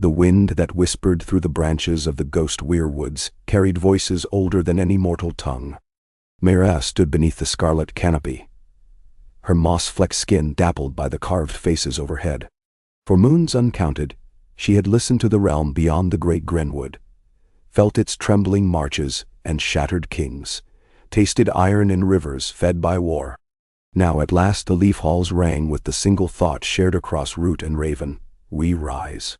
The wind that whispered through the branches of the ghost weirwoods carried voices older than any mortal tongue. Mera stood beneath the scarlet canopy, her moss-flecked skin dappled by the carved faces overhead. For moons uncounted, she had listened to the realm beyond the great Grenwood, felt its trembling marches and shattered kings, tasted iron in rivers fed by war. Now at last the leaf halls rang with the single thought shared across root and raven: we rise.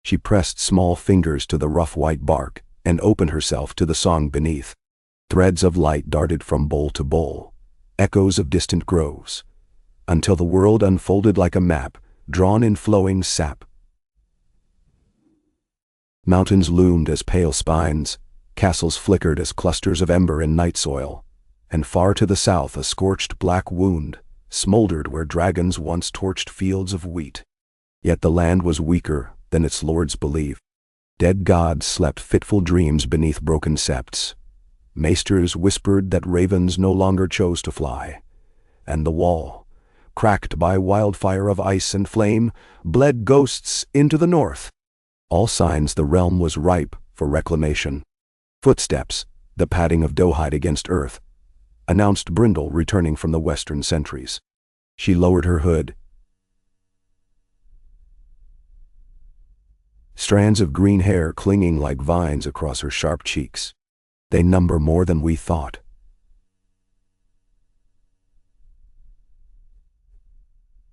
She pressed small fingers to the rough white bark and opened herself to the song beneath. Threads of light darted from bole to bole, echoes of distant groves, until the world unfolded like a map drawn in flowing sap. Mountains loomed as pale spines, castles flickered as clusters of ember in night soil, and far to the south a scorched black wound smoldered where dragons once torched fields of wheat. Yet the land was weaker than its lords believed. Dead gods slept fitful dreams beneath broken septs. Maesters whispered that ravens no longer chose to fly, and the wall, cracked by wildfire of ice and flame, bled ghosts into the north. All signs the realm was ripe for reclamation. Footsteps, the padding of doe-hide against earth, announced Brindle returning from the western sentries. She lowered her hood. Strands of green hair clinging like vines across her sharp cheeks. They number more than we thought.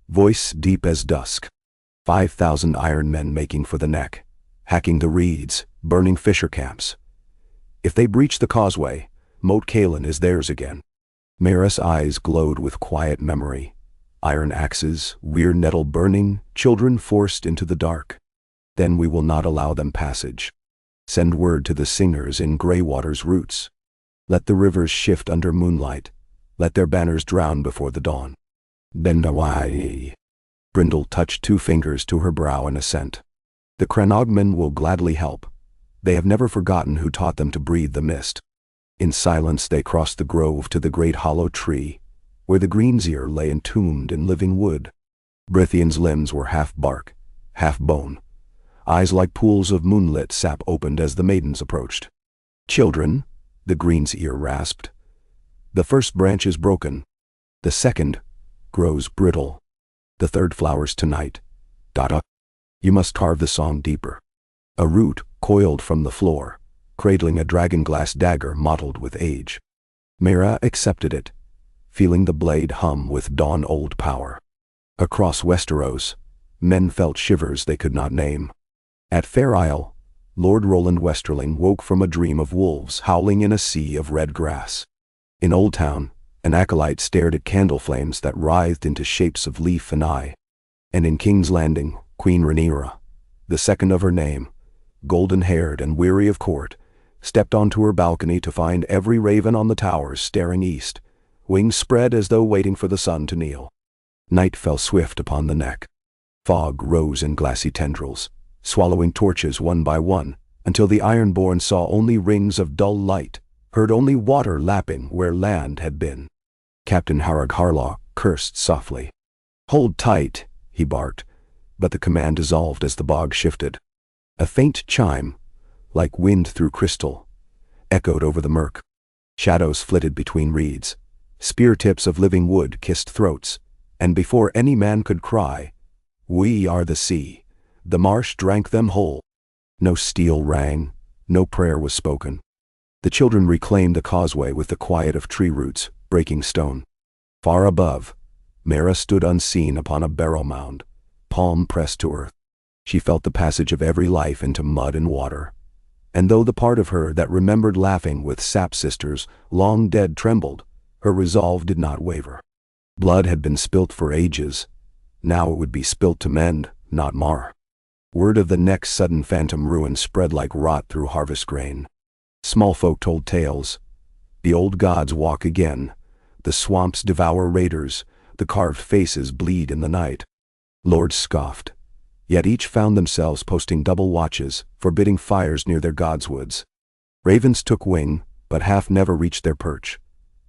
Voice deep as dusk. 5,000 iron men making for the neck, hacking the reeds, burning fisher camps. If they breach the causeway, Moat Cailin is theirs again. Mera's eyes glowed with quiet memory. Iron axes, weird nettle burning, children forced into the dark. Then we will not allow them passage. Send word to the singers in Greywater's roots. Let the rivers shift under moonlight. Let their banners drown before the dawn. Bendawai. Brindle touched 2 fingers to her brow in assent. The Cranogmen will gladly help. They have never forgotten who taught them to breathe the mist. In silence they crossed the grove to the great hollow tree, where the Greenseer lay entombed in living wood. Brithian's limbs were half bark, half bone. Eyes like pools of moonlit sap opened as the maidens approached. Children, the Greenseer rasped. The first branch is broken. The second grows brittle. The third flowers tonight. Dada. You must carve the song deeper. A root coiled from the floor, cradling a dragonglass dagger mottled with age. Mera accepted it, feeling the blade hum with dawn-old power. Across Westeros, men felt shivers they could not name. At Fair Isle, Lord Roland Westerling woke from a dream of wolves howling in a sea of red grass. In Old Town, an acolyte stared at candle flames that writhed into shapes of leaf and eye. And in King's Landing, Queen Rhaenyra, the second of her name, golden-haired and weary of court, stepped onto her balcony to find every raven on the towers staring east, wings spread as though waiting for the sun to kneel. Night fell swift upon the neck. Fog rose in glassy tendrils, swallowing torches one by one, until the Ironborn saw only rings of dull light, heard only water lapping where land had been. Captain Harag Harlaw cursed softly. "Hold tight," he barked, but the command dissolved as the bog shifted. A faint chime, like wind through crystal, echoed over the murk. Shadows flitted between reeds. Spear tips of living wood kissed throats, and before any man could cry, "We are the sea," the marsh drank them whole. No steel rang, no prayer was spoken. The children reclaimed the causeway with the quiet of tree roots breaking stone. Far above, Mera stood unseen upon a barrow mound, palm pressed to earth. She felt the passage of every life into mud and water. And though the part of her that remembered laughing with sap sisters long dead trembled, her resolve did not waver. Blood had been spilt for ages. Now it would be spilt to mend, not mar. Word of the next sudden phantom ruin spread like rot through harvest grain. Small folk told tales. The old gods walk again. The swamps devour raiders. The carved faces bleed in the night. Lords scoffed. Yet each found themselves posting double watches, forbidding fires near their godswoods. Ravens took wing, but half never reached their perch.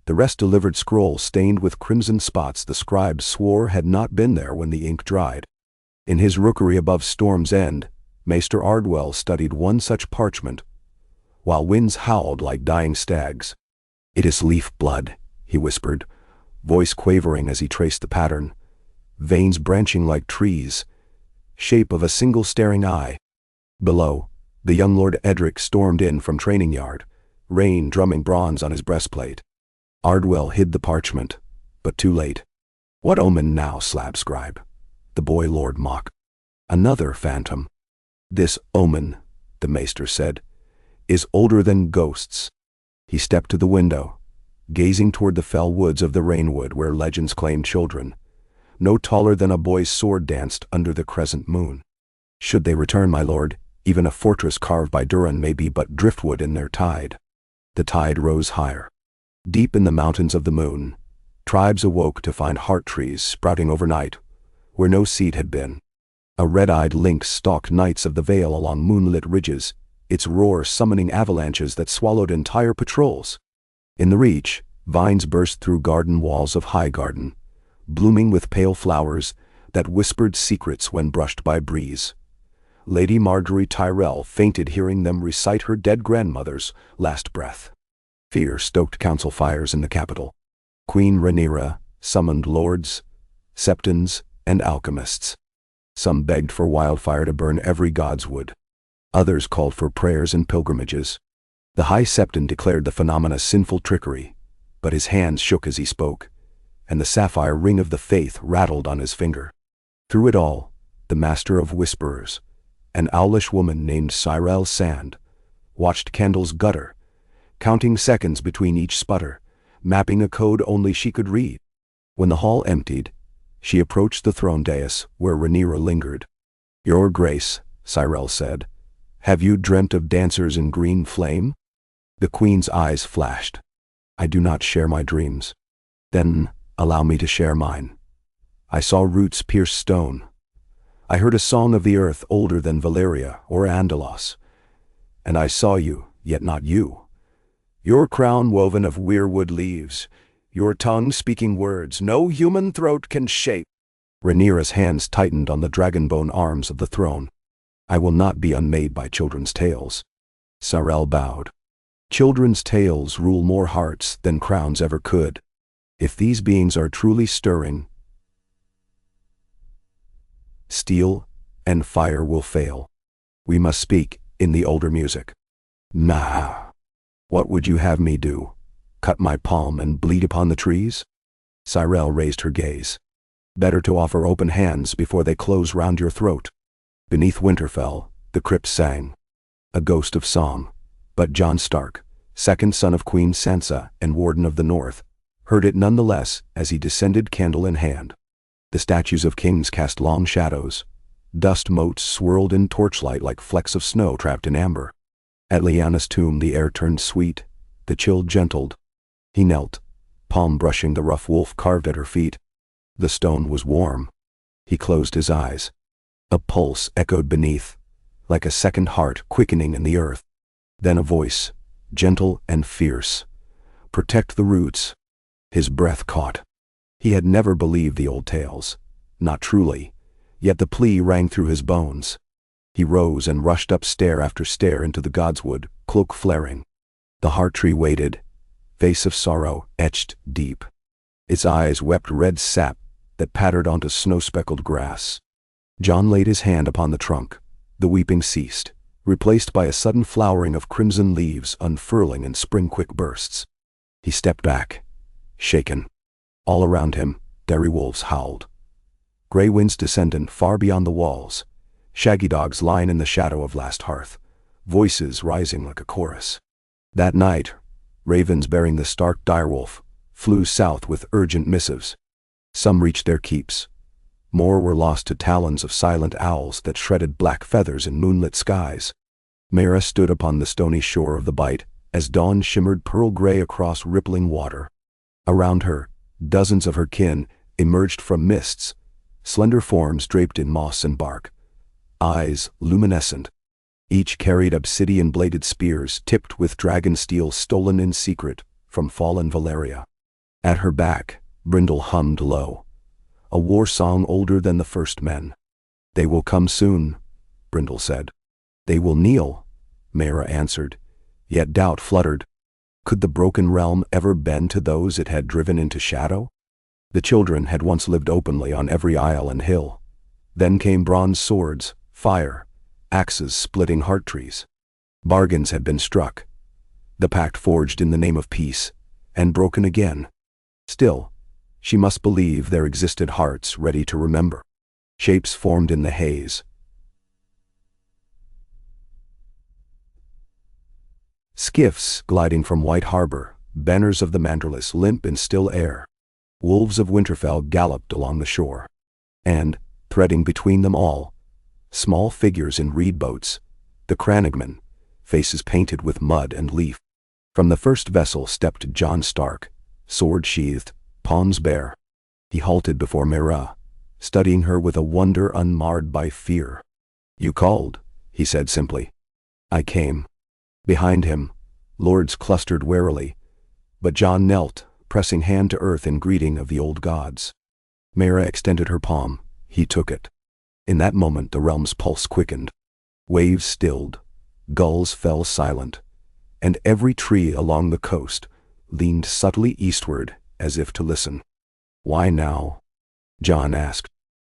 The rest delivered scrolls stained with crimson spots the scribes swore had not been there when the ink dried. In his rookery above Storm's End, Maester Ardwell studied one such parchment, while winds howled like dying stags. "It is leaf blood," he whispered, voice quavering as he traced the pattern. Veins branching like trees, shape of a single staring eye. Below, the young Lord Edric stormed in from training yard, rain drumming bronze on his breastplate. Ardwell hid the parchment, but too late. "What omen now, slab scribe?" the boy lord mocked. "Another phantom." "This omen," the maester said, "is older than ghosts." He stepped to the window, gazing toward the fell woods of the Rainwood where legends claimed children, no taller than a boy's sword, danced under the crescent moon. "Should they return, my lord, even a fortress carved by Durin may be but driftwood in their tide." The tide rose higher. Deep in the mountains of the moon, tribes awoke to find heart trees sprouting overnight, where no seed had been. A red-eyed lynx stalked nights of the vale along moonlit ridges, its roar summoning avalanches that swallowed entire patrols. In the reach, vines burst through garden walls of Highgarden, blooming with pale flowers that whispered secrets when brushed by breeze. Lady Marjorie Tyrell fainted hearing them recite her dead grandmother's last breath. Fear stoked council fires in the capital. Queen Rhaenyra summoned lords, septons, and alchemists. Some begged for wildfire to burn every god's wood. Others called for prayers and pilgrimages. The High Septon declared the phenomena sinful trickery, but his hands shook as he spoke, and the sapphire ring of the faith rattled on his finger. Through it all, the Master of Whisperers, an owlish woman named Cyrell Sand, watched Kendall's gutter, counting seconds between each sputter, mapping a code only she could read. When the hall emptied, she approached the throne dais where Rhaenyra lingered. "Your Grace," Cyrell said, "have you dreamt of dancers in green flame?" The queen's eyes flashed. "I do not share my dreams." "Then allow me to share mine. I saw roots pierce stone. I heard a song of the earth older than Valeria or Andalos. And I saw you, yet not you. Your crown woven of weirwood leaves, your tongue speaking words no human throat can shape." Rhaenyra's hands tightened on the dragonbone arms of the throne. "I will not be unmade by children's tales." Cyrell bowed. "Children's tales rule more hearts than crowns ever could. If these beings are truly stirring, steel and fire will fail. We must speak in the older music." "Nah. What would you have me do? Cut my palm and bleed upon the trees?" Cyrell raised her gaze. "Better to offer open hands before they close round your throat." Beneath Winterfell, the crypt sang. A ghost of song, but Jon Stark, second son of Queen Sansa and Warden of the North, heard it nonetheless as he descended candle in hand. The statues of kings cast long shadows. Dust motes swirled in torchlight like flecks of snow trapped in amber. At Lyanna's tomb the air turned sweet, the chill gentled. He knelt, palm brushing the rough wolf carved at her feet. The stone was warm. He closed his eyes. A pulse echoed beneath, like a second heart quickening in the earth. Then a voice, gentle and fierce. "Protect the roots." His breath caught. He had never believed the old tales, not truly, yet the plea rang through his bones. He rose and rushed up stair after stair into the godswood, cloak flaring. The heart tree waited, face of sorrow etched deep. Its eyes wept red sap that pattered onto snow-speckled grass. Jon laid his hand upon the trunk. The weeping ceased, replaced by a sudden flowering of crimson leaves unfurling in spring-quick bursts. He stepped back, shaken. All around him, dairy wolves howled. Grey winds descended far beyond the walls. Shaggy dogs lying in the shadow of last hearth, voices rising like a chorus. That night, ravens bearing the Stark direwolf flew south with urgent missives. Some reached their keeps. More were lost to talons of silent owls that shredded black feathers in moonlit skies. Meera stood upon the stony shore of the Bight as dawn shimmered pearl-gray across rippling water. Around her, dozens of her kin emerged from mists, slender forms draped in moss and bark, eyes luminescent. Each carried obsidian-bladed spears tipped with dragon steel stolen in secret from fallen Valeria. At her back, Brindle hummed low, a war song older than the first men. "They will come soon," Brindle said. They will kneel, Mera answered, yet doubt fluttered. Could the broken realm ever bend to those it had driven into shadow? The children had once lived openly on every isle and hill. Then came bronze swords, fire, axes splitting heart trees. Bargains had been struck, the pact forged in the name of peace, and broken again. Still, she must believe there existed hearts ready to remember. Shapes formed in the haze. Skiffs gliding from White Harbor, banners of the Manderless limp in still air. Wolves of Winterfell galloped along the shore. And, threading between them all, small figures in reed boats, the Crannogmen, faces painted with mud and leaf. From the first vessel stepped Jon Stark, sword sheathed, palms bare. He halted before Mera, studying her with a wonder unmarred by fear. "You called," he said simply. "I came." Behind him, lords clustered warily, but Jon knelt, pressing hand to earth in greeting of the old gods. Mera extended her palm. He took it. In that moment the realm's pulse quickened. Waves stilled, gulls fell silent, and every tree along the coast leaned subtly eastward as if to listen. "Why now?" Jon asked.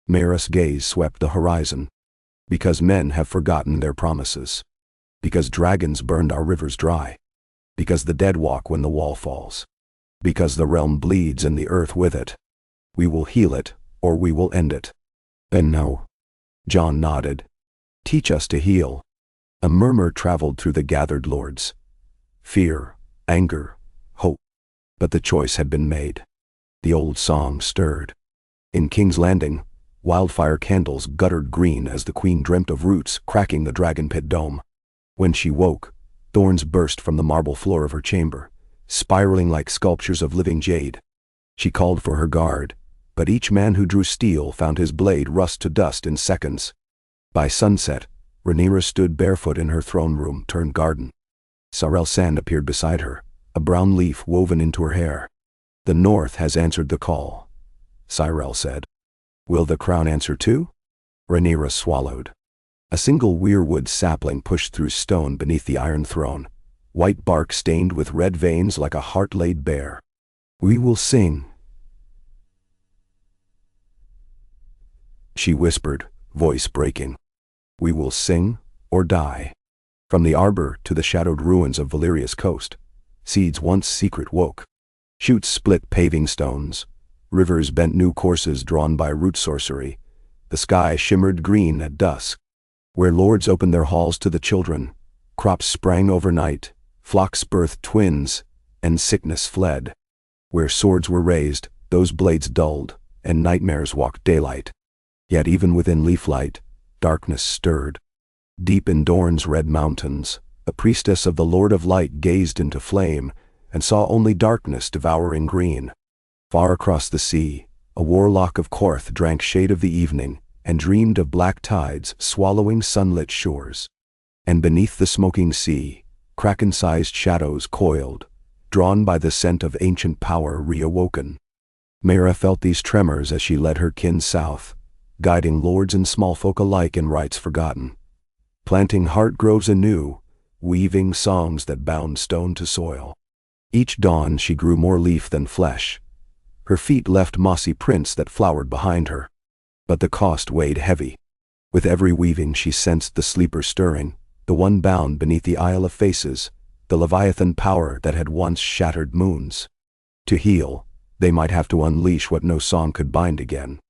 Mera's gaze swept the horizon. "Because men have forgotten their promises. Because dragons burned our rivers dry. Because the dead walk when the wall falls. Because the realm bleeds and the earth with it. We will heal it, or we will end it." "And now?" Jon nodded. "Teach us to heal." A murmur traveled through the gathered lords. Fear, anger, hope. But the choice had been made. The old song stirred. In King's Landing, wildfire candles guttered green as the queen dreamt of roots cracking the dragon pit dome. When she woke, thorns burst from the marble floor of her chamber, spiraling like sculptures of living jade. She called for her guard, but each man who drew steel found his blade rust to dust in seconds. By sunset, Rhaenyra stood barefoot in her throne room turned garden. Syrell Sand appeared beside her, a brown leaf woven into her hair. "The North has answered the call," Syrell said. "Will the crown answer too?" Rhaenyra swallowed. A single weirwood sapling pushed through stone beneath the Iron Throne, white bark stained with red veins like a heart laid bare. "We will sing," she whispered, voice breaking. "We will sing or die." From the arbor to the shadowed ruins of Valyria's coast, seeds once secret woke. Shoots split paving stones. Rivers bent new courses drawn by root sorcery. The sky shimmered green at dusk. Where lords opened their halls to the children, crops sprang overnight, flocks birthed twins, and sickness fled. Where swords were raised, those blades dulled, and nightmares walked daylight. Yet even within leaflight, darkness stirred. Deep in Dorne's red mountains, a priestess of the Lord of Light gazed into flame and saw only darkness devouring green. Far across the sea, a warlock of Korth drank shade of the evening and dreamed of black tides swallowing sunlit shores. And beneath the smoking sea, kraken-sized shadows coiled, drawn by the scent of ancient power reawoken. Mera felt these tremors as she led her kin south, guiding lords and small folk alike in rites forgotten. Planting heart groves anew, weaving songs that bound stone to soil. Each dawn she grew more leaf than flesh. Her feet left mossy prints that flowered behind her. But the cost weighed heavy. With every weaving she sensed the sleeper stirring, the one bound beneath the Isle of Faces, the Leviathan power that had once shattered moons. To heal, they might have to unleash what no song could bind again.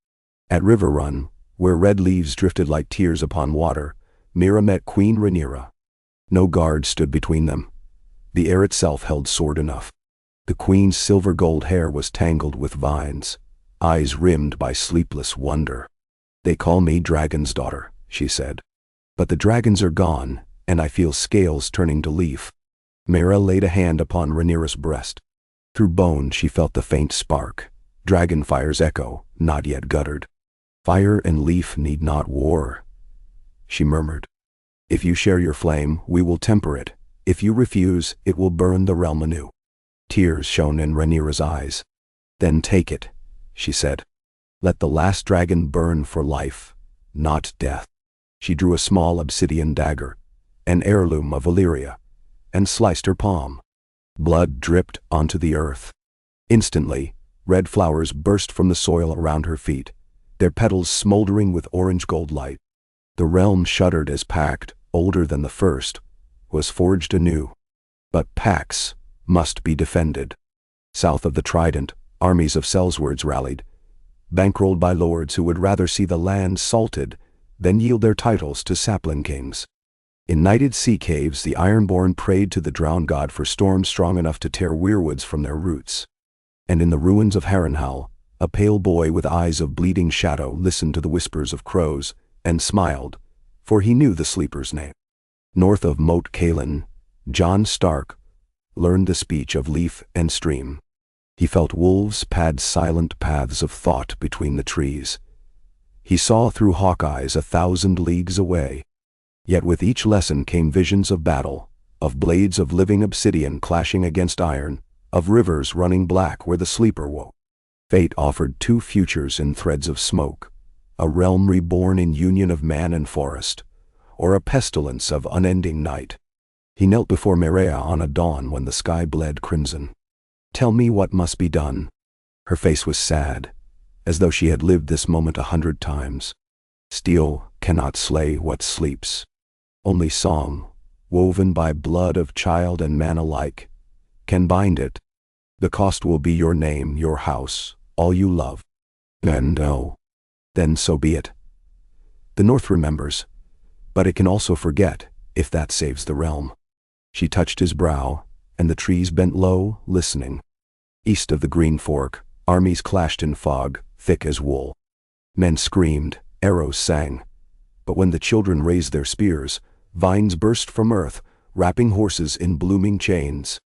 At Riverrun, where red leaves drifted like tears upon water, Mera met Queen Rhaenyra. No guard stood between them. The air itself held sword enough. The queen's silver-gold hair was tangled with vines, eyes rimmed by sleepless wonder. "They call me Dragon's daughter," she said. "But the dragons are gone, and I feel scales turning to leaf." Mera laid a hand upon Rhaenyra's breast. Through bone she felt the faint spark, dragonfire's echo, not yet guttered. "Fire and leaf need not war," she murmured. "If you share your flame, we will temper it. If you refuse, it will burn the realm anew." Tears shone in Rhaenyra's eyes. "Then take it," she said. "Let the last dragon burn for life, not death." She drew a small obsidian dagger, an heirloom of Illyria, and sliced her palm. Blood dripped onto the earth. Instantly, red flowers burst from the soil around her feet, their petals smoldering with orange-gold light. The realm shuddered as Pact, older than the first, was forged anew. But Pax must be defended. South of the Trident, armies of sellswords rallied, bankrolled by lords who would rather see the land salted than yield their titles to sapling kings. In nighted sea caves, the Ironborn prayed to the drowned god for storms strong enough to tear weirwoods from their roots. And in the ruins of Harrenhal, a pale boy with eyes of bleeding shadow listened to the whispers of crows and smiled, for he knew the sleeper's name. North of Moat Cailin, Jon Stark learned the speech of leaf and stream. He felt wolves pad silent paths of thought between the trees. He saw through hawk-eyes 1,000 leagues away. Yet with each lesson came visions of battle, of blades of living obsidian clashing against iron, of rivers running black where the sleeper woke. Fate offered 2 futures in threads of smoke, a realm reborn in union of man and forest, or a pestilence of unending night. He knelt before Merea on a dawn when the sky bled crimson. "Tell me what must be done." Her face was sad, as though she had lived this moment 100 times. "Steel cannot slay what sleeps. Only song, woven by blood of child and man alike, can bind it. The cost will be your name, your house, all you love. And no, then so be it. The North remembers, but it can also forget, if that saves the realm." She touched his brow, and the trees bent low, listening. East of the Green Fork, armies clashed in fog, thick as wool. Men screamed, arrows sang. But when the children raised their spears, vines burst from earth, wrapping horses in blooming chains.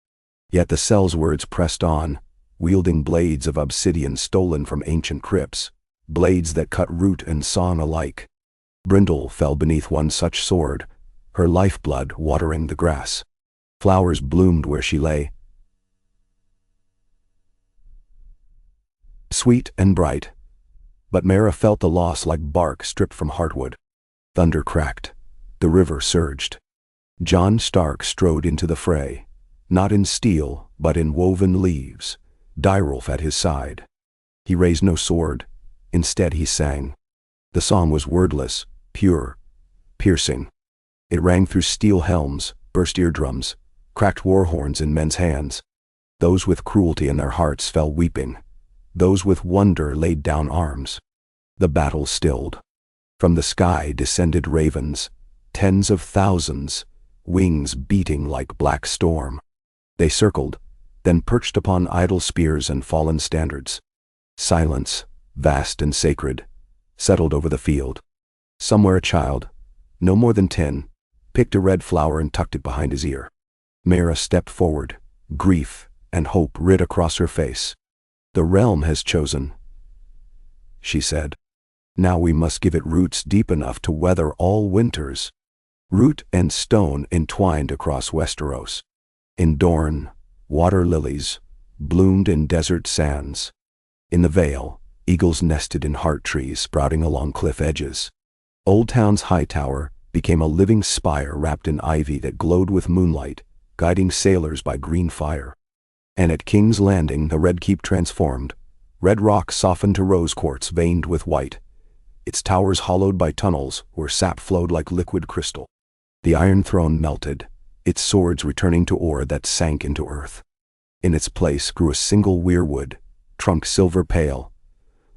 Yet the sellswords pressed on, wielding blades of obsidian stolen from ancient crypts, blades that cut root and song alike. Brindle fell beneath one such sword, her lifeblood watering the grass. Flowers bloomed where she lay, sweet and bright. But Mera felt the loss like bark stripped from heartwood. Thunder cracked. The river surged. Jon Stark strode into the fray, not in steel, but in woven leaves, Direwolf at his side. He raised no sword. Instead he sang. The song was wordless, pure, piercing. It rang through steel helms, burst eardrums, cracked war horns in men's hands. Those with cruelty in their hearts fell weeping. Those with wonder laid down arms. The battle stilled. From the sky descended ravens, tens of thousands, wings beating like black storm. They circled, then perched upon idle spears and fallen standards. Silence, vast and sacred, settled over the field. Somewhere a child, no more than 10, picked a red flower and tucked it behind his ear. Mera stepped forward, grief and hope writ across her face. "The realm has chosen," she said. "Now we must give it roots deep enough to weather all winters." Root and stone entwined across Westeros. In Dorne, water lilies bloomed in desert sands. In the Vale, eagles nested in heart trees sprouting along cliff edges. Old Town's high tower became a living spire wrapped in ivy that glowed with moonlight, guiding sailors by green fire. And at King's Landing the Red Keep transformed, red rock softened to rose quartz veined with white, its towers hollowed by tunnels where sap flowed like liquid crystal. The Iron Throne melted, its swords returning to ore that sank into earth. In its place grew a single weirwood, trunk silver pale,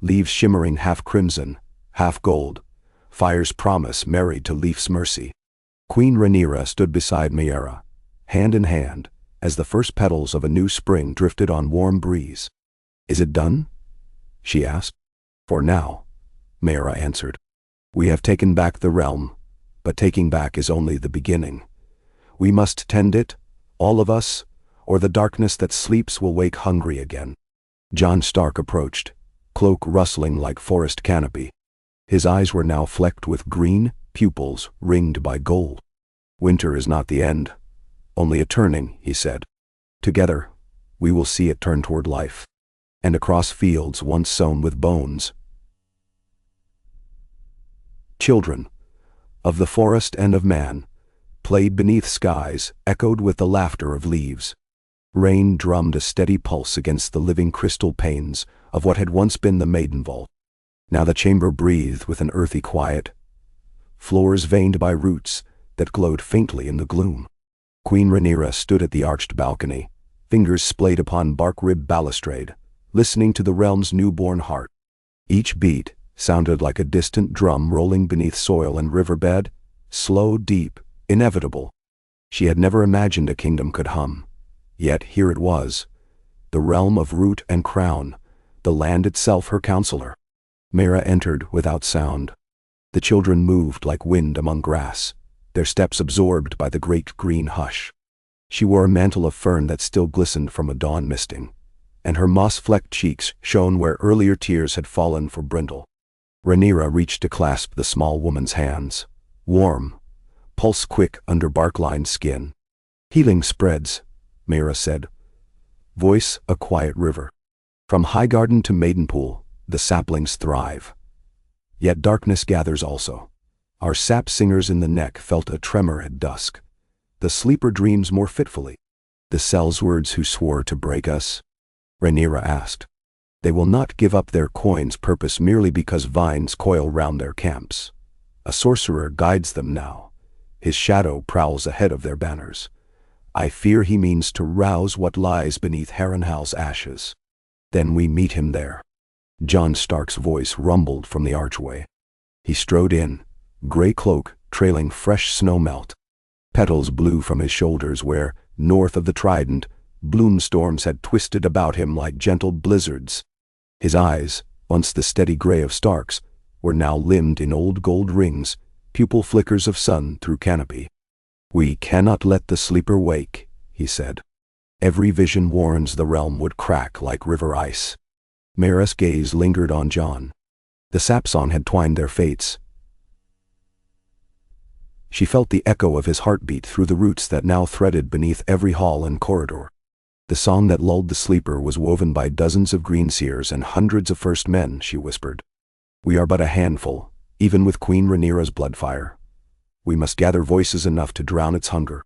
leaves shimmering half crimson, half gold, fire's promise married to leaf's mercy. Queen Rhaenyra stood beside Meera, hand in hand, as the first petals of a new spring drifted on warm breeze. "Is it done?" she asked. "For now," Meera answered. "We have taken back the realm, but taking back is only the beginning. We must tend it, all of us, or the darkness that sleeps will wake hungry again." Jon Stark approached, cloak rustling like forest canopy. His eyes were now flecked with green, pupils ringed by gold. "Winter is not the end, only a turning," he said. "Together, we will see it turn toward life." And across fields once sown with bones, children, of the forest and of man, played beneath skies echoed with the laughter of leaves. Rain drummed a steady pulse against the living crystal panes of what had once been the maiden vault. Now the chamber breathed with an earthy quiet, floors veined by roots that glowed faintly in the gloom. Queen Rhaenyra stood at the arched balcony, fingers splayed upon bark-ribbed balustrade, listening to the realm's newborn heart. Each beat sounded like a distant drum rolling beneath soil and riverbed, slow, deep, inevitable. She had never imagined a kingdom could hum. Yet here it was, the realm of root and crown, the land itself her counselor. Meera entered without sound. The children moved like wind among grass, their steps absorbed by the great green hush. She wore a mantle of fern that still glistened from a dawn misting, and her moss-flecked cheeks shone where earlier tears had fallen for Brindle. Rhaenyra reached to clasp the small woman's hands, warm, pulse quick under bark-lined skin. "Healing spreads," Meera said, voice a quiet river. "From Highgarden to Maidenpool, the saplings thrive. Yet darkness gathers also. Our sap singers in the neck felt a tremor at dusk. The sleeper dreams more fitfully. The sellswords who swore to break us?" Rhaenyra asked. "They will not give up their coin's purpose merely because vines coil round their camps. A sorcerer guides them now. His shadow prowls ahead of their banners. I fear he means to rouse what lies beneath Harrenhal's ashes. Then we meet him there." Jon Stark's voice rumbled from the archway. He strode in, gray cloak trailing fresh snow melt. Petals blew from his shoulders where, north of the Trident, bloom storms had twisted about him like gentle blizzards. His eyes, once the steady gray of Stark's, were now limned in old gold rings, pupil flickers of sun through canopy. "We cannot let the sleeper wake," he said. "Every vision warns the realm would crack like river ice." Meera's gaze lingered on Jon. The sapsong had twined their fates. She felt the echo of his heartbeat through the roots that now threaded beneath every hall and corridor. The song that lulled the sleeper was woven by dozens of greenseers and hundreds of first men, she whispered. "We are but a handful, even with Queen Rhaenyra's bloodfire. We must gather voices enough to drown its hunger."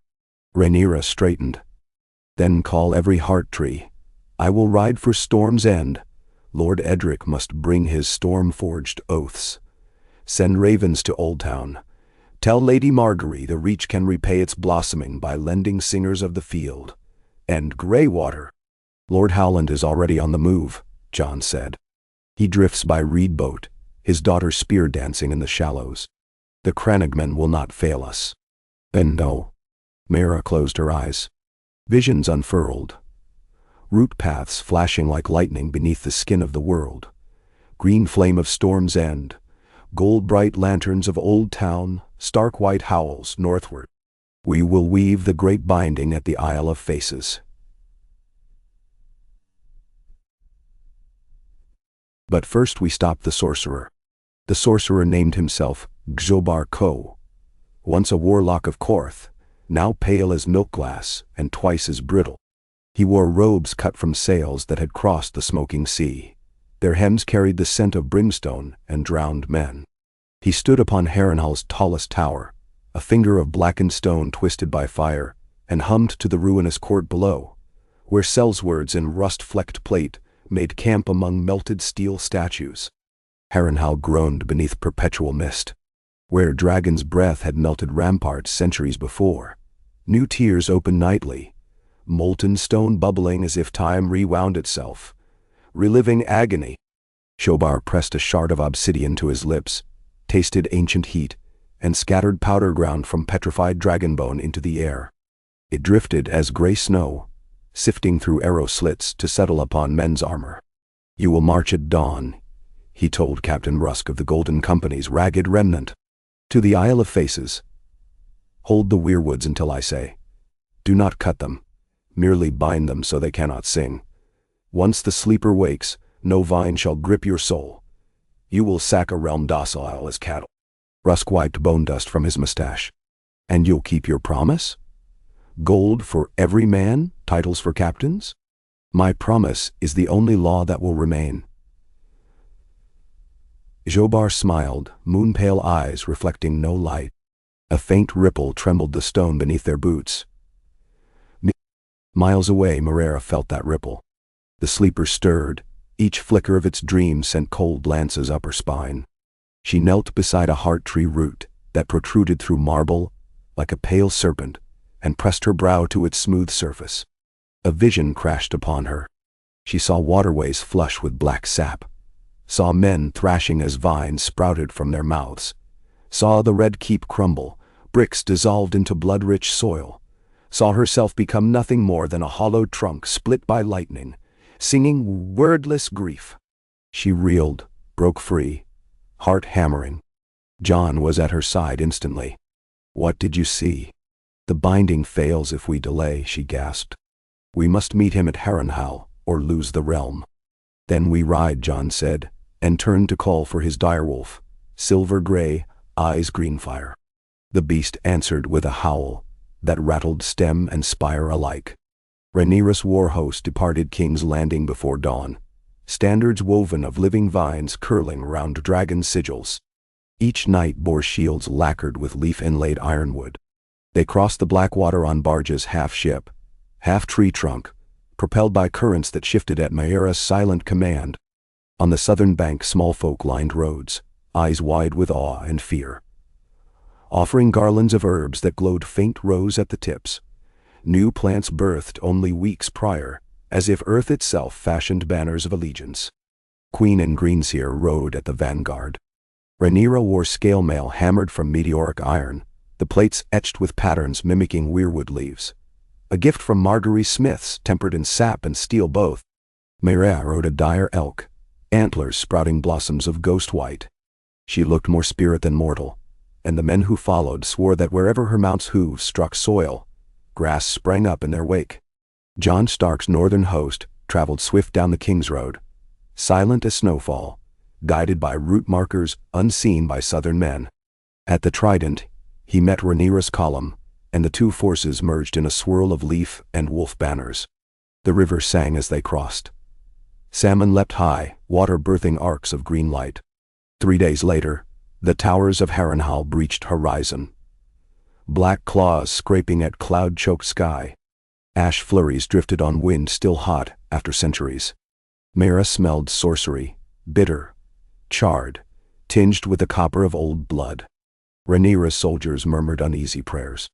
Rhaenyra straightened. "Then call every heart tree. I will ride for Storm's End. Lord Edric must bring his storm-forged oaths. Send ravens to Oldtown. Tell Lady Margaery the Reach can repay its blossoming by lending singers of the field. And Greywater." "Lord Howland is already on the move," Jon said. "He drifts by reed boat, his daughter spear dancing in the shallows. The Crannogmen will not fail us." "Then no." Meera closed her eyes. Visions unfurled. Root paths flashing like lightning beneath the skin of the world. Green flame of Storm's End. Gold-bright lanterns of Old Town, stark-white howls northward. "We will weave the great binding at the Isle of Faces." But first we stopped the sorcerer. The sorcerer named himself Xobar Ko, once a warlock of Korth, now pale as milk glass and twice as brittle. He wore robes cut from sails that had crossed the smoking sea. Their hems carried the scent of brimstone and drowned men. He stood upon Harrenhal's tallest tower, a finger of blackened stone twisted by fire, and hummed to the ruinous court below, where sellswords in rust-flecked plate made camp among melted steel statues. Harrenhal groaned beneath perpetual mist. Where dragon's breath had melted ramparts centuries before, new tears opened nightly, molten stone bubbling as if time rewound itself, reliving agony. Xobar pressed a shard of obsidian to his lips, tasted ancient heat, and scattered powder ground from petrified dragonbone into the air. It drifted as gray snow, sifting through arrow slits to settle upon men's armor. "You will march at dawn," he told Captain Rusk of the Golden Company's ragged remnant, "to the Isle of Faces. Hold the weirwoods until I say. Do not cut them, merely bind them so they cannot sing. Once the sleeper wakes, no vine shall grip your soul. You will sack a realm docile as cattle." Rusk wiped bone dust from his mustache. "And you'll keep your promise? Gold for every man, titles for captains? My promise is the only law that will remain." Xobar smiled, moon-pale eyes reflecting no light. A faint ripple trembled the stone beneath their boots. Miles away, Marera felt that ripple. The sleeper stirred. Each flicker of its dream sent cold lances up her spine. She knelt beside a heart tree root that protruded through marble like a pale serpent and pressed her brow to its smooth surface. A vision crashed upon her. She saw waterways flush with black sap, saw men thrashing as vines sprouted from their mouths, saw the red keep crumble, bricks dissolved into blood-rich soil, saw herself become nothing more than a hollow trunk split by lightning, singing wordless grief. She reeled, broke free, heart hammering. John was at her side instantly. "What did you see?" "The binding fails if we delay," she gasped. "We must meet him at Harrenhal, or lose the realm." "Then we ride," John said, and turned to call for his direwolf, silver gray, eyes green fire. The beast answered with a howl that rattled stem and spire alike. Rhaenyra's war host departed King's Landing before dawn, standards woven of living vines curling round dragon sigils. Each knight bore shields lacquered with leaf-inlaid ironwood. They crossed the black water on barges half ship, half tree trunk, propelled by currents that shifted at Marera's silent command. On the southern bank small folk lined roads, eyes wide with awe and fear, offering garlands of herbs that glowed faint rose at the tips, new plants birthed only weeks prior, as if earth itself fashioned banners of allegiance. Queen and Greenseer rode at the vanguard. Rhaenyra wore scale mail hammered from meteoric iron, the plates etched with patterns mimicking weirwood leaves. A gift from Marguerite Smiths, tempered in sap and steel both. Marera rode a dire elk, antlers sprouting blossoms of ghost white. She looked more spirit than mortal, and the men who followed swore that wherever her mount's hooves struck soil, grass sprang up in their wake. Jon Stark's northern host traveled swift down the King's Road, silent as snowfall, guided by route markers unseen by southern men. At the Trident, he met Rhaenyra's column, and the two forces merged in a swirl of leaf and wolf banners. The river sang as they crossed. Salmon leapt high, water birthing arcs of green light. 3 days later, the towers of Harrenhal breached horizon. Black claws scraping at cloud-choked sky. Ash flurries drifted on wind still hot after centuries. Meera smelled sorcery, bitter, charred, tinged with the copper of old blood. Rhaenyra's soldiers murmured uneasy prayers.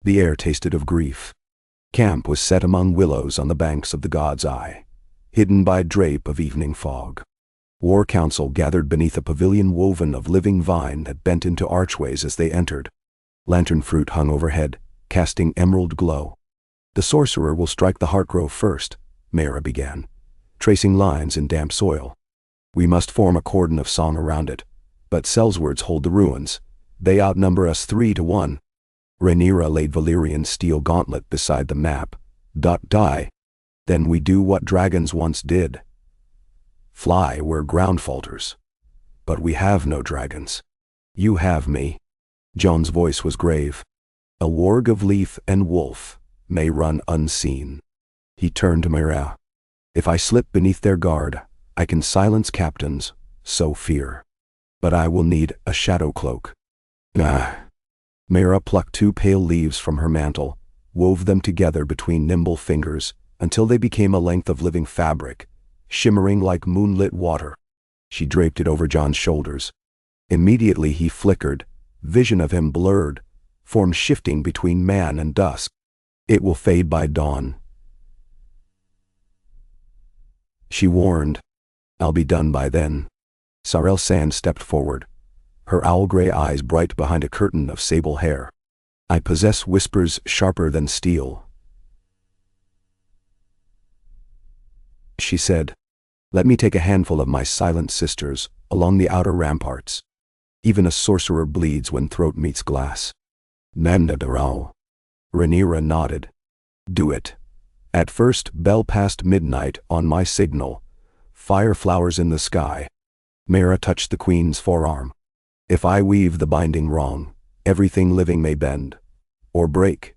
The air tasted of grief. Camp was set among willows on the banks of the God's Eye, hidden by a drape of evening fog. War council gathered beneath a pavilion woven of living vine that bent into archways as they entered. Lantern fruit hung overhead, casting emerald glow. "The sorcerer will strike the Heartgrove first," Meera began, tracing lines in damp soil. "We must form a cordon of song around it, but Sellswords hold the ruins. They outnumber us 3-1. Rhaenyra laid Valyrian's steel gauntlet beside the map. Die. Then we do what dragons once did. Fly where ground falters. But we have no dragons. You have me." Jon's voice was grave. "A warg of leaf and wolf may run unseen." He turned to Meera. "If I slip beneath their guard, I can silence captains, sow fear. But I will need a shadow cloak." Meera plucked 2 pale leaves from her mantle, wove them together between nimble fingers until they became a length of living fabric, shimmering like moonlit water. She draped it over Jon's shoulders. Immediately he flickered, vision of him blurred, form shifting between man and dusk. "It will fade by dawn," she warned. "I'll be done by then." Sarel Sand stepped forward, her owl-gray eyes bright behind a curtain of sable hair. "I possess whispers sharper than steel," she said. "Let me take a handful of my silent sisters along the outer ramparts. Even a sorcerer bleeds when throat meets glass." "Nanda Darao." Rhaenyra nodded. "Do it. At first bell past midnight on my signal. Fire flowers in the sky." Meera touched the queen's forearm. "If I weave the binding wrong, everything living may bend. Or break.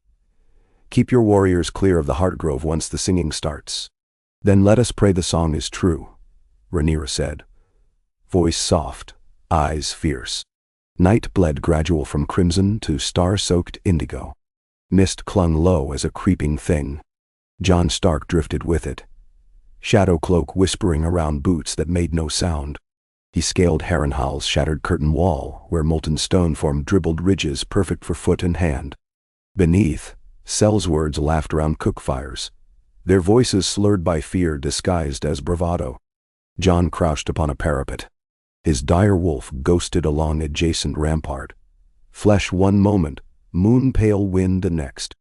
Keep your warriors clear of the Heartgrove once the singing starts." "Then let us pray the song is true," Rhaenyra said. Voice soft, eyes fierce. Night bled gradual from crimson to star-soaked indigo. Mist clung low as a creeping thing. Jon Stark drifted with it, shadow cloak whispering around boots that made no sound. He scaled Harrenhal's shattered curtain wall, where molten stone formed dribbled ridges perfect for foot and hand. Beneath, sellswords laughed around cook fires, their voices slurred by fear disguised as bravado. Jon crouched upon a parapet. His dire wolf ghosted along adjacent rampart. Flesh one moment, moon-pale wind the next.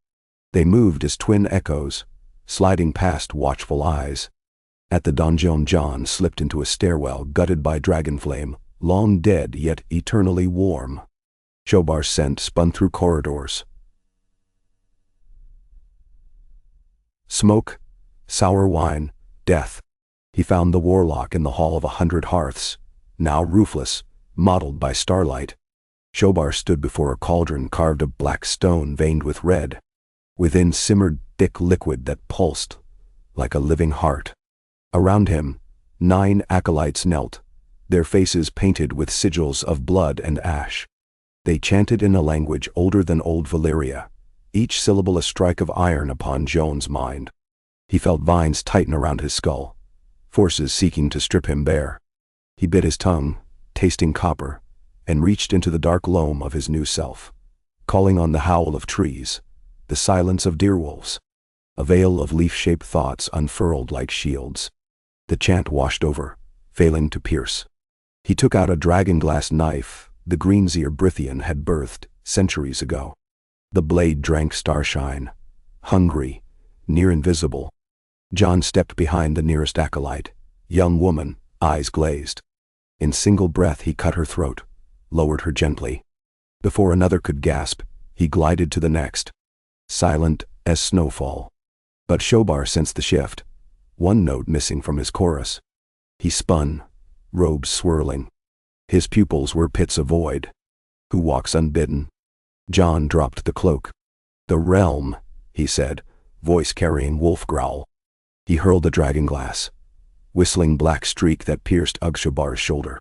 They moved as twin echoes, sliding past watchful eyes. At the donjon, Jon slipped into a stairwell gutted by dragonflame, long dead yet eternally warm. Shobar's scent spun through corridors. Smoke, sour wine, death. He found the warlock in the Hall of 100 Hearths, now roofless, mottled by starlight. Shobar stood before a cauldron carved of black stone veined with red. Within simmered thick liquid that pulsed like a living heart. Around him, 9 acolytes knelt, their faces painted with sigils of blood and ash. They chanted in a language older than old Valyria, each syllable a strike of iron upon Jon's mind. He felt vines tighten around his skull, forces seeking to strip him bare. He bit his tongue, tasting copper, and reached into the dark loam of his new self, calling on the howl of trees, the silence of deerwolves. A veil of leaf-shaped thoughts unfurled like shields. The chant washed over, failing to pierce. He took out a dragonglass knife the Greenseer Brithian had birthed centuries ago. The blade drank starshine, hungry, near invisible. Jon stepped behind the nearest acolyte, young woman, eyes glazed. In single breath he cut her throat, lowered her gently. Before another could gasp, he glided to the next, silent as snowfall. But Shobar sensed the shift, one note missing from his chorus. He spun, robes swirling. His pupils were pits of void. Who walks unbidden? Jon dropped the cloak. The realm, he said, voice carrying wolf growl. He hurled the dragonglass, whistling black streak that pierced Shobar's shoulder.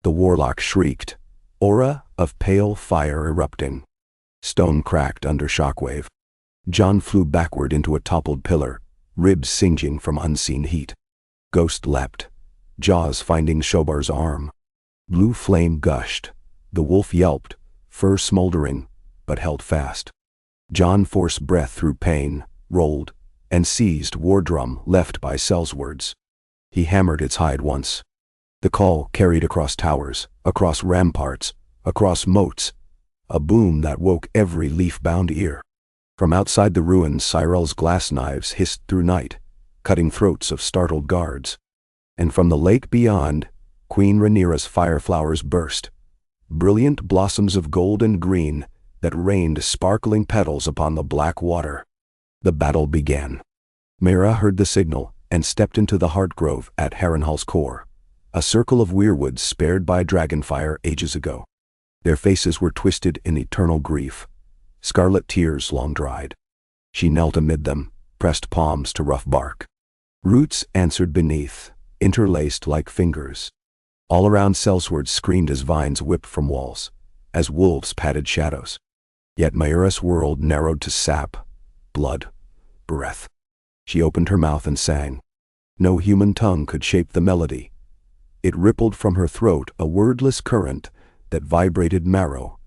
The warlock shrieked, aura of pale fire erupting. Stone cracked under shockwave. Jon flew backward into a toppled pillar, ribs singeing from unseen heat. Ghost leapt, jaws finding Shobar's arm. Blue flame gushed. The wolf yelped, fur smoldering, but held fast. Jon forced breath through pain, rolled, and seized war drum left by sellswords. He hammered its hide once. The call carried across towers, across ramparts, across moats, a boom that woke every leaf-bound ear. From outside the ruins, Cyrell's glass knives hissed through night, cutting throats of startled guards. And from the lake beyond, Queen Rhaenyra's fireflowers burst, brilliant blossoms of gold and green that rained sparkling petals upon the black water. The battle began. Meera heard the signal and stepped into the Heartgrove at Harrenhal's core, a circle of weirwoods spared by dragonfire ages ago. Their faces were twisted in eternal grief, scarlet tears long dried. She knelt amid them, pressed palms to rough bark. Roots answered beneath, interlaced like fingers. All around sellswords screamed as vines whipped from walls, as wolves patted shadows. Yet Meera's world narrowed to sap, blood, breath. She opened her mouth and sang. No human tongue could shape the melody. It rippled from her throat, a wordless current that vibrated marrow,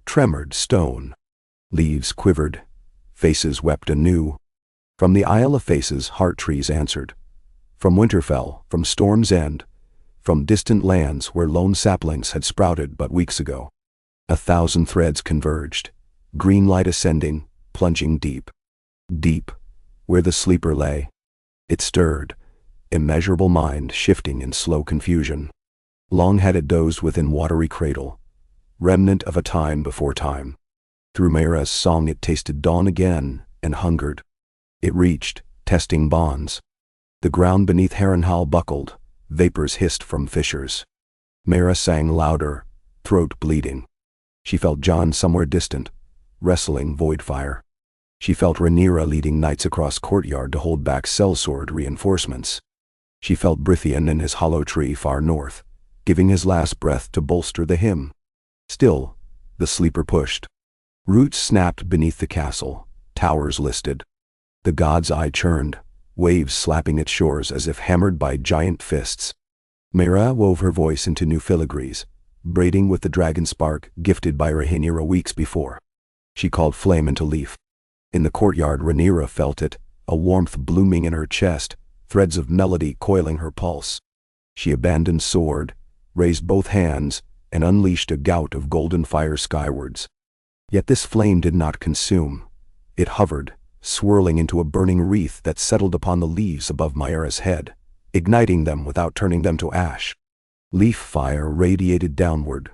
tremored stone. Leaves quivered, faces wept anew. From the Isle of Faces, heart trees answered. From Winterfell, from Storm's End, from distant lands where lone saplings had sprouted but weeks ago. 1,000 threads converged, green light ascending, plunging deep. Deep, where the sleeper lay. It stirred, immeasurable mind shifting in slow confusion. Long had it dozed within watery cradle, remnant of a time before time. Through Meera's song it tasted dawn again and hungered. It reached, testing bonds. The ground beneath Harrenhal buckled, vapors hissed from fissures. Meera sang louder, throat bleeding. She felt Jon somewhere distant, wrestling void fire. She felt Rhaenyra leading knights across courtyard to hold back sellsword reinforcements. She felt Brithian in his hollow tree far north, giving his last breath to bolster the hymn. Still, the sleeper pushed. Roots snapped beneath the castle, towers listed. The god's eye churned, waves slapping its shores as if hammered by giant fists. Mayra wove her voice into new filigrees, braiding with the dragon spark gifted by Rhaenyra weeks before. She called flame into leaf. In the courtyard, Rhaenyra felt it, a warmth blooming in her chest, threads of melody coiling her pulse. She abandoned sword, raised both hands, and unleashed a gout of golden fire skywards. Yet this flame did not consume. It hovered, swirling into a burning wreath that settled upon the leaves above Mayra's head, igniting them without turning them to ash. Leaf fire radiated downward,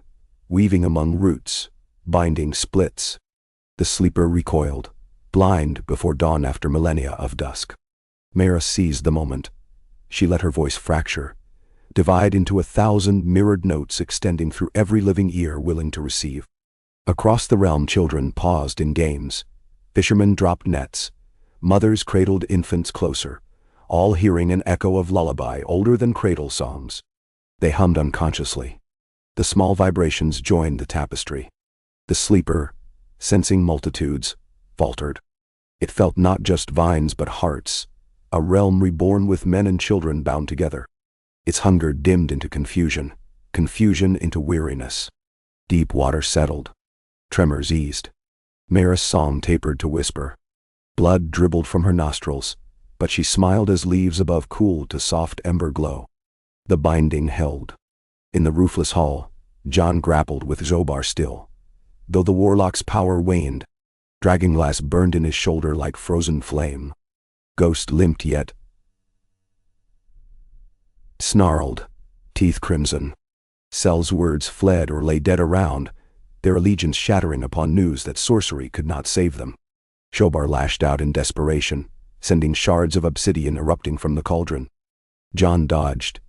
weaving among roots, binding splits. The sleeper recoiled, blind before dawn after millennia of dusk. Mayra seized the moment. She let her voice fracture, divide into 1,000 mirrored notes extending through every living ear willing to receive. Across the realm, children paused in games. Fishermen dropped nets. Mothers cradled infants closer, all hearing an echo of lullaby older than cradle songs. They hummed unconsciously. The small vibrations joined the tapestry. The sleeper, sensing multitudes, faltered. It felt not just vines but hearts, a realm reborn with men and children bound together. Its hunger dimmed into confusion, confusion into weariness. Deep water settled. Tremors eased. Mayra's song tapered to whisper. Blood dribbled from her nostrils, but she smiled as leaves above cooled to soft ember glow. The binding held. In the roofless hall, Jon grappled with Zobar still. Though the warlock's power waned, dragonglass burned in his shoulder like frozen flame. Ghost limped yet snarled, teeth crimson. Sel's words fled or lay dead around, their allegiance shattering upon news that sorcery could not save them. Zobar lashed out in desperation, sending shards of obsidian erupting from the cauldron. Jon dodged,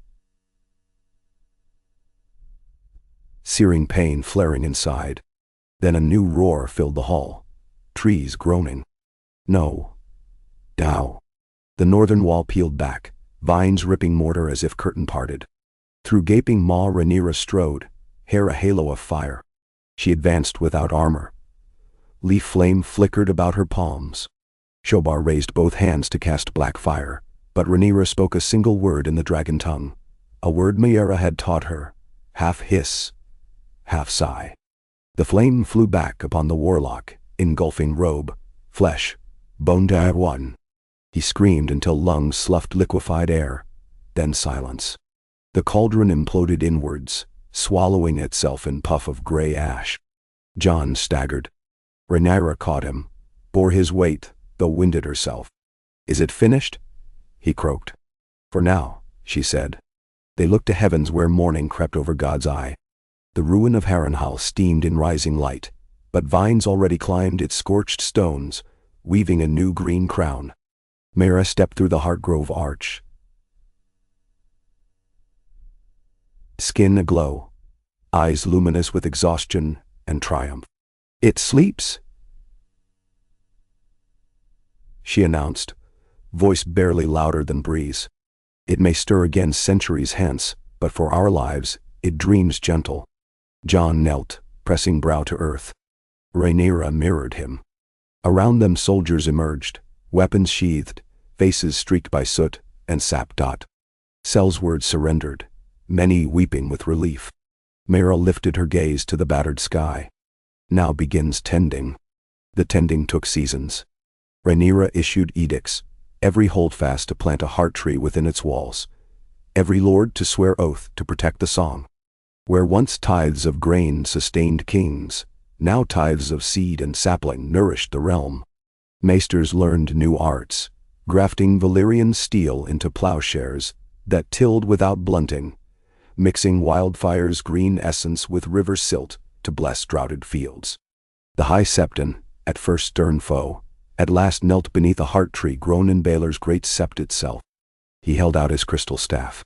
searing pain flaring inside. Then a new roar filled the hall, trees groaning. No. Dow. The northern wall peeled back, vines ripping mortar as if curtain parted. Through gaping maw Rhaenyra strode, hair a halo of fire. She advanced without armor. Leaf flame flickered about her palms. Zobar raised both hands to cast black fire, but Rhaenyra spoke a single word in the dragon tongue, a word Mayra had taught her, half hiss, half sigh. The flame flew back upon the warlock, engulfing robe, flesh, bone to one. He screamed until lungs sloughed liquefied air, then silence. The cauldron imploded inwards, swallowing itself in puff of gray ash. Jon staggered. Rhaenyra caught him, bore his weight, though winded herself. "Is it finished?" he croaked. "For now," she said. They looked to heavens where morning crept over God's eye. The ruin of Harrenhal steamed in rising light, but vines already climbed its scorched stones, weaving a new green crown. Mayra stepped through the Heartgrove arch, skin aglow, eyes luminous with exhaustion and triumph. "It sleeps," she announced, voice barely louder than breeze. "It may stir again centuries hence, but for our lives, it dreams gentle." Jon knelt, pressing brow to earth. Rhaenyra mirrored him. Around them soldiers emerged, weapons sheathed, faces streaked by soot and sap. Sel's words surrendered, many weeping with relief. Mayra lifted her gaze to the battered sky. Now begins tending. The tending took seasons. Rhaenyra issued edicts, every holdfast to plant a heart tree within its walls, every lord to swear oath to protect the song. Where once tithes of grain sustained kings, now tithes of seed and sapling nourished the realm. Maesters learned new arts, grafting Valyrian steel into plowshares that tilled without blunting, mixing wildfire's green essence with river silt to bless droughted fields. The High Septon, at first stern foe, at last knelt beneath a heart tree grown in Baelor's great sept itself. He held out his crystal staff.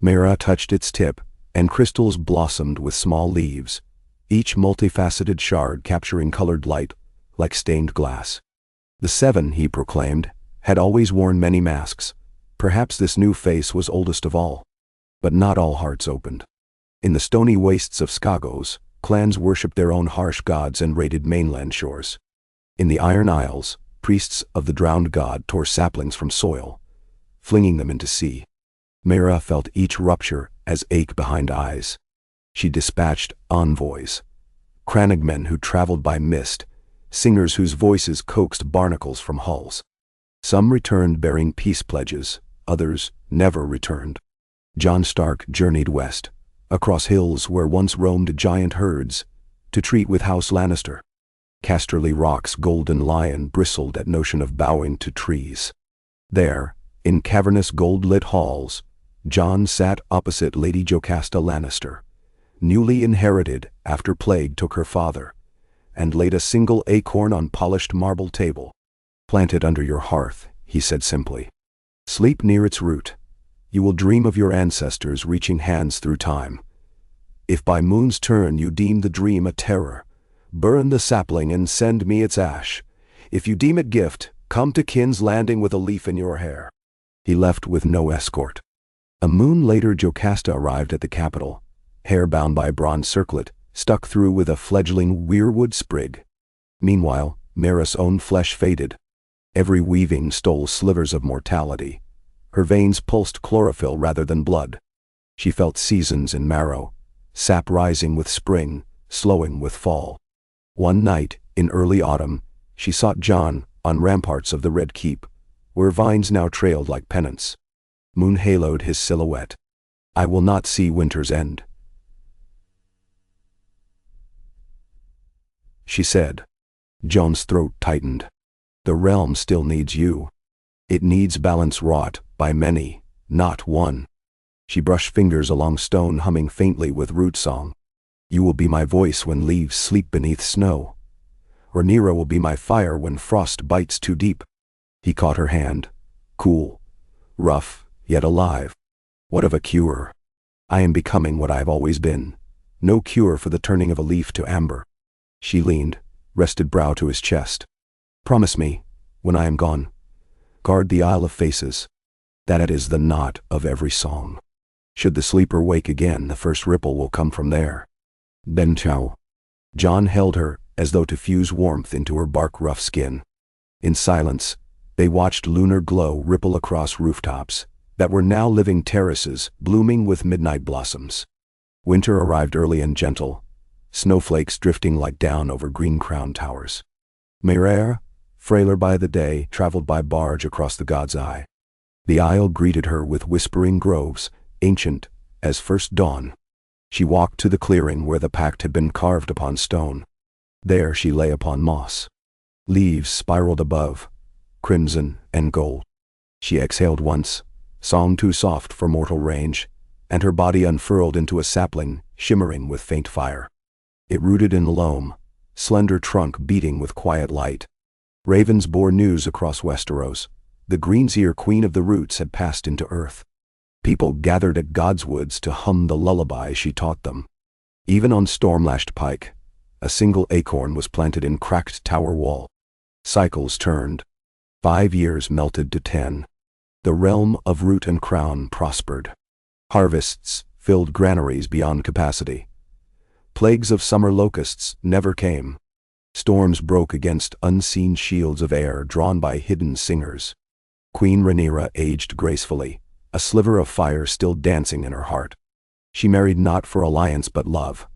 Mayra touched its tip, and crystals blossomed with small leaves, each multifaceted shard capturing colored light like stained glass. The Seven, he proclaimed, had always worn many masks. Perhaps this new face was oldest of all. But not all hearts opened. In the stony wastes of Skagos, clans worshipped their own harsh gods and raided mainland shores. In the Iron Isles, priests of the drowned god tore saplings from soil, flinging them into sea. Mera felt each rupture as ache behind eyes. She dispatched envoys, crannogmen who traveled by mist, singers whose voices coaxed barnacles from hulls. Some returned bearing peace pledges, others never returned. Jon Stark journeyed west, across hills where once roamed giant herds, to treat with House Lannister. Casterly Rock's golden lion bristled at notion of bowing to trees. There, in cavernous gold-lit halls, Jon sat opposite Lady Jocasta Lannister, newly inherited after plague took her father, and laid a single acorn on polished marble table. "Plant it under your hearth," he said simply. "Sleep near its root. You will dream of your ancestors reaching hands through time. If by moon's turn you deem the dream a terror, burn the sapling and send me its ash. If you deem it gift, come to Kin's Landing with a leaf in your hair." He left with no escort. A moon later, Jocasta arrived at the capital, hair bound by a bronze circlet, stuck through with a fledgling weirwood sprig. Meanwhile, Mera's own flesh faded. Every weaving stole slivers of mortality. Her veins pulsed chlorophyll rather than blood. She felt seasons in marrow, sap rising with spring, slowing with fall. One night, in early autumn, she sought Jon on ramparts of the Red Keep, where vines now trailed like pennants. Moon haloed his silhouette. "I will not see winter's end," she said. Jon's throat tightened. "The realm still needs you. It needs balance wrought by many, not one." She brushed fingers along stone, humming faintly with root song. "You will be my voice when leaves sleep beneath snow. Rhaenyra will be my fire when frost bites too deep." He caught her hand, cool, rough, yet alive. "What of a cure? I am becoming what I have always been. No cure for the turning of a leaf to amber." She leaned, rested brow to his chest. "Promise me, when I am gone, guard the Isle of Faces. That it is the knot of every song. Should the sleeper wake again, the first ripple will come from there." "Ben ciao." Jon held her as though to fuse warmth into her bark-rough skin. In silence, they watched lunar glow ripple across rooftops that were now living terraces blooming with midnight blossoms. Winter arrived early and gentle, snowflakes drifting like down over green-crowned towers. Mera, frailer by the day, traveled by barge across the God's Eye. The Isle greeted her with whispering groves, ancient as first dawn. She walked to the clearing where the pact had been carved upon stone. There she lay upon moss. Leaves spiraled above, crimson and gold. She exhaled once, song too soft for mortal range, and her body unfurled into a sapling shimmering with faint fire. It rooted in loam, slender trunk beating with quiet light. Ravens bore news across Westeros. The Greenseer, queen of the roots, had passed into earth. People gathered at Godswoods to hum the lullaby she taught them. Even on storm-lashed pike, a single acorn was planted in cracked tower wall. Cycles turned. 5 years melted to 10. The realm of root and crown prospered. Harvests filled granaries beyond capacity. Plagues of summer locusts never came. Storms broke against unseen shields of air drawn by hidden singers. Queen Rhaenyra aged gracefully, a sliver of fire still dancing in her heart. She married not for alliance but love.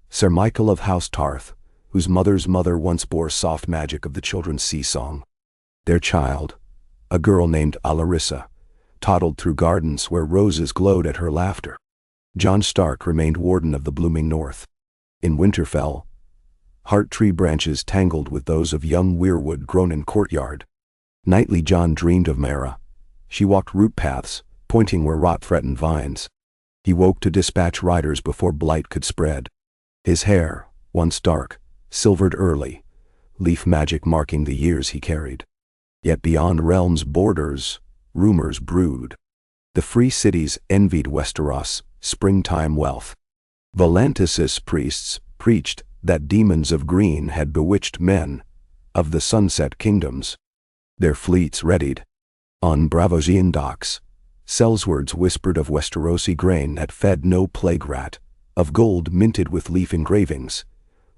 Sir Michael of House Tarth, whose mother's mother once bore soft magic of the children's sea song. Their child, a girl named Alarissa, toddled through gardens where roses glowed at her laughter. Jon Stark remained warden of the blooming north. In Winterfell, heart tree branches tangled with those of young weirwood grown in courtyard. Nightly Jon dreamed of Mera. She walked root paths, pointing where rot threatened vines. He woke to dispatch riders before blight could spread. His hair, once dark, silvered early, leaf magic marking the years he carried. Yet beyond realm's borders, rumors brewed. The free cities envied Westeros' springtime wealth. Volantis' priests preached that demons of green had bewitched men of the sunset kingdoms. Their fleets readied. On Braavosian docks, sellswords whispered of Westerosi grain that fed no plague rat, of gold minted with leaf engravings,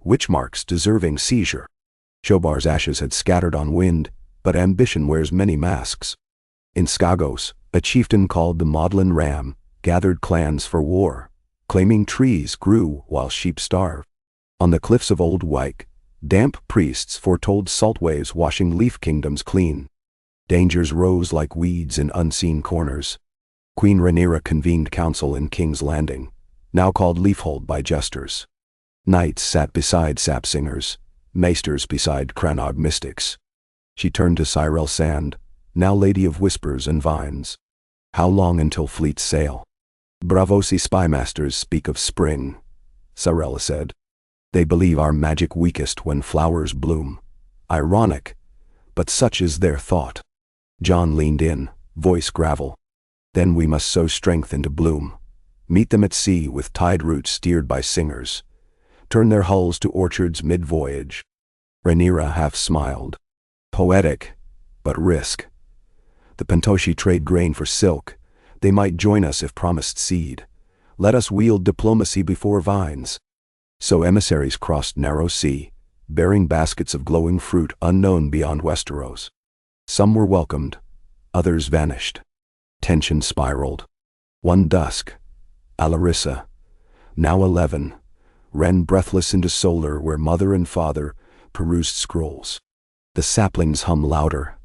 witch marks deserving seizure. Shobar's ashes had scattered on wind, but ambition wears many masks. In Skagos, a chieftain called the Maudlin Ram gathered clans for war, claiming trees grew while sheep starved. On the cliffs of Old Wyke, damp priests foretold salt waves washing leaf kingdoms clean. Dangers rose like weeds in unseen corners. Queen Rhaenyra convened council in King's Landing, now called Leafhold by jesters. Knights sat beside sap singers, maesters beside Crannog mystics. She turned to Cyrell Sand, now Lady of Whispers and Vines. How long until fleets sail? Braavosi spymasters speak of spring, Cyrell said. They believe our magic weakest when flowers bloom. Ironic, but such is their thought. Jon leaned in, voice gravel. Then we must sow strength into bloom. Meet them at sea with tide routes steered by singers. Turn their hulls to orchards mid-voyage. Rhaenyra half smiled. Poetic, but risk. The Pentoshi trade grain for silk. They might join us if promised seed. Let us wield diplomacy before vines. So emissaries crossed narrow sea, bearing baskets of glowing fruit unknown beyond Westeros. Some were welcomed, others vanished. Tension spiraled. One dusk, Alarissa, now 11, ran breathless into Solar where mother and father perused scrolls. The saplings hummed louder.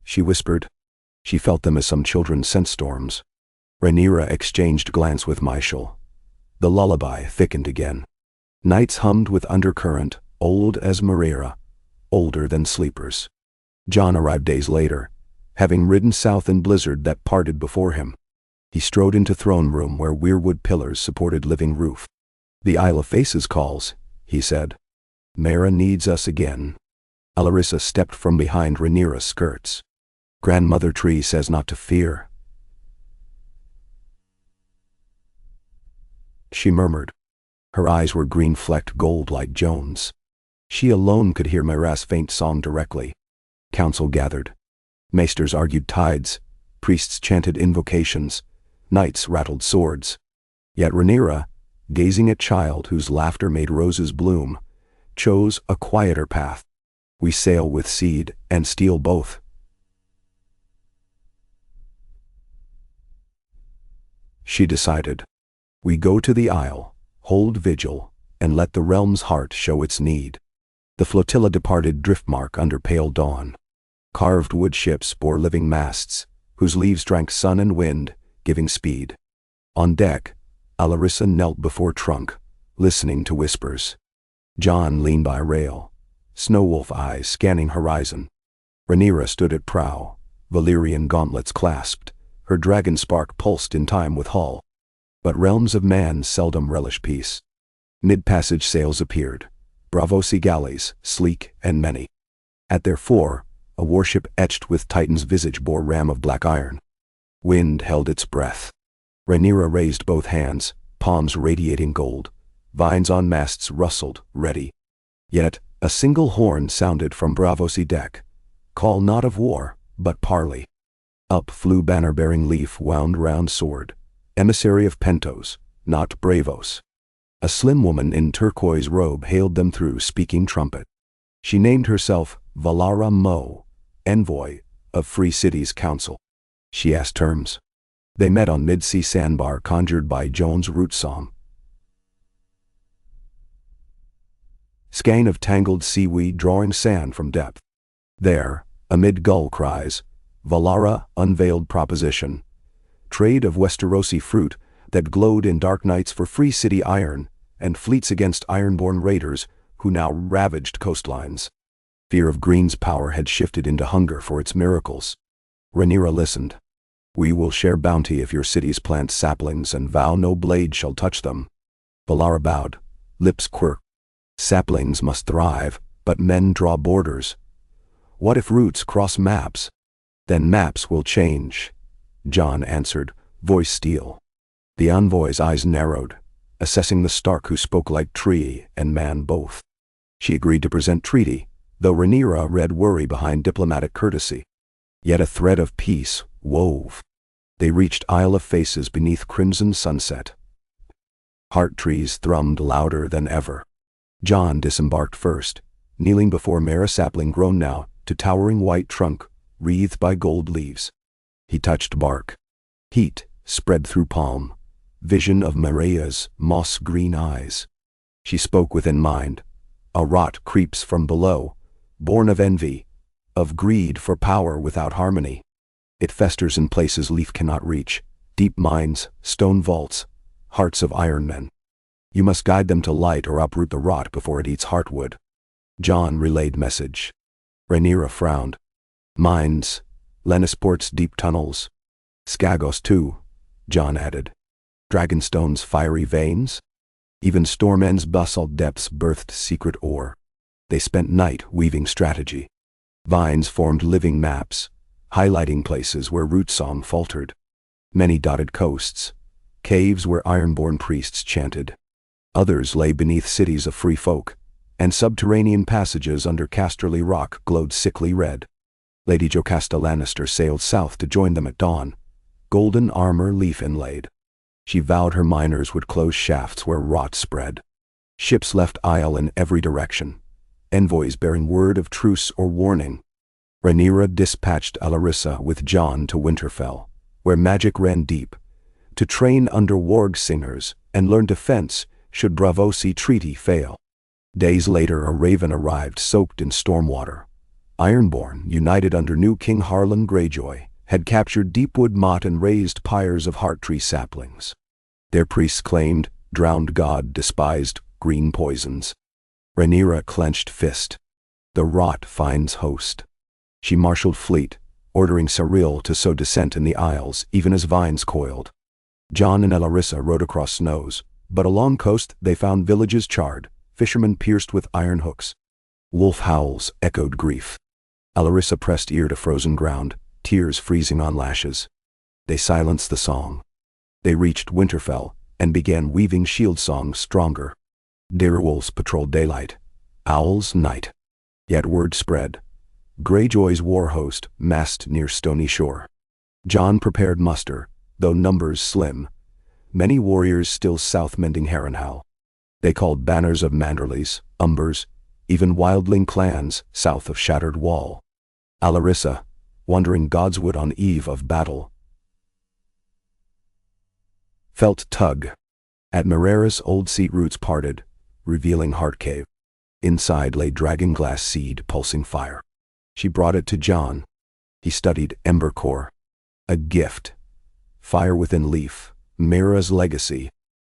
She whispered. She felt them as some children sense storms. Rhaenyra exchanged glance with Myshel. The lullaby thickened again. Nights hummed with undercurrent, old as Mereira, older than sleepers. Jon arrived days later, having ridden south in blizzard that parted before him. He strode into throne room where weirwood pillars supported living roof. The Isle of Faces calls, he said. Meera needs us again. Alarissa stepped from behind Rhaenyra's skirts. Grandmother Tree says not to fear. She murmured. Her eyes were green-flecked gold like Joan's. She alone could hear Meera's faint song directly. Council gathered. Maesters argued tides, priests chanted invocations, knights rattled swords. Yet Rhaenyra, gazing at child whose laughter made roses bloom, chose a quieter path. We sail with seed and steal both. She decided. We go to the Isle, hold vigil, and let the realm's heart show its need. The flotilla departed Driftmark under pale dawn. Carved wood ships bore living masts, whose leaves drank sun and wind, giving speed. On deck, Alarissa knelt before trunk, listening to whispers. Jon leaned by rail, Snowwolf eyes scanning horizon. Rhaenyra stood at prow, Valyrian gauntlets clasped, her dragon spark pulsed in time with Hull. But realms of man seldom relish peace. Mid-passage sails appeared, Braavosi galleys, sleek and many. At their fore, a warship etched with Titan's visage bore ram of black iron. Wind held its breath. Rhaenyra raised both hands, palms radiating gold. Vines on masts rustled, ready. Yet, a single horn sounded from Braavosi deck. Call not of war, but parley. Up flew banner-bearing Leaf wound round sword. Emissary of Pentos, not Braavos. A slim woman in turquoise robe hailed them through speaking trumpet. She named herself Valara Mo, envoy of Free Cities Council. She asked terms. They met on mid-sea sandbar conjured by Joan's root psalm. Skein of tangled seaweed drawing sand from depth. There, amid gull cries, Valara unveiled proposition. Trade of Westerosi fruit that glowed in dark nights for free city iron and fleets against ironborn raiders who now ravaged coastlines. Fear of Green's power had shifted into hunger for its miracles. Rhaenyra listened. We will share bounty if your cities plant saplings and vow no blade shall touch them. Valara bowed, lips quirked. Saplings must thrive, but men draw borders. What if roots cross maps? Then maps will change. Jon answered, voice steel. The envoy's eyes narrowed, assessing the Stark who spoke like tree and man both. She agreed to present treaty, though Rhaenyra read worry behind diplomatic courtesy. Yet a thread of peace wove. They reached Isle of Faces beneath crimson sunset. Heart trees thrummed louder than ever. John disembarked first, kneeling before Mara sapling grown now to towering white trunk, wreathed by gold leaves. He touched bark. Heat spread through palm, vision of Maria's moss-green eyes. She spoke within mind. A rot creeps from below, born of envy, of greed for power without harmony. It festers in places leaf cannot reach, deep mines, stone vaults, hearts of iron men. You must guide them to light or uproot the rot before it eats heartwood. John relayed message. Rhaenyra frowned. Mines, Lennisport's deep tunnels. Skagos too, John added. Dragonstone's fiery veins? Even Stormend's basalt depths birthed secret ore. They spent night weaving strategy. Vines formed living maps, highlighting places where Rootsong faltered. Many dotted coasts, caves where ironborn priests chanted. Others lay beneath cities of free folk, and subterranean passages under Casterly Rock glowed sickly red. Lady Jocasta Lannister sailed south to join them at dawn, golden armor leaf inlaid. She vowed her miners would close shafts where rot spread. Ships left Isle in every direction, envoys bearing word of truce or warning. Rhaenyra dispatched Alarissa with John to Winterfell, where magic ran deep, to train under warg singers and learn defense should Braavosi treaty fail. Days later a raven arrived soaked in stormwater. Ironborn, united under new King Harlan Greyjoy, had captured Deepwood Motte and raised pyres of hearttree saplings. Their priests claimed, drowned god despised green poisons. Rhaenyra clenched fist. The rot finds host. She marshaled fleet, ordering Saril to sow dissent in the Isles even as vines coiled. John and Alarissa rode across snows, but along coast they found villages charred, fishermen pierced with iron hooks. Wolf howls echoed grief. Alarissa pressed ear to frozen ground, tears freezing on lashes. They silenced the song. They reached Winterfell and began weaving shield songs stronger. Direwolves patrolled daylight, owls night. Yet word spread. Greyjoy's war host massed near Stony Shore. John prepared muster, though numbers slim. Many warriors still south mending Harrenhal. They called banners of Manderleys, Umbers, even wildling clans south of Shattered Wall. Alarissa, wandering Godswood on eve of battle, felt tug. At Marera's old seat roots parted, revealing Heartcave. Inside lay dragonglass seed pulsing fire. She brought it to John. He studied Embercore. A gift. Fire within leaf, Marera's legacy.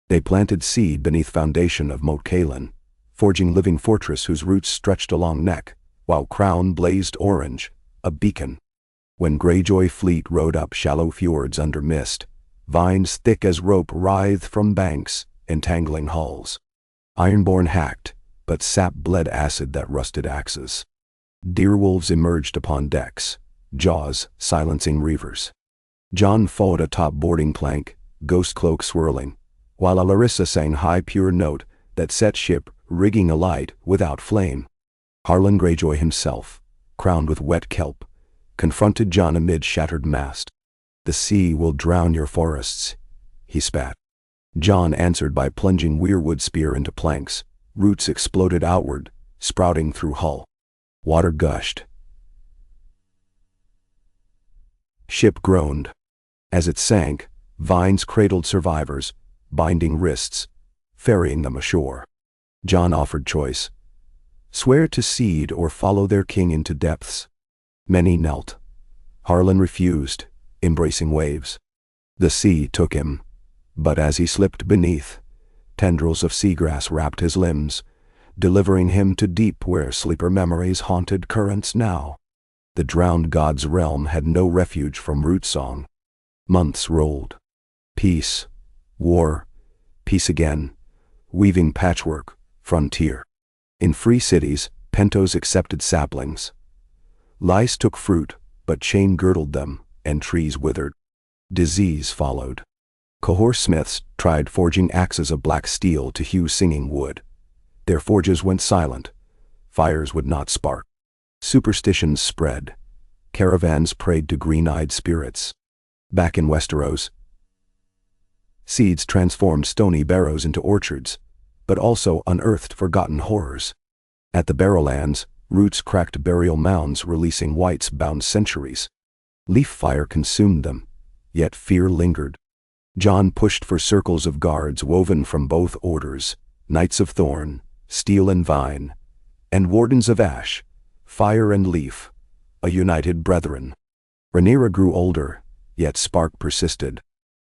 They planted seed beneath foundation of Moat Cailin, forging living fortress whose roots stretched along neck, while crown blazed orange, a beacon. When Greyjoy fleet rode up shallow fjords under mist, vines thick as rope writhed from banks, entangling hulls. Ironborn hacked, but sap bled acid that rusted axes. Direwolves emerged upon decks, jaws silencing reavers. John fought atop boarding plank, ghost cloak swirling, while Alarissa sang high pure note that set ship rigging alight without flame. Harlan Greyjoy himself, crowned with wet kelp, confronted John amid shattered mast. "The sea will drown your forests," he spat. John answered by plunging weirwood spear into planks. Roots exploded outward, sprouting through hull. Water gushed. Ship groaned. As it sank, vines cradled survivors, binding wrists, ferrying them ashore. John offered choice. Swear to cede or follow their king into depths. Many knelt. Harlan refused, embracing waves. The sea took him, but as he slipped beneath, tendrils of seagrass wrapped his limbs, delivering him to deep where sleeper memories haunted currents now. The drowned god's realm had no refuge from Rootsong. Months rolled. Peace, war, peace again, weaving patchwork, frontier. In free cities, Pentos accepted saplings. Lice took fruit, but chain girdled them, and trees withered. Disease followed. Cahor smiths tried forging axes of black steel to hew singing wood. Their forges went silent. Fires would not spark. Superstitions spread. Caravans prayed to green-eyed spirits. Back in Westeros, seeds transformed stony barrows into orchards, but also unearthed forgotten horrors. At the Barrowlands, roots cracked burial mounds releasing whites bound centuries. Leaf fire consumed them, yet fear lingered. Jon pushed for circles of guards woven from both orders, Knights of Thorn, Steel and Vine, and Wardens of Ash, Fire and Leaf, a united brethren. Rhaenyra grew older, yet spark persisted.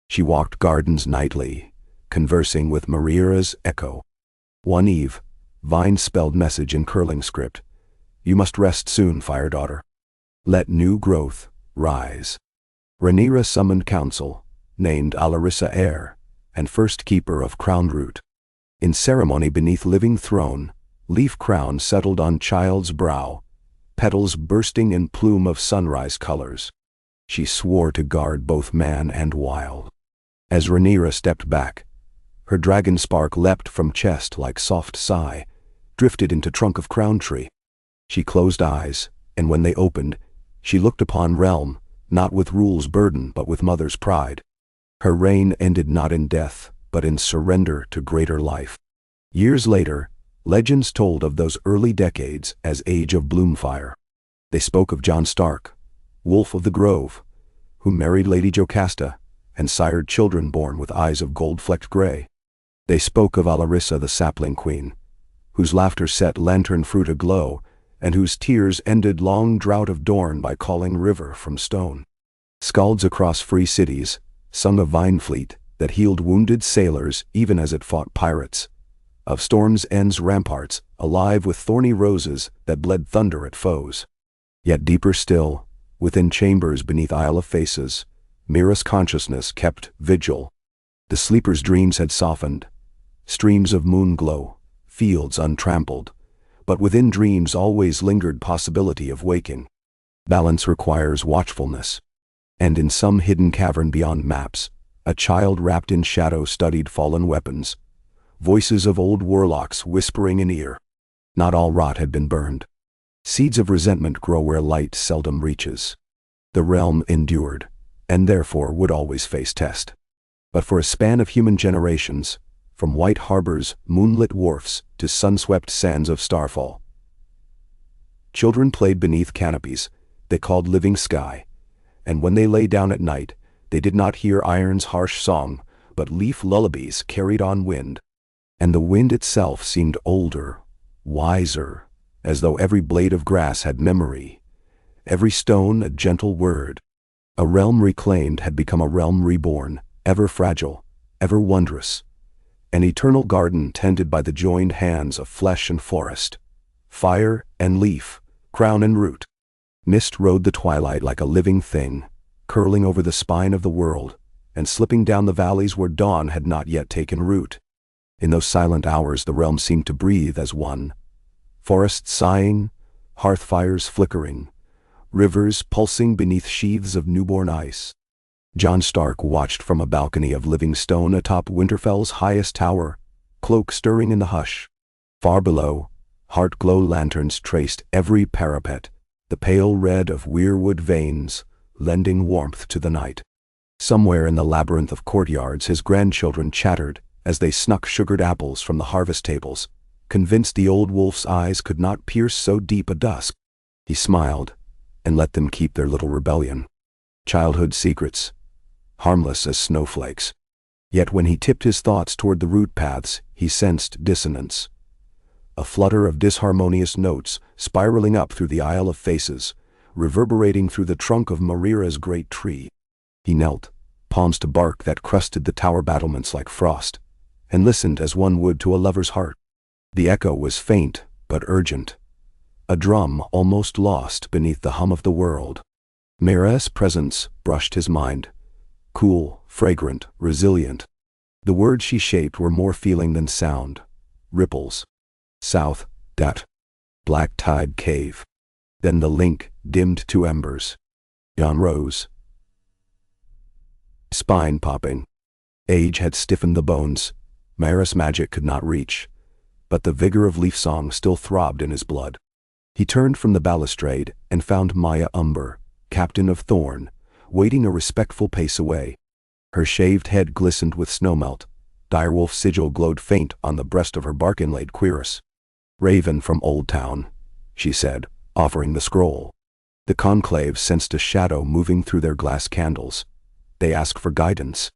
She walked gardens nightly, conversing with Mereira's echo. One eve, Vine spelled message in curling script. "You must rest soon, Fire Daughter. Let new growth rise." Rhaenyra summoned council, named Alarissa heir, and first keeper of Crown Root. In ceremony beneath living throne, leaf crown settled on child's brow, petals bursting in plume of sunrise colors. She swore to guard both man and wild. As Rhaenyra stepped back, her dragon spark leapt from chest like soft sigh, drifted into trunk of crown tree. She closed eyes, and when they opened, she looked upon realm, not with rule's burden but with mother's pride. Her reign ended not in death, but in surrender to greater life. Years later, legends told of those early decades as Age of Bloomfire. They spoke of Jon Stark, Wolf of the Grove, who married Lady Jocasta and sired children born with eyes of gold-flecked gray. They spoke of Alarissa the Sapling Queen, whose laughter set lantern fruit aglow, and whose tears ended long drought of Dorne by calling river from stone. Skalds across free cities sung of Vine Fleet that healed wounded sailors even as it fought pirates, of Storm's End's ramparts alive with thorny roses that bled thunder at foes. Yet deeper still, within chambers beneath Isle of Faces, Meera's consciousness kept vigil. The sleeper's dreams had softened, streams of moon glow, fields untrampled, but within dreams always lingered possibility of waking. Balance requires watchfulness, and in some hidden cavern beyond maps, a child wrapped in shadow studied fallen weapons, voices of old warlocks whispering in ear. Not all rot had been burned. Seeds of resentment grow where light seldom reaches. The realm endured, and therefore would always face test. But for a span of human generations, from white harbors, moonlit wharfs, to sun-swept sands of Starfall, children played beneath canopies they called living sky, and when they lay down at night, they did not hear iron's harsh song, but leaf lullabies carried on wind. And the wind itself seemed older, wiser, as though every blade of grass had memory, every stone a gentle word. A realm reclaimed had become a realm reborn, ever fragile, ever wondrous. An eternal garden tended by the joined hands of flesh and forest, fire and leaf, crown and root. Mist rode the twilight like a living thing, curling over the spine of the world, and slipping down the valleys where dawn had not yet taken root. In those silent hours the realm seemed to breathe as one. Forests sighing, hearth fires flickering, rivers pulsing beneath sheaths of newborn ice. Jon Stark watched from a balcony of living stone atop Winterfell's highest tower, cloak stirring in the hush. Far below, heart-glow lanterns traced every parapet, the pale red of weirwood veins, lending warmth to the night. Somewhere in the labyrinth of courtyards his grandchildren chattered as they snuck sugared apples from the harvest tables, convinced the old wolf's eyes could not pierce so deep a dusk. He smiled, and let them keep their little rebellion. Childhood secrets, harmless as snowflakes. Yet when he tipped his thoughts toward the root paths, he sensed dissonance. A flutter of disharmonious notes spiraling up through the Isle of Faces, reverberating through the trunk of Mereira's great tree. He knelt, palms to bark that crusted the tower battlements like frost, and listened as one would to a lover's heart. The echo was faint but urgent, a drum almost lost beneath the hum of the world. Meera's presence brushed his mind, cool, fragrant, resilient. The words she shaped were more feeling than sound. Ripples. South, dat. Black tide cave. Then the link dimmed to embers. Jon rose, spine popping. Age had stiffened the bones. Meera's magic could not reach, but the vigor of leaf song still throbbed in his blood. He turned from the balustrade and found Maya Umber, captain of Thorn, waiting a respectful pace away. Her shaved head glistened with snowmelt. Direwolf sigil glowed faint on the breast of her bark-inlaid cuirass. "Raven from Old Town," she said, offering the scroll. The conclave sensed a shadow moving through their glass candles. They asked for guidance.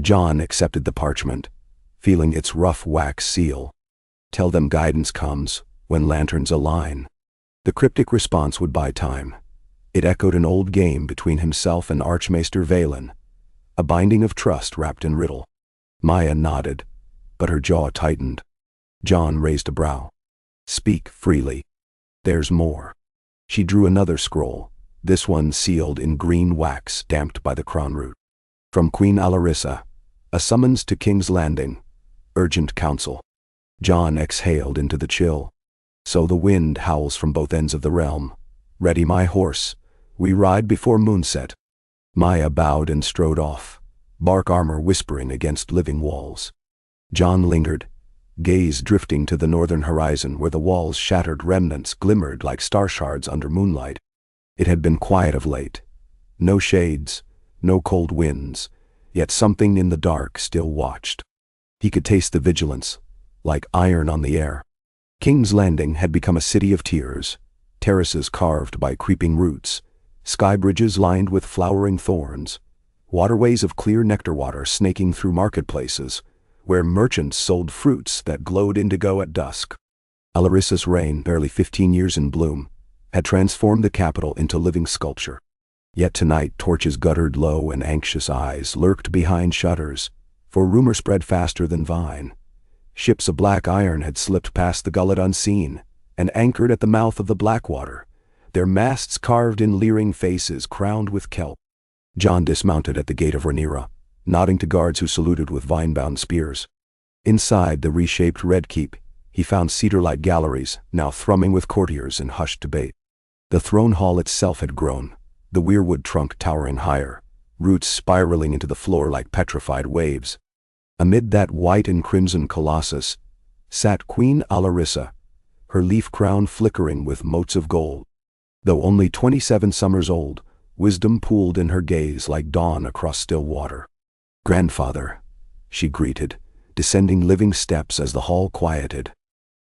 John accepted the parchment, feeling its rough wax seal. "Tell them guidance comes when lanterns align." The cryptic response would buy time. It echoed an old game between himself and Archmaester Valen, a binding of trust wrapped in riddle. Maya nodded, but her jaw tightened. John raised a brow. "Speak freely. There's more." She drew another scroll, this one sealed in green wax damped by the cronroot. "From Queen Alarissa, a summons to King's Landing. Urgent counsel." John exhaled into the chill. "So the wind howls from both ends of the realm. Ready my horse. We ride before moonset." Maya bowed and strode off, bark armor whispering against living walls. John lingered, gaze drifting to the northern horizon where the wall's shattered remnants glimmered like star shards under moonlight. It had been quiet of late. No shades, no cold winds, yet something in the dark still watched. He could taste the vigilance, like iron on the air. King's Landing had become a city of tears, terraces carved by creeping roots, sky bridges lined with flowering thorns, waterways of clear nectar water snaking through marketplaces, where merchants sold fruits that glowed indigo at dusk. Alarissa's reign, barely 15 years in bloom, had transformed the capital into living sculpture. Yet tonight torches guttered low and anxious eyes lurked behind shutters, for rumor spread faster than vine. Ships of black iron had slipped past the gullet unseen, and anchored at the mouth of the Blackwater, their masts carved in leering faces crowned with kelp. John dismounted at the gate of Rhaenyra, nodding to guards who saluted with vine-bound spears. Inside the reshaped Red Keep, he found cedar-light galleries, now thrumming with courtiers in hushed debate. The throne hall itself had grown, the weirwood trunk towering higher, roots spiraling into the floor like petrified waves. Amid that white and crimson colossus sat Queen Alarissa, her leaf crown flickering with motes of gold. Though only 27 summers old, wisdom pooled in her gaze like dawn across still water. "Grandfather," she greeted, descending living steps as the hall quieted.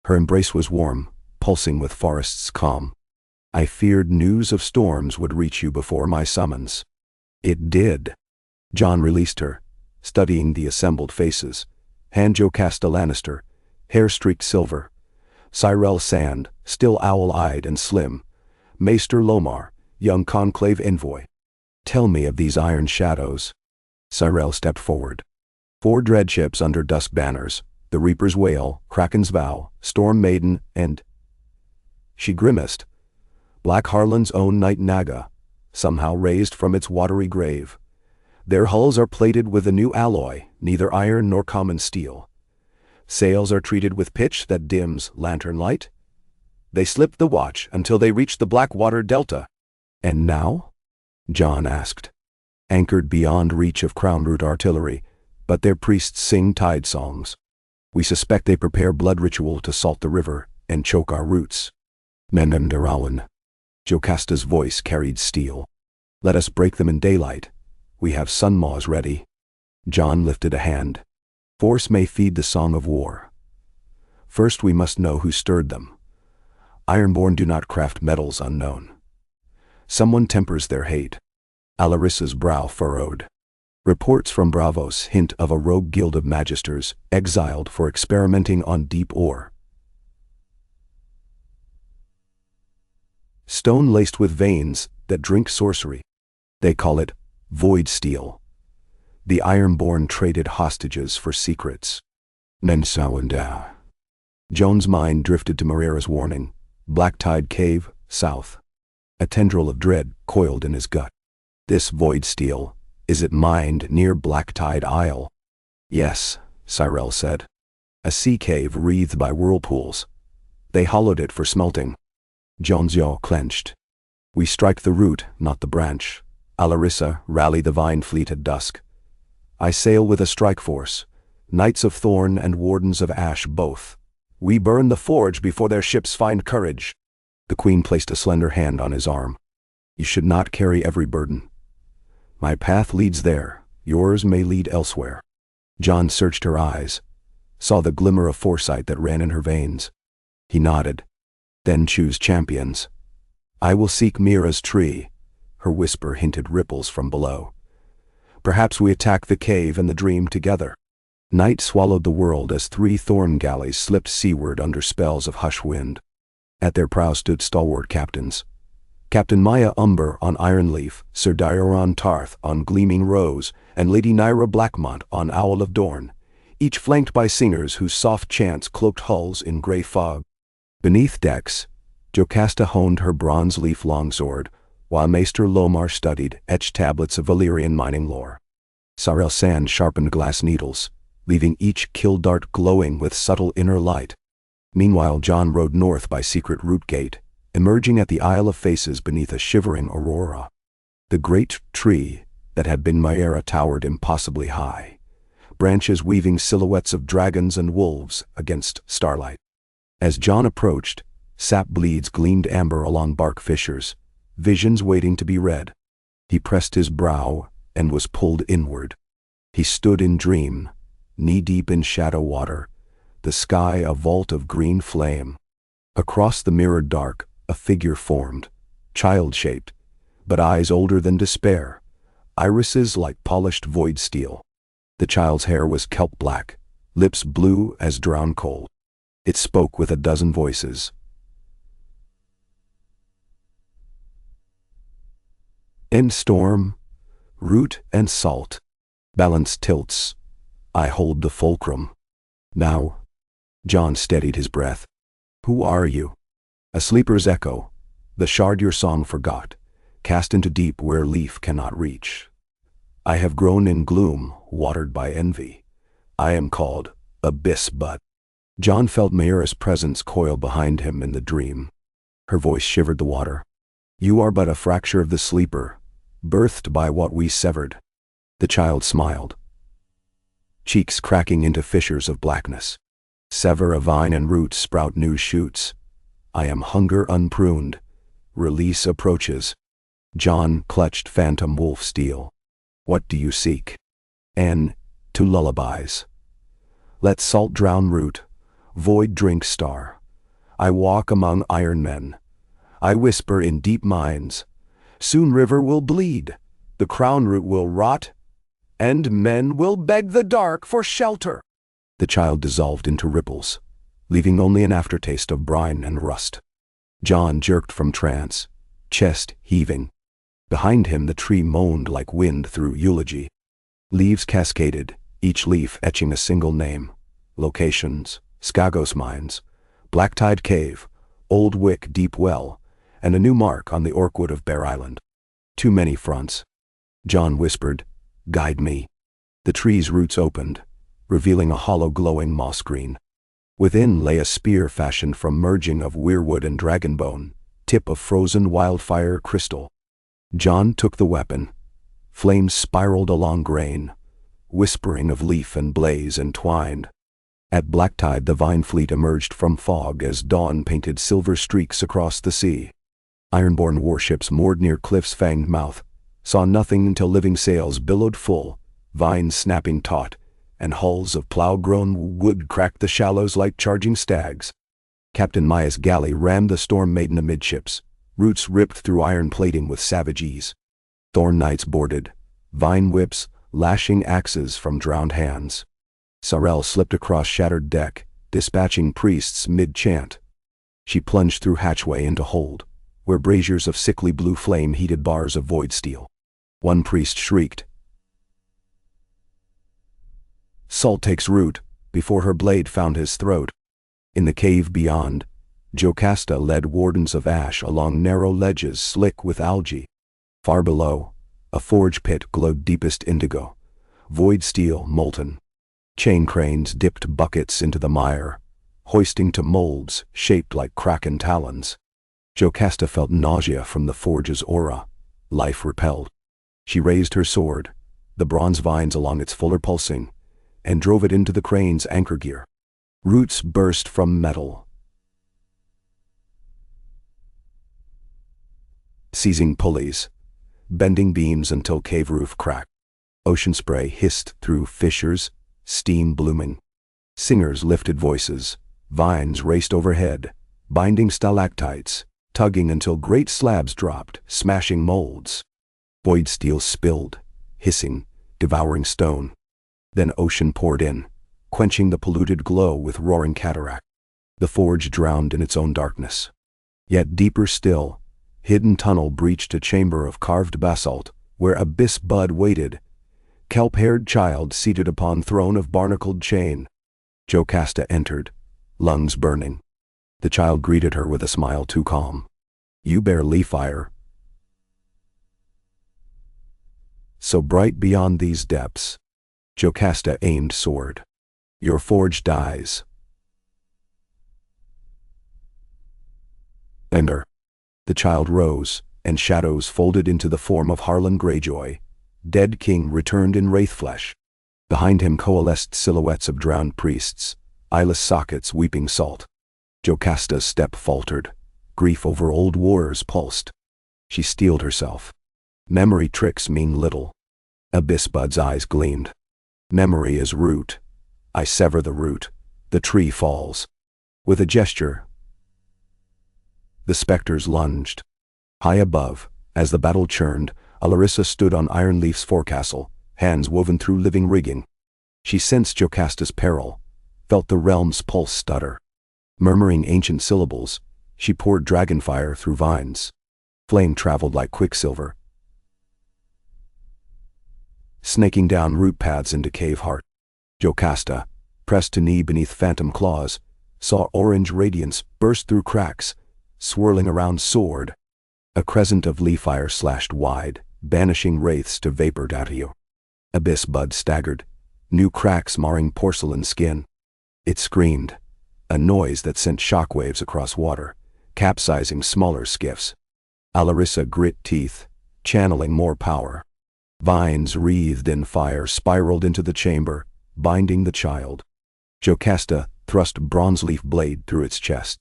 Her embrace was warm, pulsing with forest's calm. "I feared news of storms would reach you before my summons." It did. John released her, studying the assembled faces. Hand Jocasta Lannister, hair-streaked silver. Cyrell Sand, still owl-eyed and slim. Maester Lomar, young conclave envoy. "Tell me of these iron shadows." Cyrell stepped forward. 4 dreadships under dusk banners, the Reaper's Wail, Kraken's Vow, Storm Maiden, and... She grimaced. Black Harlan's own Night Naga, somehow raised from its watery grave. Their hulls are plated with a new alloy, neither iron nor common steel. Sails are treated with pitch that dims lantern light. They slipped the watch until they reached the Blackwater Delta. "And now?" John asked. "Anchored beyond reach of crown-root artillery, but their priests sing tide songs. We suspect they prepare blood ritual to salt the river and choke our roots." "Menenderawan." Jocasta's voice carried steel. "Let us break them in daylight. We have sunmaws ready." John lifted a hand. "Force may feed the song of war. First we must know who stirred them. Ironborn do not craft metals unknown. Someone tempers their hate." Alarissa's brow furrowed. "Reports from Braavos hint of a rogue guild of magisters exiled for experimenting on deep ore. Stone laced with veins that drink sorcery. They call it void steel. The Ironborn traded hostages for secrets." "Mensawanda." Joan's mind drifted to Marrera's warning. Black Tide Cave, south. A tendril of dread coiled in his gut. "This void steel, is it mined near Black Tide Isle?" "Yes," Cyrell said. "A sea cave wreathed by whirlpools. They hollowed it for smelting." Joan's jaw clenched. "We strike the root, not the branch. Alarissa, rally the vine fleet at dusk. I sail with a strike force, Knights of Thorn and Wardens of Ash both. We burn the forge before their ships find courage." The Queen placed a slender hand on his arm. "You should not carry every burden. My path leads there, yours may lead elsewhere. John searched her eyes, saw the glimmer of foresight that ran in her veins. He nodded. Then choose champions. I will seek Mira's tree. Her whisper hinted ripples from below. Perhaps we attack the cave and the dream together. Night swallowed the world as 3 thorn galleys slipped seaward under spells of hush wind. At their prow stood stalwart captains. Captain Maya Umber on Ironleaf, Sir Dioran Tarth on Gleaming Rose, and Lady Nyra Blackmont on Owl of Dorn, each flanked by singers whose soft chants cloaked hulls in grey fog. Beneath decks, Jocasta honed her bronze leaf longsword, while Maester Lomar studied etched tablets of Valyrian mining lore. Sarel Sand sharpened glass needles, leaving each kill dart glowing with subtle inner light. Meanwhile John rode north by secret root gate, emerging at the Isle of Faces beneath a shivering aurora. The great tree that had been Maera towered impossibly high, branches weaving silhouettes of dragons and wolves against starlight. As John approached, sap bleeds gleamed amber along bark fissures, visions waiting to be read. He pressed his brow and was pulled inward. He stood in dream, knee-deep in shadow water, the sky a vault of green flame. Across the mirrored dark, a figure formed, child-shaped, but eyes older than despair, irises like polished void steel. The child's hair was kelp black, lips blue as drowned coal. It spoke with a dozen voices. End storm, root and salt, balance tilts, I hold the fulcrum. Now, John steadied his breath. Who are you? A sleeper's echo, the shard your song forgot, cast into deep where leaf cannot reach. I have grown in gloom, watered by envy. I am called Abyss But. John felt Maera's presence coil behind him in the dream. Her voice shivered the water. You are but a fracture of the sleeper, birthed by what we severed. The child smiled, cheeks cracking into fissures of blackness. Sever a vine and roots sprout new shoots. I am hunger unpruned. Release approaches. John clutched phantom wolf steel. What do you seek? To lullabies. Let salt drown root, void drink star. I walk among iron men. I whisper in deep mines. Soon river will bleed, the crown root will rot, and men will beg the dark for shelter. The child dissolved into ripples, leaving only an aftertaste of brine and rust. John jerked from trance, chest heaving. Behind him the tree moaned like wind through eulogy. Leaves cascaded, each leaf etching a single name. Locations, Skagos Mines, Blacktide Cave, Old Wick Deep Well, and a new mark on the Orkwood of Bear Island. Too many fronts. John whispered, Guide me. The tree's roots opened, revealing a hollow glowing moss green. Within lay a spear fashioned from merging of weirwood and dragonbone, tip of frozen wildfire crystal. John took the weapon. Flames spiraled along grain, whispering of leaf and blaze entwined. At Blacktide the vine fleet emerged from fog as dawn painted silver streaks across the sea. Ironborn warships moored near Cliff's fanged mouth saw nothing until living sails billowed full, vines snapping taut, and hulls of plow-grown wood cracked the shallows like charging stags. Captain Maya's galley rammed the Storm Maiden amidships, roots ripped through iron plating with savage ease. Thorn knights boarded, vine whips lashing axes from drowned hands. Sarel slipped across shattered deck, dispatching priests mid-chant. She plunged through hatchway into hold, where braziers of sickly blue flame heated bars of void steel. One priest shrieked. Salt takes root, before her blade found his throat. In the cave beyond, Jocasta led wardens of ash along narrow ledges slick with algae. Far below, a forge pit glowed deepest indigo, void steel molten. Chain cranes dipped buckets into the mire, hoisting to molds shaped like kraken talons. Jocasta felt nausea from the forge's aura. Life repelled. She raised her sword, the bronze vines along its fuller pulsing, and drove it into the crane's anchor gear. Roots burst from metal, seizing pulleys. bending beams until cave roof cracked. Ocean spray hissed through fissures, steam blooming. Singers lifted voices, vines raced overhead, binding stalactites, tugging until great slabs dropped, smashing molds. Void steel spilled, hissing, devouring stone. Then ocean poured in, quenching the polluted glow with roaring cataract. The forge drowned in its own darkness. Yet deeper still, hidden tunnel breached a chamber of carved basalt, where Abyss Bud waited, kelp-haired child seated upon throne of barnacled chain. Jocasta entered, lungs burning. The child greeted her with a smile too calm. You bear Leafire, so bright beyond these depths. Jocasta aimed sword. Your forge dies. Ender. The child rose, and shadows folded into the form of Harlan Greyjoy. Dead king returned in wraithflesh. Behind him coalesced silhouettes of drowned priests, eyeless sockets weeping salt. Jocasta's step faltered. Grief over old wars pulsed. She steeled herself. Memory tricks mean little. Abyss Bud's eyes gleamed. Memory is root. I sever the root. The tree falls. With a gesture, the specters lunged. High above, as the battle churned, Alarissa stood on Ironleaf's forecastle, hands woven through living rigging. She sensed Jocasta's peril, felt the realm's pulse stutter. Murmuring ancient syllables, she poured dragonfire through vines. Flame traveled like quicksilver, snaking down root paths into cave heart. Jocasta, pressed to knee beneath phantom claws, saw orange radiance burst through cracks, swirling around sword. A crescent of Leafire slashed wide, banishing wraiths to vapor Datio. Abyss Bud staggered, new cracks marring porcelain skin. It screamed, a noise that sent shockwaves across water, capsizing smaller skiffs. Alarissa grit teeth, channeling more power. Vines wreathed in fire spiraled into the chamber, binding the child. Jocasta thrust bronze-leaf blade through its chest.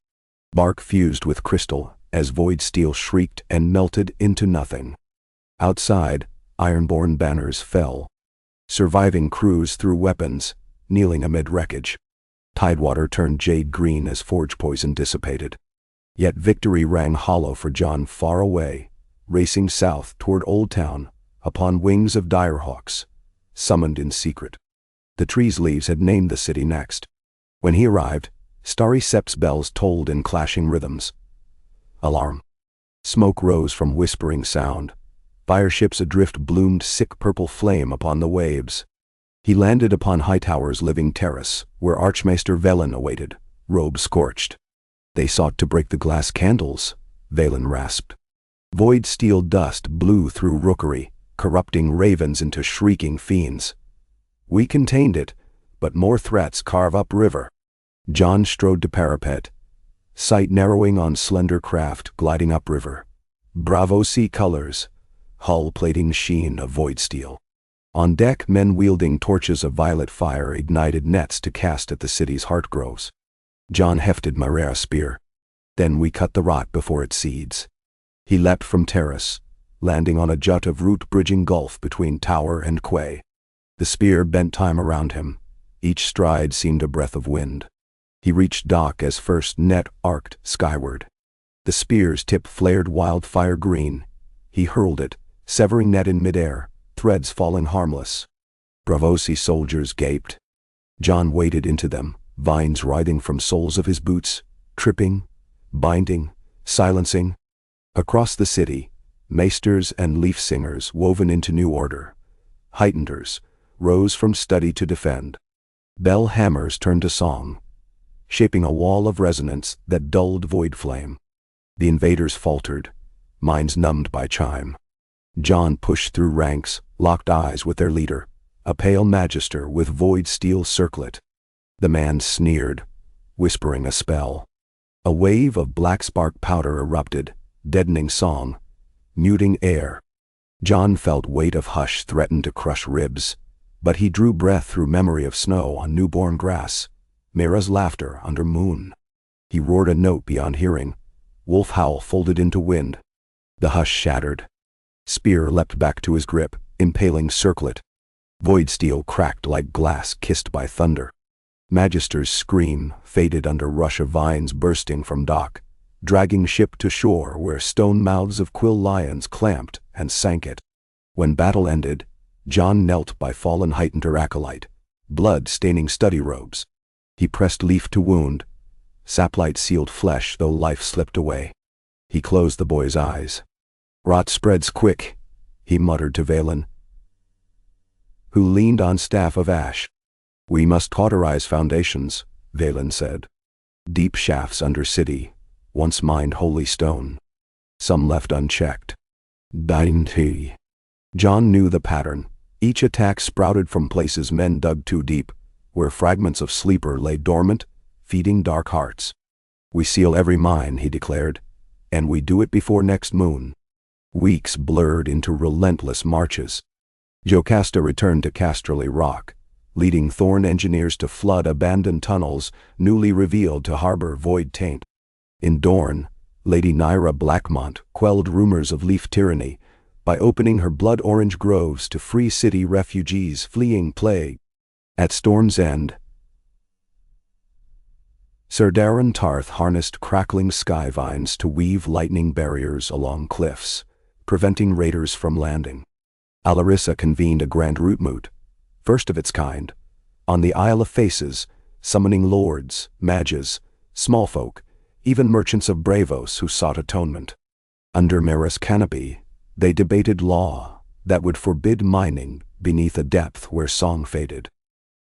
Bark fused with crystal as void steel shrieked and melted into nothing. Outside, ironborn banners fell. Surviving crews threw weapons, kneeling amid wreckage. Tidewater turned jade green as forge poison dissipated. Yet victory rang hollow for Jon far away, racing south toward Old Town, upon wings of direhawks, summoned in secret. The tree's leaves had named the city next. When he arrived, Starry Sept's bells tolled in clashing rhythms. Alarm. Smoke rose from whispering sound. Fireships adrift bloomed sick purple flame upon the waves. He landed upon Hightower's living terrace, where Archmaester Velen awaited, robe scorched. They sought to break the glass candles, Velen rasped. Void steel dust blew through rookery, corrupting ravens into shrieking fiends. We contained it, but more threats carve up river. Jon strode to parapet, sight narrowing on slender craft gliding upriver. Bravo sea colors, hull plating sheen of void steel. On deck, men wielding torches of violet fire ignited nets to cast at the city's heart groves. Jon hefted Marera's spear. Then we cut the rot before it seeds. He leapt from terrace, landing on a jut of root-bridging gulf between tower and quay. The spear bent time around him. Each stride seemed a breath of wind. He reached dock as first net arced skyward. The spear's tip flared wildfire green. He hurled it, severing net in midair, threads falling harmless. Braavosi soldiers gaped. Jon waded into them, vines writhing from soles of his boots, tripping, binding, silencing. Across the city, maesters and leaf singers woven into new order. Heighteners rose from study to defend. Bell hammers turned to song, shaping a wall of resonance that dulled void flame. The invaders faltered, minds numbed by chime. Jon pushed through ranks, locked eyes with their leader, a pale magister with void steel circlet. The man sneered, whispering a spell. A wave of black spark powder erupted, deadening song, muting air. Jon felt weight of hush threaten to crush ribs, but he drew breath through memory of snow on newborn grass, Mira's laughter under moon. He roared a note beyond hearing, wolf howl folded into wind. The hush shattered. Spear leapt back to his grip, impaling circlet. Void steel cracked like glass kissed by thunder. Magister's scream faded under rush of vines bursting from dock, dragging ship to shore where stone mouths of quill lions clamped and sank it. When battle ended, John knelt by fallen Heightened acolyte, blood staining study robes. He pressed leaf to wound, saplight sealed flesh though life slipped away. He closed the boy's eyes. "Rot spreads quick," he muttered to Valen, who leaned on staff of ash. "We must cauterize foundations," Valen said. "Deep shafts under city, once mined holy stone. Some left unchecked." Dainty. John knew the pattern. Each attack sprouted from places men dug too deep, where fragments of sleeper lay dormant, feeding dark hearts. "We seal every mine," he declared, "and we do it before next moon." Weeks blurred into relentless marches. Jocasta returned to Casterly Rock, leading Thorn engineers to flood abandoned tunnels newly revealed to harbor void taint. In Dorne, Lady Nyra Blackmont quelled rumors of leaf tyranny by opening her blood-orange groves to free city refugees fleeing plague. At Storm's End, Sir Darren Tarth harnessed crackling sky vines to weave lightning barriers along cliffs, preventing raiders from landing. Alarissa convened a grand root moot, first of its kind, on the Isle of Faces, summoning lords, mages, small folk, even merchants of Bravos who sought atonement. Under Mera's canopy, they debated law that would forbid mining beneath a depth where song faded.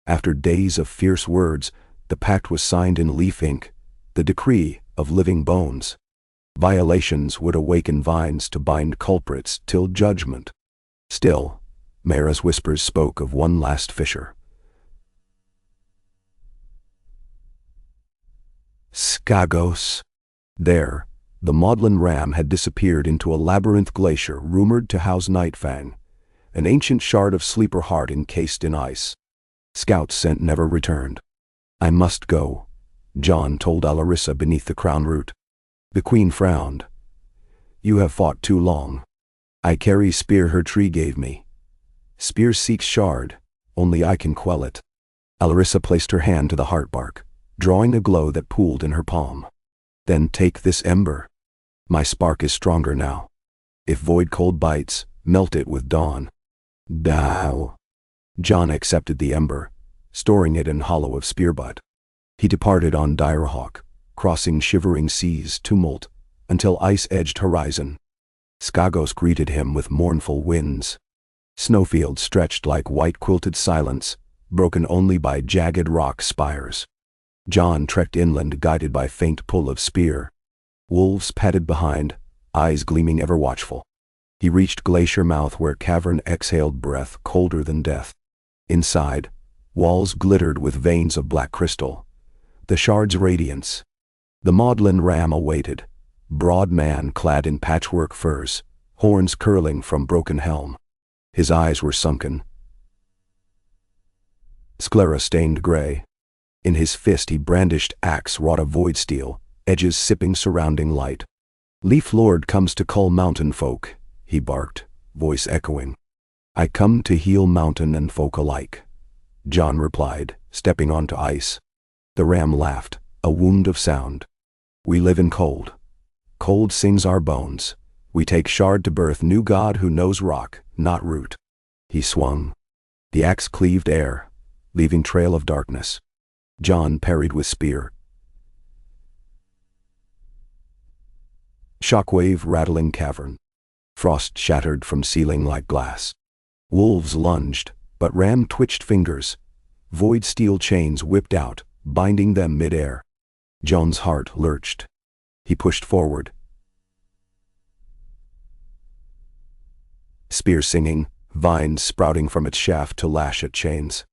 After days of fierce words, the pact was signed in leaf ink, the decree of living bones. Violations would awaken vines to bind culprits till judgment. Still, Mera's whispers spoke of one last fissure. Skagos. There, the maudlin ram had disappeared into a labyrinth glacier rumored to house Nightfang, an ancient shard of sleeper heart encased in ice. Scouts sent never returned. "I must go," John told Alarissa beneath the crown root. The queen frowned. "You have fought too long. I carry spear her tree gave me. Spear seeks shard, only I can quell it." Alarissa placed her hand to the heart bark, drawing a glow that pooled in her palm. "Then take this ember. My spark is stronger now. If void cold bites, melt it with dawn." "Thou." John accepted the ember, storing it in hollow of spearbutt. He departed on Direhawk, crossing shivering seas tumult until ice-edged horizon. Skagos greeted him with mournful winds. Snowfields stretched like white-quilted silence, broken only by jagged rock spires. John trekked inland guided by faint pull of spear. Wolves padded behind, eyes gleaming ever watchful. He reached glacier mouth where cavern exhaled breath colder than death. Inside, walls glittered with veins of black crystal, the shard's radiance. The maudlin ram awaited, broad man clad in patchwork furs, horns curling from broken helm. His eyes were sunken, sclera stained gray. In his fist he brandished axe wrought of void steel, edges sipping surrounding light. "Leaf Lord comes to cull mountain folk," he barked, voice echoing. "I come to heal mountain and folk alike," John replied, stepping onto ice. The ram laughed, a wound of sound. "We live in cold. Cold sings our bones. We take shard to birth new god who knows rock, not root." He swung. The axe cleaved air, leaving trail of darkness. John parried with spear. Shockwave rattling cavern. Frost shattered from ceiling like glass. Wolves lunged, but ram twitched fingers. Void steel chains whipped out, binding them mid-air. John's heart lurched. He pushed forward. Spear singing, vines sprouting from its shaft to lash at chains.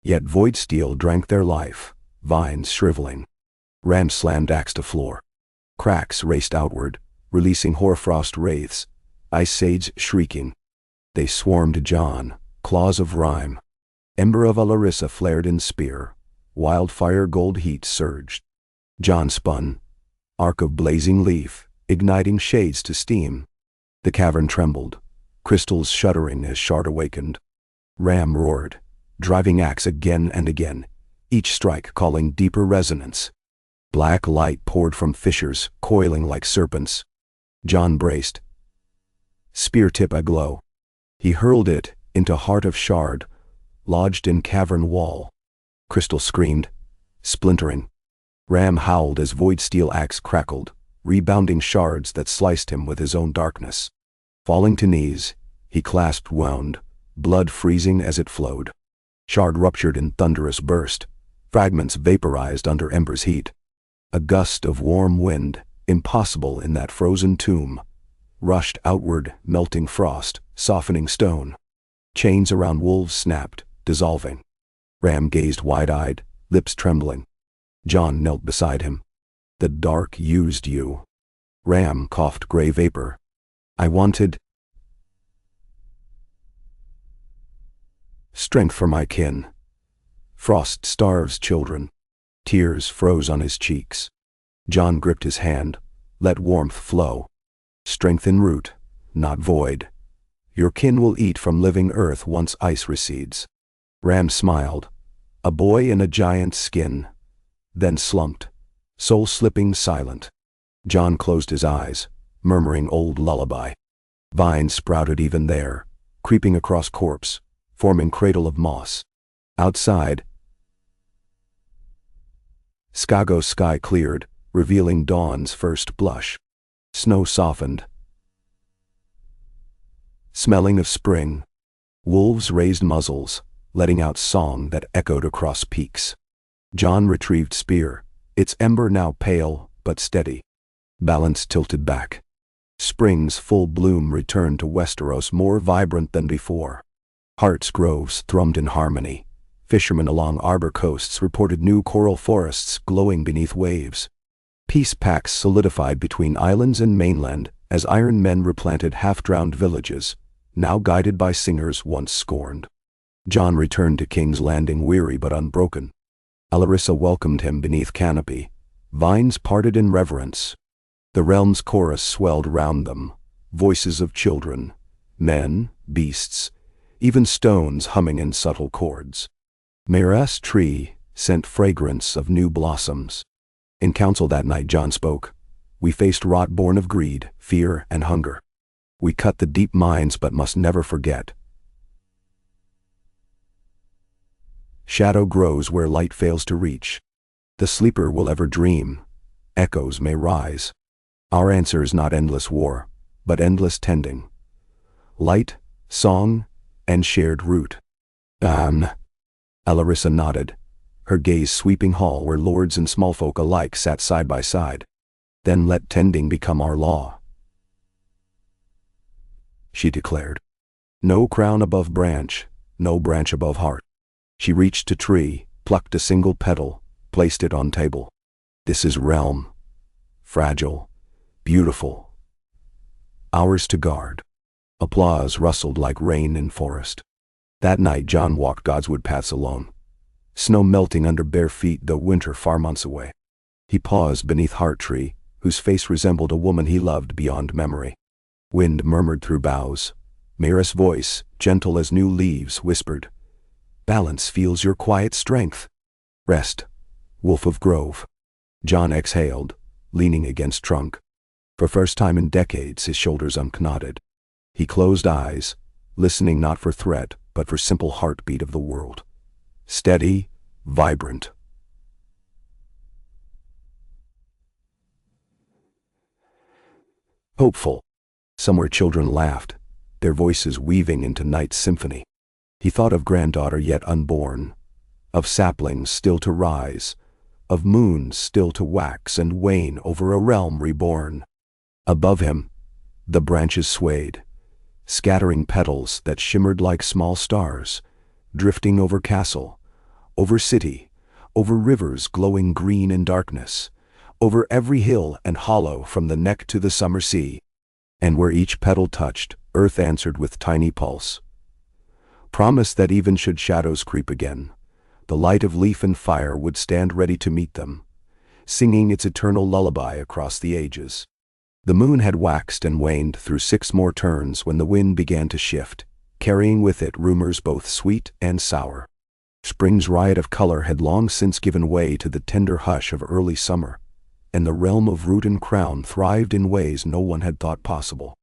Yet void steel drank their life, vines shriveling. Ram slammed axe to floor. Cracks raced outward, releasing hoarfrost wraiths, ice sage shrieking. They swarmed John, claws of rime. Ember of Alarissa flared in spear. Wildfire gold heat surged. John spun. Arc of blazing leaf, igniting shades to steam. The cavern trembled. crystals shuddering as Shard awakened. Ram roared, driving axe again and again, each strike calling deeper resonance. Black light poured from fissures, coiling like serpents. Jon braced, spear tip aglow. He hurled it into heart of Shard, lodged in cavern wall. Crystal screamed, splintering. Ram howled as void steel axe crackled, rebounding shards that sliced him with his own darkness. Falling to knees, he clasped wound, blood freezing as it flowed. Shard ruptured in thunderous burst, fragments vaporized under ember's heat. A gust of warm wind, impossible in that frozen tomb, rushed outward, melting frost, softening stone. Chains around wolves snapped, dissolving. Ram gazed wide-eyed, lips trembling. Jon knelt beside him. The dark used you. Ram coughed gray vapor. I wanted strength for my kin. Frost starves children. Tears froze on his cheeks. Jon gripped his hand, let warmth flow. Strength in root, not void. Your kin will eat from living earth once ice recedes. Ram smiled, a boy in a giant's skin, then slumped, soul slipping silent. Jon closed his eyes, murmuring old lullaby. Vines sprouted even there, creeping across corpse, forming cradle of moss. Outside, Skago's sky cleared, revealing dawn's first blush. Snow softened, smelling of spring. Wolves raised muzzles, letting out song that echoed across peaks. Jon retrieved spear, its ember now pale but steady. Balance tilted back. Spring's full bloom returned to Westeros more vibrant than before. Heart's groves thrummed in harmony. Fishermen along arbor coasts reported new coral forests glowing beneath waves. Peace pacts solidified between islands and mainland as Iron Men replanted half-drowned villages, now guided by singers once scorned. Jon returned to King's Landing weary but unbroken. Alarissa welcomed him beneath canopy. Vines parted in reverence. The realm's chorus swelled round them, voices of children, men, beasts, even stones humming in subtle chords. Mera's tree sent fragrance of new blossoms. In council that night Jon spoke. We faced rot born of greed, fear, and hunger. We cut the deep mines but must never forget. Shadow grows where light fails to reach. The sleeper will ever dream. Echoes may rise. Our answer is not endless war, but endless tending. Light, song, and shared root. Alarissa nodded, her gaze sweeping hall where lords and smallfolk alike sat side by side. Then let tending become our law, she declared. No crown above branch, no branch above heart. She reached to tree, plucked a single petal, placed it on table. This is realm. Fragile, beautiful. Ours to guard. Applause rustled like rain in forest. That night Jon walked Godswood paths alone. Snow melting under bare feet though winter far months away. He paused beneath Heart Tree, whose face resembled a woman he loved beyond memory. Wind murmured through boughs. Mera's voice, gentle as new leaves, whispered, Balance feels your quiet strength. Rest, wolf of grove. Jon exhaled, leaning against trunk. For first time in decades his shoulders unknotted. He closed eyes, listening not for threat, but for simple heartbeat of the world. Steady, vibrant. Hopeful. Somewhere children laughed, their voices weaving into night's symphony. He thought of granddaughter yet unborn, of saplings still to rise, of moons still to wax and wane over a realm reborn. Above him, the branches swayed, scattering petals that shimmered like small stars, drifting over castle, over city, over rivers glowing green in darkness, over every hill and hollow from the neck to the summer sea. And where each petal touched, earth answered with tiny pulse. Promise that even should shadows creep again, the light of leaf and fire would stand ready to meet them, singing its eternal lullaby across the ages. The moon had waxed and waned through 6 more turns when the wind began to shift, carrying with it rumors both sweet and sour. Spring's riot of color had long since given way to the tender hush of early summer, and the realm of root and crown thrived in ways no one had thought possible.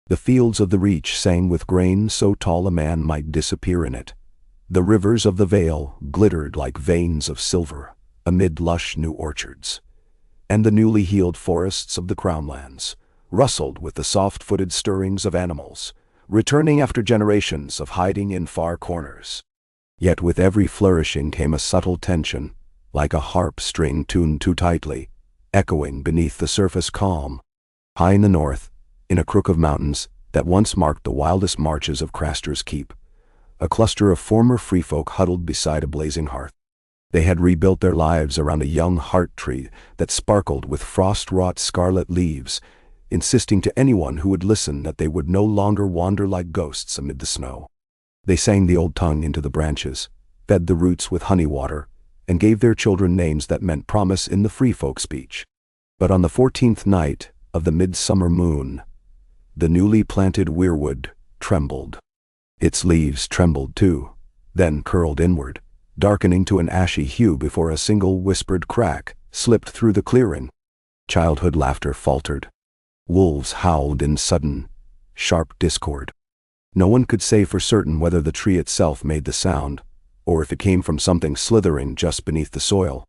The fields of the reach sang with grain so tall a man might disappear in it. The rivers of the vale glittered like veins of silver amid lush new orchards, and the newly healed forests of the crownlands rustled with the soft-footed stirrings of animals, returning after generations of hiding in far corners. Yet with every flourishing came a subtle tension, like a harp string tuned too tightly, echoing beneath the surface calm. High in the north, in a crook of mountains that once marked the wildest marches of Craster's Keep, a cluster of former free folk huddled beside a blazing hearth. They had rebuilt their lives around a young heart tree that sparkled with frost-wrought scarlet leaves, insisting to anyone who would listen that they would no longer wander like ghosts amid the snow. They sang the old tongue into the branches, fed the roots with honey water, and gave their children names that meant promise in the free folk speech. But on the 14th night of the midsummer moon, the newly planted weirwood trembled. Its leaves trembled too, then curled inward, darkening to an ashy hue before a single whispered crack slipped through the clearing. Childhood laughter faltered. Wolves howled in sudden, sharp discord. No one could say for certain whether the tree itself made the sound, or if it came from something slithering just beneath the soil.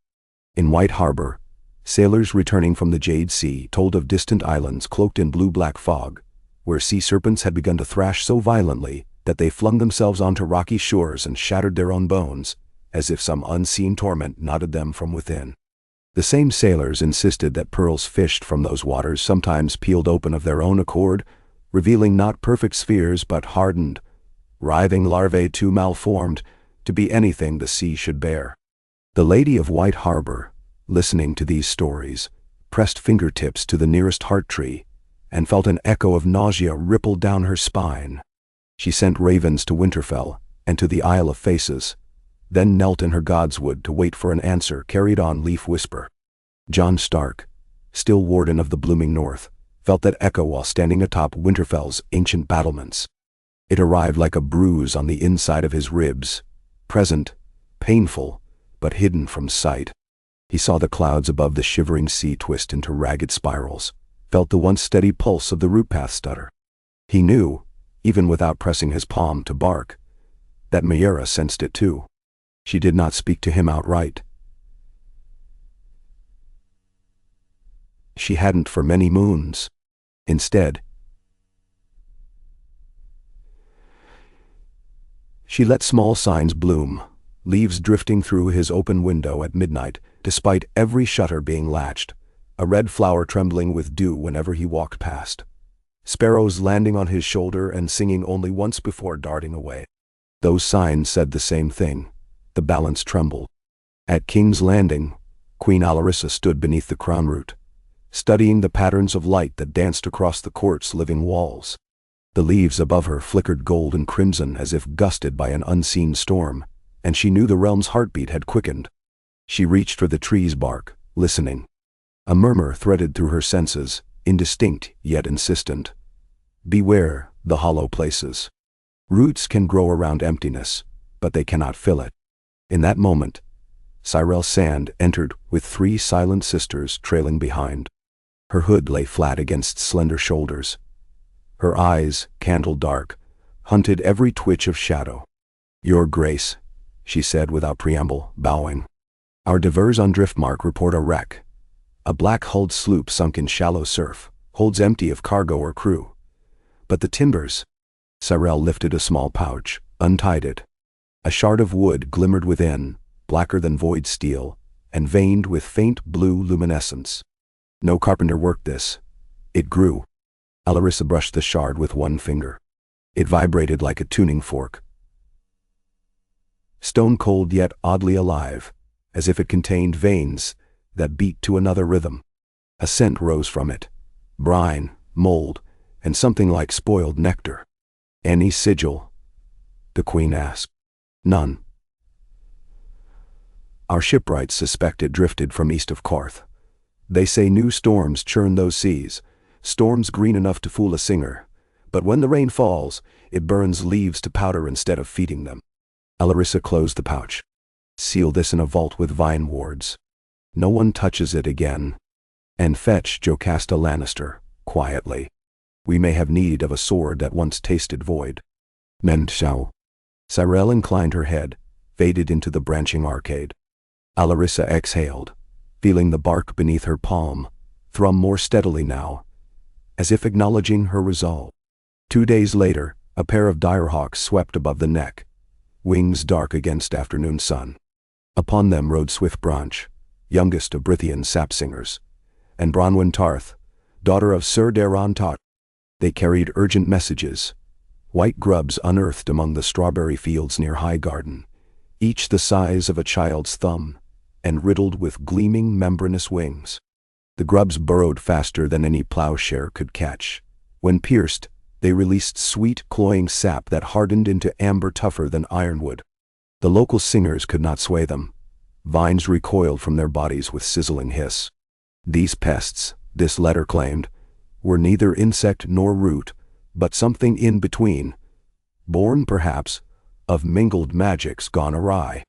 In White Harbor, sailors returning from the Jade Sea told of distant islands cloaked in blue-black fog, where sea serpents had begun to thrash so violently that they flung themselves onto rocky shores and shattered their own bones, as if some unseen torment knotted them from within. The same sailors insisted that pearls fished from those waters sometimes peeled open of their own accord, revealing not perfect spheres but hardened, writhing larvae too malformed to be anything the sea should bear. The Lady of White Harbor, listening to these stories, pressed fingertips to the nearest heart tree and felt an echo of nausea ripple down her spine. She sent ravens to Winterfell and to the Isle of Faces, then knelt in her godswood to wait for an answer carried on Leaf Whisper. John Stark, still warden of the blooming north, felt that echo while standing atop Winterfell's ancient battlements. It arrived like a bruise on the inside of his ribs, present, painful, but hidden from sight. He saw the clouds above the shivering sea twist into ragged spirals, felt the once steady pulse of the root path stutter. He knew, even without pressing his palm to bark, that Meera sensed it too. She did not speak to him outright. She hadn't for many moons. Instead, she let small signs bloom, leaves drifting through his open window at midnight, despite every shutter being latched, a red flower trembling with dew whenever he walked past, sparrows landing on his shoulder and singing only once before darting away. Those signs said the same thing. The balance trembled. At King's Landing, Queen Alarissa stood beneath the crown root, studying the patterns of light that danced across the court's living walls. The leaves above her flickered gold and crimson as if gusted by an unseen storm, and she knew the realm's heartbeat had quickened. She reached for the tree's bark, listening. A murmur threaded through her senses, indistinct yet insistent. Beware the hollow places. Roots can grow around emptiness, but they cannot fill it. In that moment, Cyrell Sand entered with 3 silent sisters trailing behind. Her hood lay flat against slender shoulders. Her eyes, candle dark, hunted every twitch of shadow. "Your Grace," she said without preamble, bowing. "Our divers on Driftmark report a wreck. A black-hulled sloop sunk in shallow surf, holds empty of cargo or crew. But the timbers—" Cyrell lifted a small pouch, untied it. A shard of wood glimmered within, blacker than void steel, and veined with faint blue luminescence. No carpenter worked this. It grew. Alarissa brushed the shard with one finger. It vibrated like a tuning fork. Stone-cold yet oddly alive, as if it contained veins that beat to another rhythm. A scent rose from it. Brine, mold, and something like spoiled nectar. "Any sigil?" the Queen asked. "None. Our shipwrights suspect it drifted from east of Qarth. They say new storms churn those seas, storms green enough to fool a singer, but when the rain falls, it burns leaves to powder instead of feeding them. Alarissa closed the pouch. Seal this in a vault with vine wards. No one touches it again. And fetch Jocasta Lannister, quietly. We may have need of a sword that once tasted void. Men shall. Cyrell inclined her head, faded into the branching arcade. Alarissa exhaled, feeling the bark beneath her palm thrum more steadily now, as if acknowledging her resolve. 2 days later, a pair of direhawks swept above the neck, wings dark against afternoon sun. Upon them rode Swiftbranch, youngest of Brithian sap-singers, and Bronwyn Tarth, daughter of Sir Daron Tott. They carried urgent messages, white grubs unearthed among the strawberry fields near Highgarden, each the size of a child's thumb, and riddled with gleaming membranous wings. The grubs burrowed faster than any plowshare could catch. When pierced, they released sweet, cloying sap that hardened into amber tougher than ironwood. The local singers could not sway them. Vines recoiled from their bodies with sizzling hiss. These pests, this letter claimed, were neither insect nor root, but something in between, born, perhaps, of mingled magics gone awry.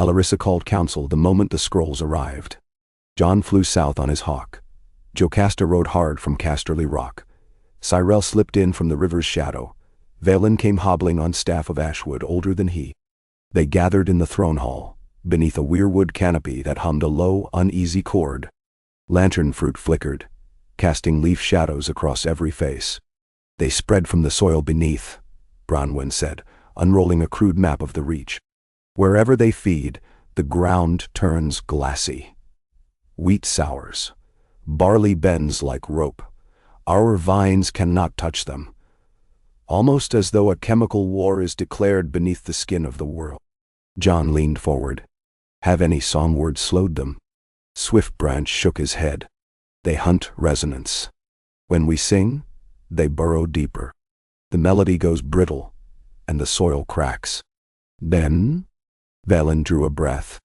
Alarissa called council the moment the scrolls arrived. Jon flew south on his hawk. Jocasta rode hard from Casterly Rock. Cyrell slipped in from the river's shadow. Valen came hobbling on staff of ashwood older than he. They gathered in the throne hall, beneath a weirwood canopy that hummed a low, uneasy chord. Lantern fruit flickered, casting leaf shadows across every face. They spread from the soil beneath, Bronwyn said, unrolling a crude map of the reach. Wherever they feed, the ground turns glassy. Wheat sours. Barley bends like rope. Our vines cannot touch them. Almost as though a chemical war is declared beneath the skin of the world. Jon leaned forward. Have any song words slowed them? Swiftbranch shook his head. They hunt resonance. When we sing, they burrow deeper. The melody goes brittle, and the soil cracks. Then? Valen drew a breath.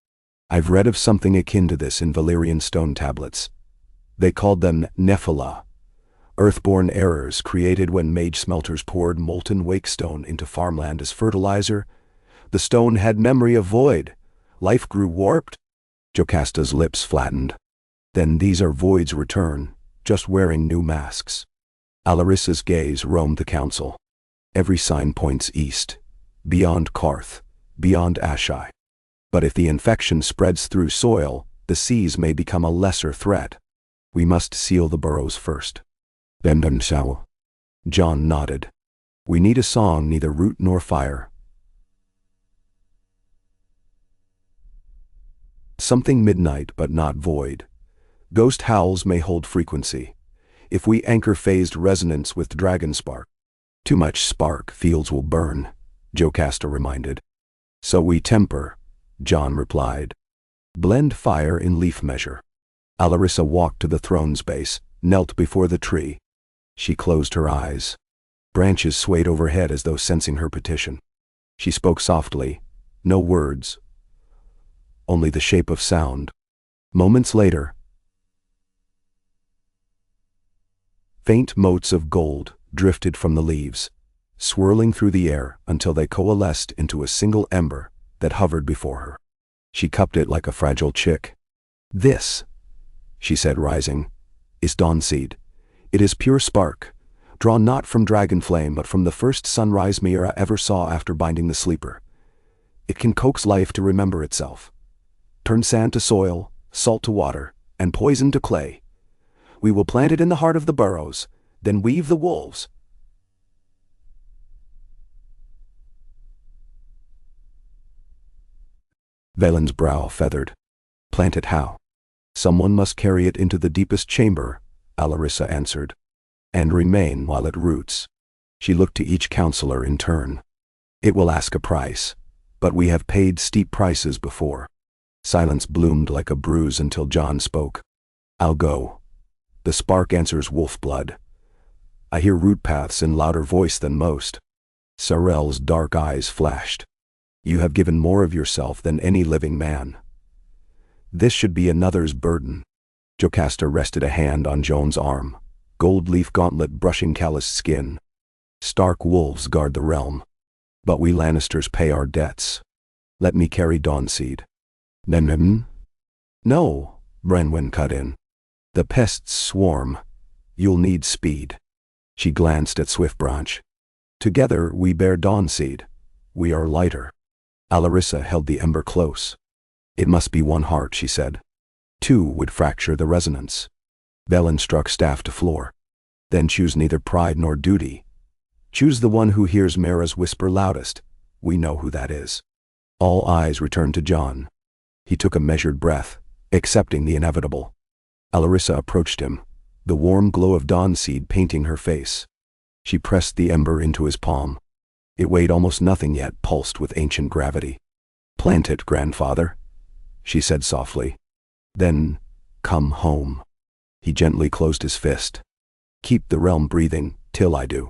I've read of something akin to this in Valyrian stone tablets. They called them Nephilah, earthborn errors created when mage smelters poured molten wakestone into farmland as fertilizer. The stone had memory of void. Life grew warped. Jocasta's lips flattened. Then these are void's return, just wearing new masks. Alarissa's gaze roamed the council. Every sign points east, beyond Karth, beyond Ashai. But if the infection spreads through soil, the seas may become a lesser threat. We must seal the burrows first. Then shall. Jon nodded. We need a song neither root nor fire. Something midnight but not void. Ghost howls may hold frequency. If we anchor phased resonance with dragon spark. Too much spark, fields will burn, Jocasta reminded. So we temper, Jon replied. Blend fire in leaf measure. Alarissa walked to the throne's base, knelt before the tree. She closed her eyes. Branches swayed overhead as though sensing her petition. She spoke softly, no words, only the shape of sound. Moments later, faint motes of gold drifted from the leaves, swirling through the air until they coalesced into a single ember that hovered before her. She cupped it like a fragile chick. This, she said, rising, is Dawnseed. It is pure spark, drawn not from dragon flame but from the first sunrise Miera ever saw after binding the sleeper. It can coax life to remember itself, turn sand to soil, salt to water, and poison to clay. We will plant it in the heart of the burrows, then weave the wolves. Valen's brow feathered. Plant it how? Someone must carry it into the deepest chamber, Alarissa answered, and remain while it roots. She looked to each counselor in turn. It will ask a price, but we have paid steep prices before. Silence bloomed like a bruise until Jon spoke. I'll go. The spark answers wolf blood. I hear root paths in louder voice than most. Cyrell's dark eyes flashed. You have given more of yourself than any living man. This should be another's burden. Jocasta rested a hand on Jon's arm. gold leaf gauntlet brushing calloused skin. Stark wolves guard the realm. But we Lannisters pay our debts. Let me carry Dawnseed. No, Brenwyn cut in. The pests swarm. You'll need speed. She glanced at Swiftbranch. Together we bear Dawnseed. We are lighter. Alarissa held the ember close. It must be one heart, she said. Two would fracture the resonance. Velen struck staff to floor. Then choose neither pride nor duty. Choose the one who hears Mara's whisper loudest. We know who that is. All eyes returned to Jon. He took a measured breath, accepting the inevitable. Alarissa approached him, the warm glow of Dawnseed painting her face. She pressed the ember into his palm. It weighed almost nothing yet pulsed with ancient gravity. Plant it, grandfather, she said softly. Then, come home. He gently closed his fist. Keep the realm breathing, till I do.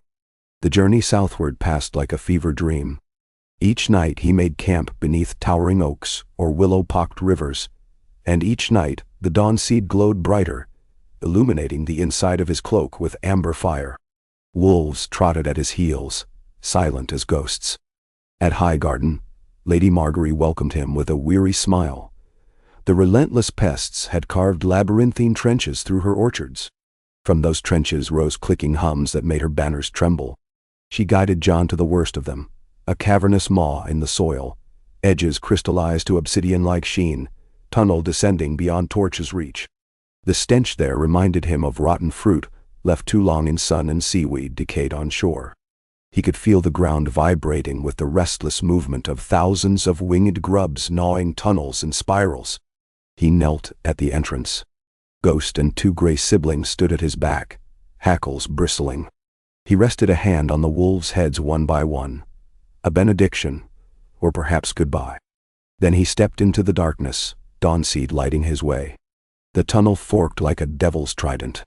The journey southward passed like a fever dream. Each night he made camp beneath towering oaks or willow-pocked rivers, and each night the Dawnseed glowed brighter, illuminating the inside of his cloak with amber fire. Wolves trotted at his heels, silent as ghosts. At Highgarden, Lady Margaery welcomed him with a weary smile. The relentless pests had carved labyrinthine trenches through her orchards. From those trenches rose clicking hums that made her banners tremble. She guided Jon to the worst of them, a cavernous maw in the soil, edges crystallized to obsidian-like sheen, tunnel descending beyond Torch's reach. The stench there reminded him of rotten fruit left too long in sun and seaweed decayed on shore. He could feel the ground vibrating with the restless movement of thousands of winged grubs gnawing tunnels and spirals. He knelt at the entrance. Ghost and two gray siblings stood at his back, hackles bristling. He rested a hand on the wolves' heads one by one. A benediction, or perhaps goodbye. Then he stepped into the darkness, Dawnseed lighting his way. The tunnel forked like a devil's trident.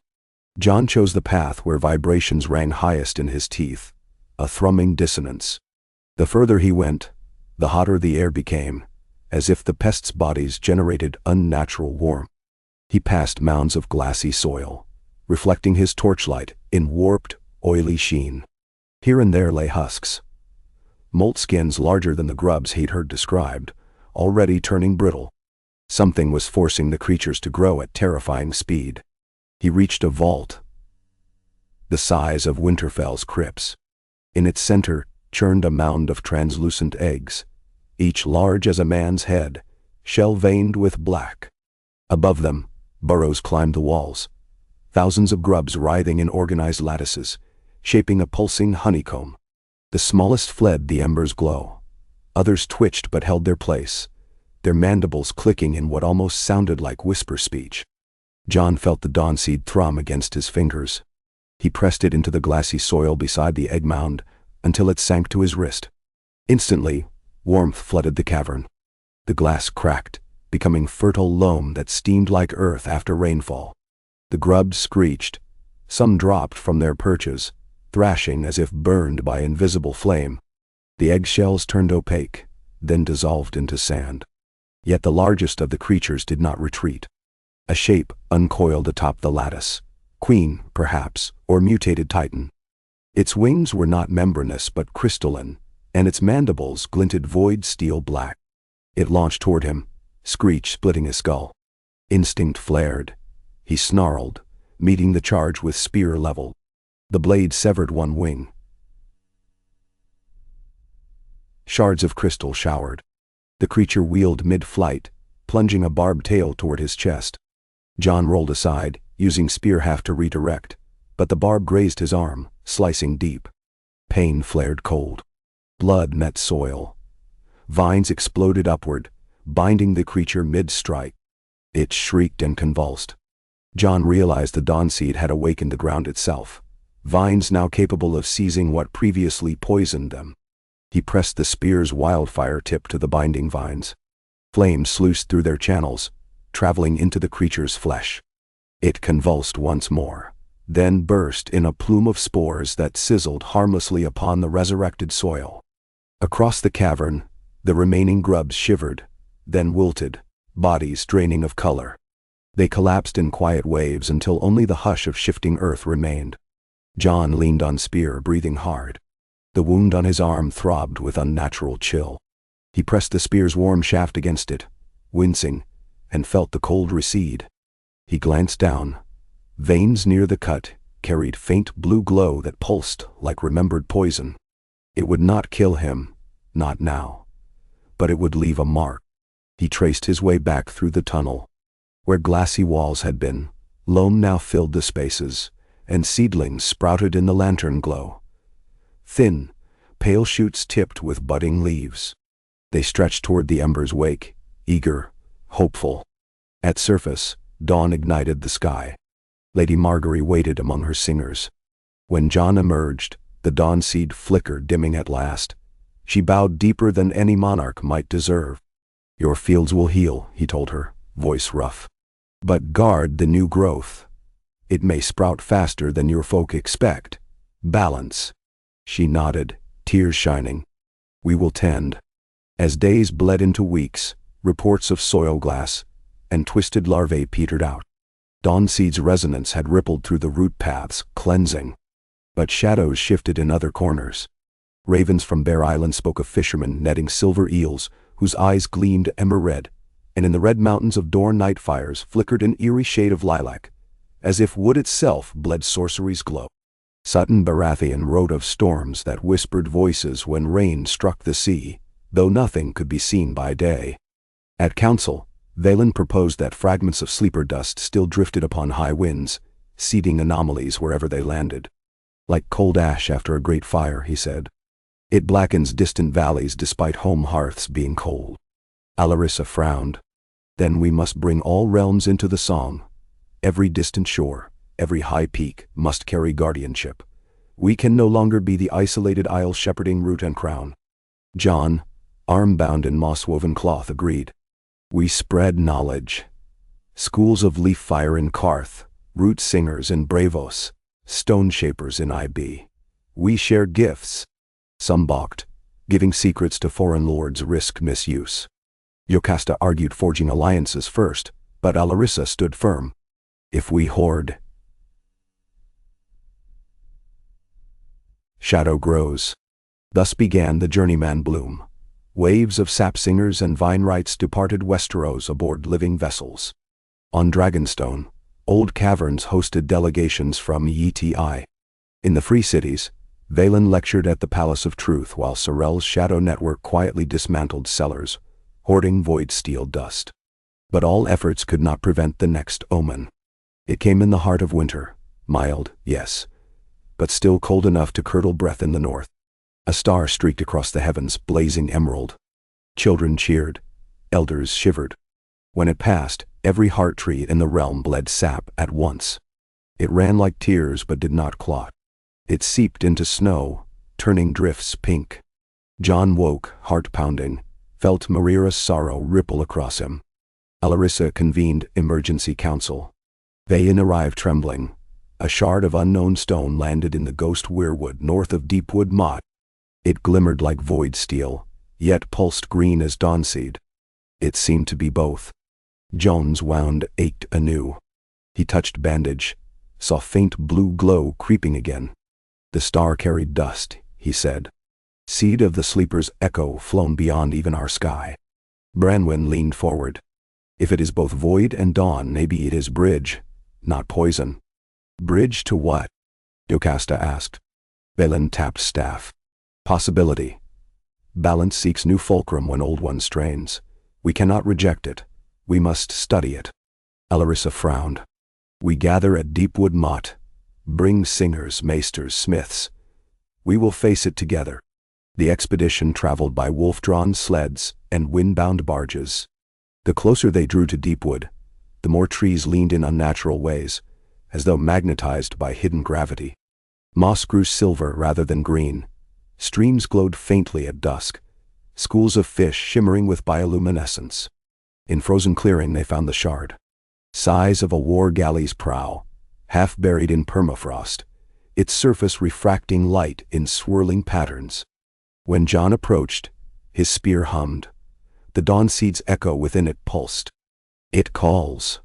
Jon chose the path where vibrations rang highest in his teeth, a thrumming dissonance. The further he went, the hotter the air became, as if the pests' bodies generated unnatural warmth. He passed mounds of glassy soil, reflecting his torchlight in warped, oily sheen. Here and there lay husks. Moleskins larger than the grubs he'd heard described, already turning brittle. Something was forcing the creatures to grow at terrifying speed. He reached a vault, the size of Winterfell's crypts. In its center churned a mound of translucent eggs, each large as a man's head, shell-veined with black. Above them, burrows climbed the walls, thousands of grubs writhing in organized lattices, shaping a pulsing honeycomb. The smallest fled the ember's glow. Others twitched but held their place, their mandibles clicking in what almost sounded like whisper speech. Jon felt the Dawnseed thrum against his fingers. He pressed it into the glassy soil beside the egg mound until it sank to his wrist. Instantly, warmth flooded the cavern. The glass cracked, becoming fertile loam that steamed like earth after rainfall. The grubs screeched. Some dropped from their perches, thrashing as if burned by invisible flame. The eggshells turned opaque, then dissolved into sand. Yet the largest of the creatures did not retreat. A shape uncoiled atop the lattice. Queen, perhaps, or mutated titan. Its wings were not membranous but crystalline, and its mandibles glinted void steel black. It launched toward him, screech splitting his skull. Instinct flared. He snarled, meeting the charge with spear leveled. The blade severed one wing. Shards of crystal showered. The creature wheeled mid-flight, plunging a barbed tail toward his chest. Jon rolled aside, using spear haft to redirect, but the barb grazed his arm, slicing deep. Pain flared cold. Blood met soil. Vines exploded upward, binding the creature mid-strike. It shrieked and convulsed. Jon realized the Dawnseed had awakened the ground itself, vines now capable of seizing what previously poisoned them. He pressed the spear's wildfire tip to the binding vines. Flames sluiced through their channels, traveling into the creature's flesh. It convulsed once more, then burst in a plume of spores that sizzled harmlessly upon the resurrected soil. Across the cavern, the remaining grubs shivered, then wilted, bodies draining of color. They collapsed in quiet waves until only the hush of shifting earth remained. John leaned on spear, breathing hard. The wound on his arm throbbed with unnatural chill. He pressed the spear's warm shaft against it, wincing, and felt the cold recede. He glanced down. Veins near the cut carried faint blue glow that pulsed like remembered poison. It would not kill him, not now. But it would leave a mark. He traced his way back through the tunnel. Where glassy walls had been, loam now filled the spaces, and seedlings sprouted in the lantern glow. Thin, pale shoots tipped with budding leaves. They stretched toward the ember's wake, eager, hopeful. At surface, dawn ignited the sky. Lady Margaery waited among her singers. When John emerged, the dawn seed flickered, dimming at last. She bowed deeper than any monarch might deserve. "Your fields will heal," he told her, voice rough. "But guard the new growth. It may sprout faster than your folk expect. Balance." She nodded, tears shining. "We will tend." As days bled into weeks, reports of soil glass and twisted larvae petered out. Dawnseed's resonance had rippled through the root paths, cleansing. But shadows shifted in other corners. Ravens from Bear Island spoke of fishermen netting silver eels whose eyes gleamed ember red, and in the red mountains of Dorne night fires flickered an eerie shade of lilac, as if wood itself bled sorcery's glow. Sutton Baratheon wrote of storms that whispered voices when rain struck the sea, though nothing could be seen by day. At council, Vaelin proposed that fragments of sleeper dust still drifted upon high winds, seeding anomalies wherever they landed. "Like cold ash after a great fire," he said. "It blackens distant valleys despite home hearths being cold." Alarissa frowned. "Then we must bring all realms into the song. Every distant shore, every high peak must carry guardianship. We can no longer be the isolated isle shepherding root and crown." John, arm-bound in moss-woven cloth, agreed. "We spread knowledge. Schools of leaf fire in Karth, root singers in Bravos, stone shapers in IB. We share gifts." Some balked. Giving secrets to foreign lords risked misuse. Yocasta argued forging alliances first, but Alarissa stood firm. "If we hoard, shadow grows." Thus began the journeyman bloom. Waves of sap singers and vine wrights departed Westeros aboard living vessels. On Dragonstone, old caverns hosted delegations from ETI. In the Free Cities, Vaelin lectured at the Palace of Truth while Sorel's shadow network quietly dismantled cellars, hoarding void steel dust. But all efforts could not prevent the next omen. It came in the heart of winter, mild, yes, but still cold enough to curdle breath in the north. A star streaked across the heavens, blazing emerald. Children cheered, elders shivered. When it passed, every heart tree in the realm bled sap at once. It ran like tears but did not clot. It seeped into snow, turning drifts pink. John woke, heart pounding, felt Marira's sorrow ripple across him. Alarissa convened emergency council. Vayin arrived trembling. A shard of unknown stone landed in the ghost weirwood north of Deepwood Motte. It glimmered like void steel, yet pulsed green as dawnseed. It seemed to be both. John's wound ached anew. He touched bandage, saw faint blue glow creeping again. "The star carried dust," he said. "Seed of the sleeper's echo flown beyond even our sky." Branwen leaned forward. "If it is both void and dawn, maybe it is bridge, not poison." "Bridge to what?" Yocasta asked. Vaelin tapped staff. "Possibility. Balance seeks new fulcrum when old one strains. We cannot reject it. We must study it." Alarissa frowned. "We gather at Deepwood Motte. Bring singers, maesters, smiths. We will face it together." The expedition traveled by wolf-drawn sleds and wind-bound barges. The closer they drew to Deepwood, the more trees leaned in unnatural ways, as though magnetized by hidden gravity. Moss grew silver rather than green. Streams glowed faintly at dusk, schools of fish shimmering with bioluminescence. In frozen clearing they found the shard. Size of a war galley's prow, half buried in permafrost, its surface refracting light in swirling patterns. When John approached, his spear hummed. The dawnseed's echo within it pulsed. "It calls."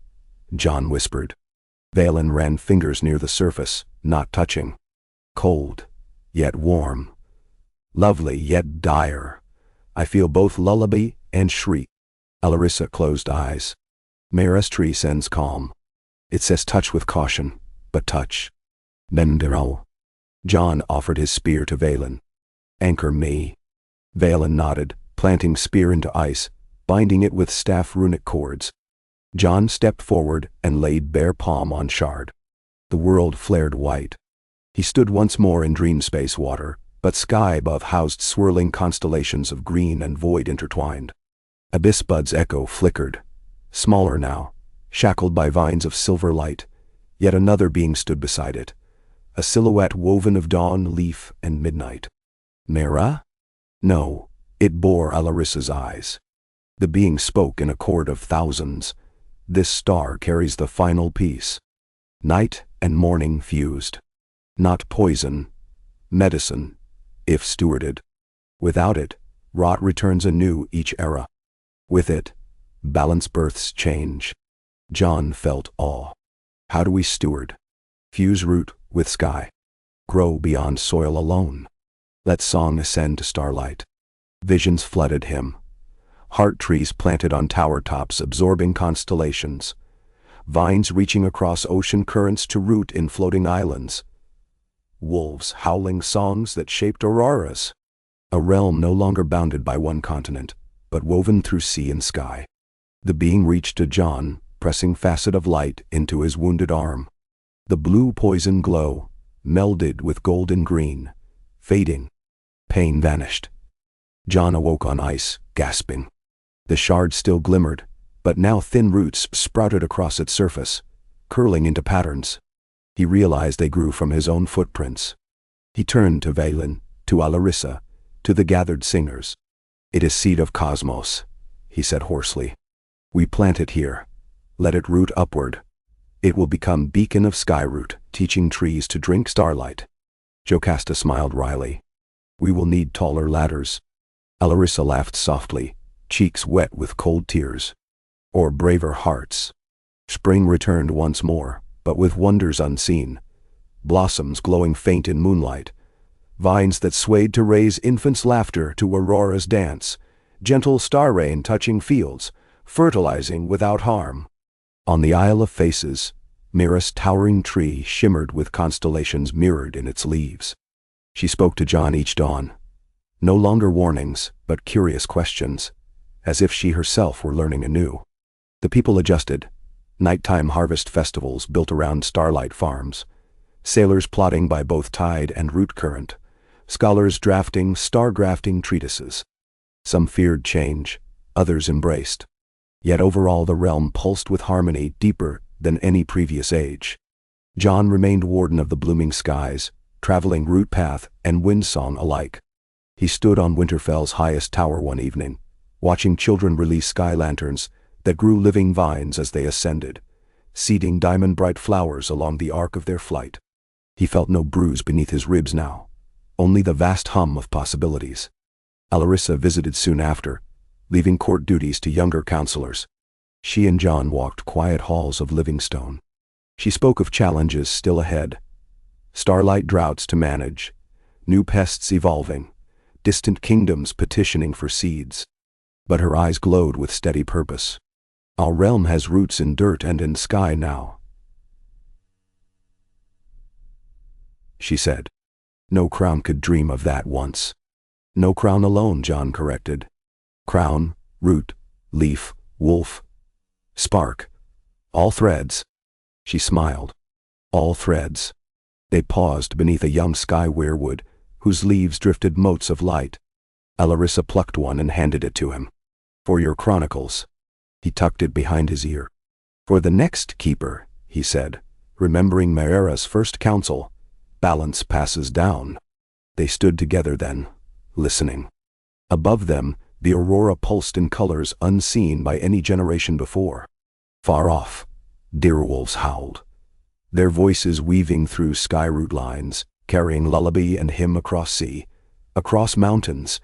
John whispered. Valen ran fingers near the surface, not touching. Cold, yet warm. Lovely, yet dire. I feel both lullaby and shriek. Alarissa closed eyes. Mayras tree sends calm. It says touch with caution, but touch. Mendirao. John offered his spear to Valen. Anchor me. Valen nodded, planting spear into ice, binding it with staff runic cords. John stepped forward and laid bare palm on shard. The world flared white. He stood once more in dream space water, but sky above housed swirling constellations of green and void intertwined. Abyss Bud's echo flickered, smaller now, shackled by vines of silver light. Yet another being stood beside it, a silhouette woven of dawn, leaf, and midnight. Mera? No, it bore Alarissa's eyes. The being spoke in a chord of thousands. This star carries the final piece. Night and morning fused. Not poison, medicine, if stewarded. Without it, rot returns anew each era. With it, balance births change. John felt awe. How do we steward? Fuse root with sky. Grow beyond soil alone. Let song ascend to starlight. Visions flooded him. Heart trees planted on tower tops absorbing constellations. Vines reaching across ocean currents to root in floating islands. Wolves howling songs that shaped auroras. A realm no longer bounded by one continent, but woven through sea and sky. The being reached to John, pressing facet of light into his wounded arm. The blue poison glow, melded with golden green, fading. Pain vanished. John awoke on ice, gasping. The shard still glimmered, but now thin roots sprouted across its surface, curling into patterns. He realized they grew from his own footprints. He turned to Valen, to Alarissa, to the gathered singers. It is seed of cosmos, he said hoarsely. We plant it here. Let it root upward. It will become beacon of skyroot, teaching trees to drink starlight. Jocasta smiled wryly. We will need taller ladders. Alarissa laughed softly, cheeks wet with cold tears. Or braver hearts. Spring returned once more, but with wonders unseen. Blossoms glowing faint in moonlight. Vines that swayed to raise infants' laughter to Aurora's dance. Gentle star rain touching fields, fertilizing without harm. On the Isle of Faces, Mira's towering tree shimmered with constellations mirrored in its leaves. She spoke to John each dawn. No longer warnings, but curious questions, as if she herself were learning anew. The people adjusted. Nighttime harvest festivals built around starlight farms. Sailors plotting by both tide and root current. Scholars drafting star-grafting treatises. Some feared change, others embraced. Yet overall the realm pulsed with harmony deeper than any previous age. John remained warden of the blooming skies, traveling root path and wind song alike. He stood on Winterfell's highest tower one evening, watching children release sky lanterns that grew living vines as they ascended, seeding diamond-bright flowers along the arc of their flight. He felt no bruise beneath his ribs now, only the vast hum of possibilities. Alarissa visited soon after, leaving court duties to younger counselors. She and John walked quiet halls of Livingstone. She spoke of challenges still ahead. Starlight droughts to manage, new pests evolving, distant kingdoms petitioning for seeds. But her eyes glowed with steady purpose. Our realm has roots in dirt and in sky now, she said. No crown could dream of that once. No crown alone, John corrected. Crown, root, leaf, wolf, spark. All threads. She smiled. All threads. They paused beneath a young sky weirwood, whose leaves drifted motes of light. Alarissa plucked one and handed it to him. For your chronicles. He tucked it behind his ear. For the next keeper, he said, remembering Mayra's first counsel, balance passes down. They stood together then, listening. Above them, the aurora pulsed in colors unseen by any generation before. Far off, deerwolves howled, their voices weaving through skyroot lines, carrying lullaby and hymn across sea, across mountains,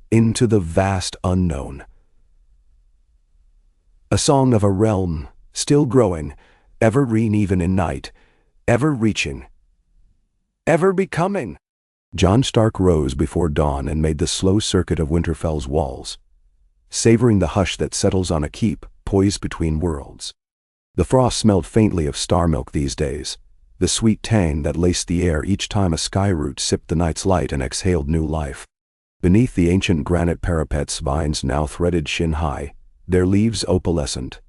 into the vast unknown. A song of a realm, still growing, ever-green even in night, ever-reaching, ever-becoming. Jon Stark rose before dawn and made the slow circuit of Winterfell's walls, savoring the hush that settles on a keep poised between worlds. The frost smelled faintly of star milk these days, the sweet tang that laced the air each time a skyroot sipped the night's light and exhaled new life. Beneath the ancient granite parapets, vines now threaded shin-high, their leaves opalescent,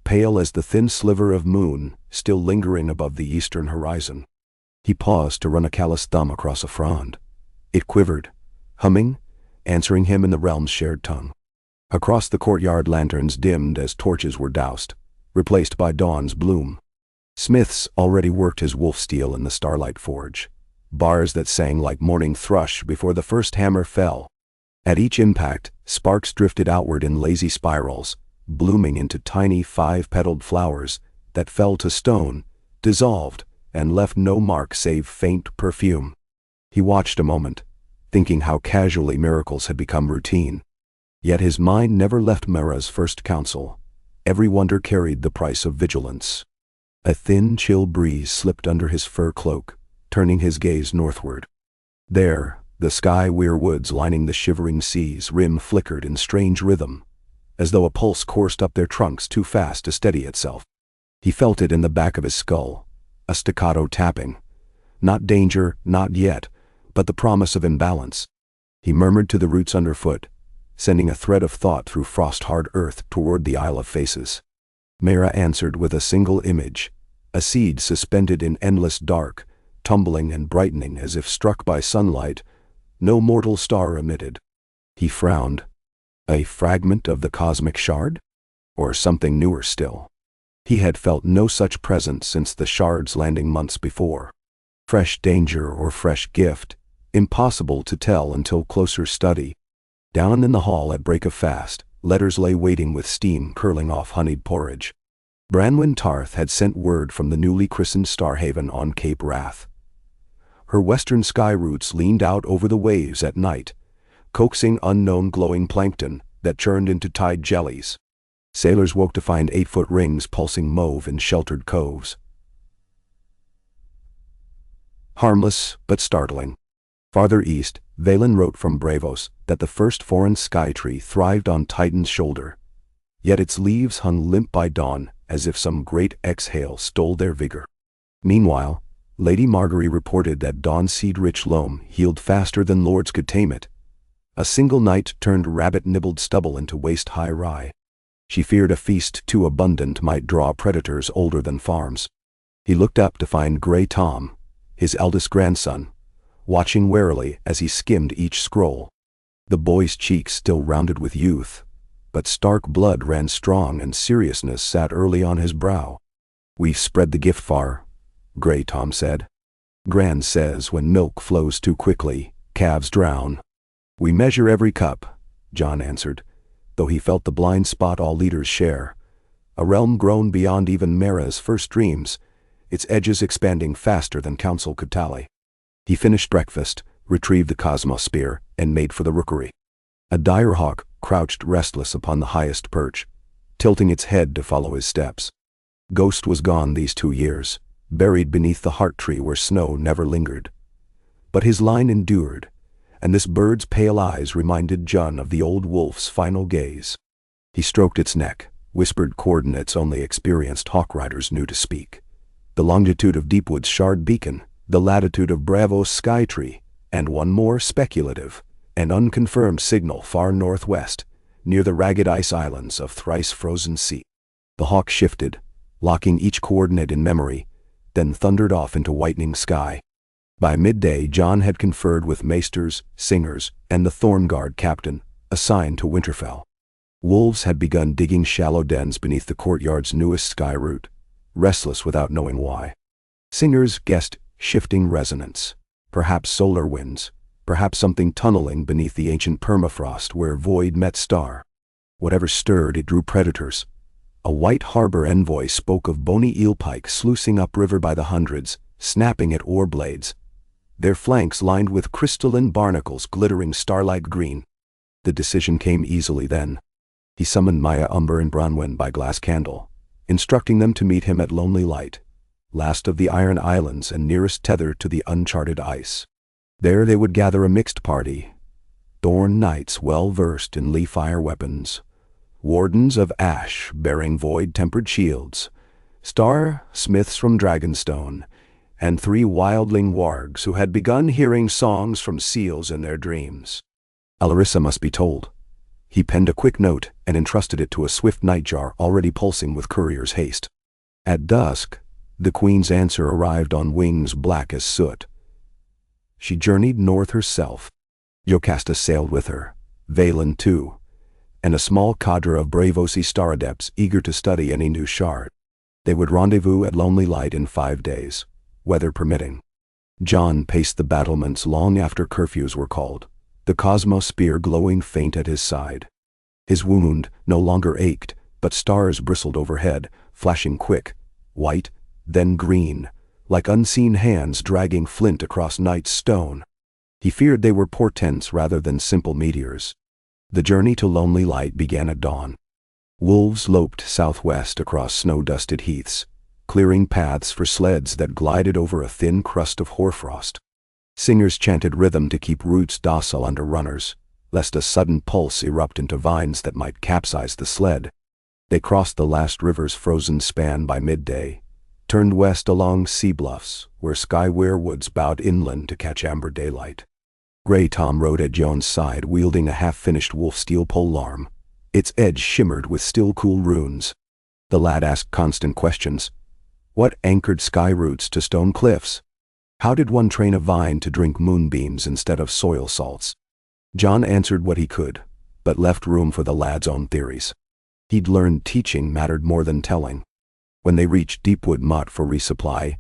pale as the thin sliver of moon still lingering above the eastern horizon. He paused to run a calloused thumb across a frond. It quivered, humming, answering him in the realm's shared tongue. Across the courtyard, lanterns dimmed as torches were doused, replaced by dawn's bloom. Smiths already worked his wolf steel in the starlight forge, bars that sang like morning thrush before the first hammer fell. At each impact, sparks drifted outward in lazy spirals, blooming into tiny five-petaled flowers that fell to stone, dissolved, and left no mark save faint perfume. He watched a moment, thinking how casually miracles had become routine. Yet his mind never left Meera's first counsel. Every wonder carried the price of vigilance. A thin, chill breeze slipped under his fur cloak, turning his gaze northward. There, the sky-weir woods lining the shivering sea's rim flickered in strange rhythm, as though a pulse coursed up their trunks too fast to steady itself. He felt it in the back of his skull, a staccato tapping. Not danger, not yet, but the promise of imbalance. He murmured to the roots underfoot, sending a thread of thought through frost-hard earth toward the Isle of Faces. Meera answered with a single image, a seed suspended in endless dark, tumbling and brightening as if struck by sunlight, no mortal star emitted. He frowned. A fragment of the cosmic shard? Or something newer still? He had felt no such presence since the shard's landing months before. Fresh danger or fresh gift, impossible to tell until closer study. Down in the hall at break of fast, letters lay waiting with steam curling off honeyed porridge. Branwen Tarth had sent word from the newly christened Starhaven on Cape Wrath. Her western sky roots leaned out over the waves at night, coaxing unknown glowing plankton that churned into tide jellies. Sailors woke to find 8-foot rings pulsing mauve in sheltered coves. Harmless, but startling. Farther east, Valen wrote from Braavos that the first foreign sky tree thrived on Titan's shoulder, yet its leaves hung limp by dawn as if some great exhale stole their vigor. Meanwhile, Lady Margaery reported that Dawn's seed-rich loam healed faster than lords could tame it. A single night turned rabbit-nibbled stubble into waist-high rye. She feared a feast too abundant might draw predators older than farms. He looked up to find Grey Tom, his eldest grandson, watching warily as he skimmed each scroll. The boy's cheeks still rounded with youth, but Stark blood ran strong and seriousness sat early on his brow. "We've spread the gift far," Grey Tom said. "Gran says when milk flows too quickly, calves drown." "We measure every cup," Jon answered, though he felt the blind spot all leaders share. A realm grown beyond even Meera's first dreams, its edges expanding faster than council could tally. He finished breakfast, retrieved the Cosmos spear, and made for the rookery. A direhawk crouched restless upon the highest perch, tilting its head to follow his steps. Ghost was gone these 2 years, buried beneath the heart tree where snow never lingered. But his line endured, and this bird's pale eyes reminded Jon of the old wolf's final gaze. He stroked its neck, whispered coordinates only experienced hawk riders knew to speak. The longitude of Deepwood's shard beacon, the latitude of Braavos' sky tree, and one more speculative, an unconfirmed signal far northwest, near the ragged ice islands of thrice-frozen sea. The hawk shifted, locking each coordinate in memory, then thundered off into whitening sky. By midday, Jon had conferred with maesters, singers, and the Thornguard captain, assigned to Winterfell. Wolves had begun digging shallow dens beneath the courtyard's newest sky root, restless without knowing why. Singers guessed shifting resonance, perhaps solar winds, perhaps something tunneling beneath the ancient permafrost where void met star. Whatever stirred, it drew predators. A white harbor envoy spoke of bony eelpike sluicing upriver by the hundreds, snapping at oar blades, their flanks lined with crystalline barnacles glittering starlight green. The decision came easily then. He summoned Maya Umber and Bronwyn by glass candle, instructing them to meet him at Lonely Light, last of the Iron Islands and nearest tether to the uncharted ice. There they would gather a mixed party, Thorn knights well versed in Leafire weapons, wardens of ash bearing void-tempered shields, star smiths from Dragonstone, and 3 wildling wargs who had begun hearing songs from seals in their dreams. Alarissa must be told. He penned a quick note and entrusted it to a swift nightjar already pulsing with courier's haste. At dusk, the Queen's answer arrived on wings black as soot. She journeyed north herself. Jocasta sailed with her, Valen too, and a small cadre of Braavosi star adepts eager to study any new shard. They would rendezvous at Lonely Light in 5 days, weather permitting. John paced the battlements long after curfews were called, the Cosmos spear glowing faint at his side. His wound no longer ached, but stars bristled overhead, flashing quick, white, then green, like unseen hands dragging flint across night's stone. He feared they were portents rather than simple meteors. The journey to Lonely Light began at dawn. Wolves loped southwest across snow-dusted heaths, clearing paths for sleds that glided over a thin crust of hoarfrost. Singers chanted rhythm to keep roots docile under runners, lest a sudden pulse erupt into vines that might capsize the sled. They crossed the last river's frozen span by midday, turned west along sea bluffs, where sky-weir woods bowed inland to catch amber daylight. Grey Tom rode at Joan's side, wielding a half-finished wolf steel polearm. Its edge shimmered with still-cool runes. The lad asked constant questions. What anchored sky roots to stone cliffs? How did one train a vine to drink moonbeams instead of soil salts? John answered what he could, but left room for the lad's own theories. He'd learned teaching mattered more than telling. When they reached Deepwood Motte for resupply,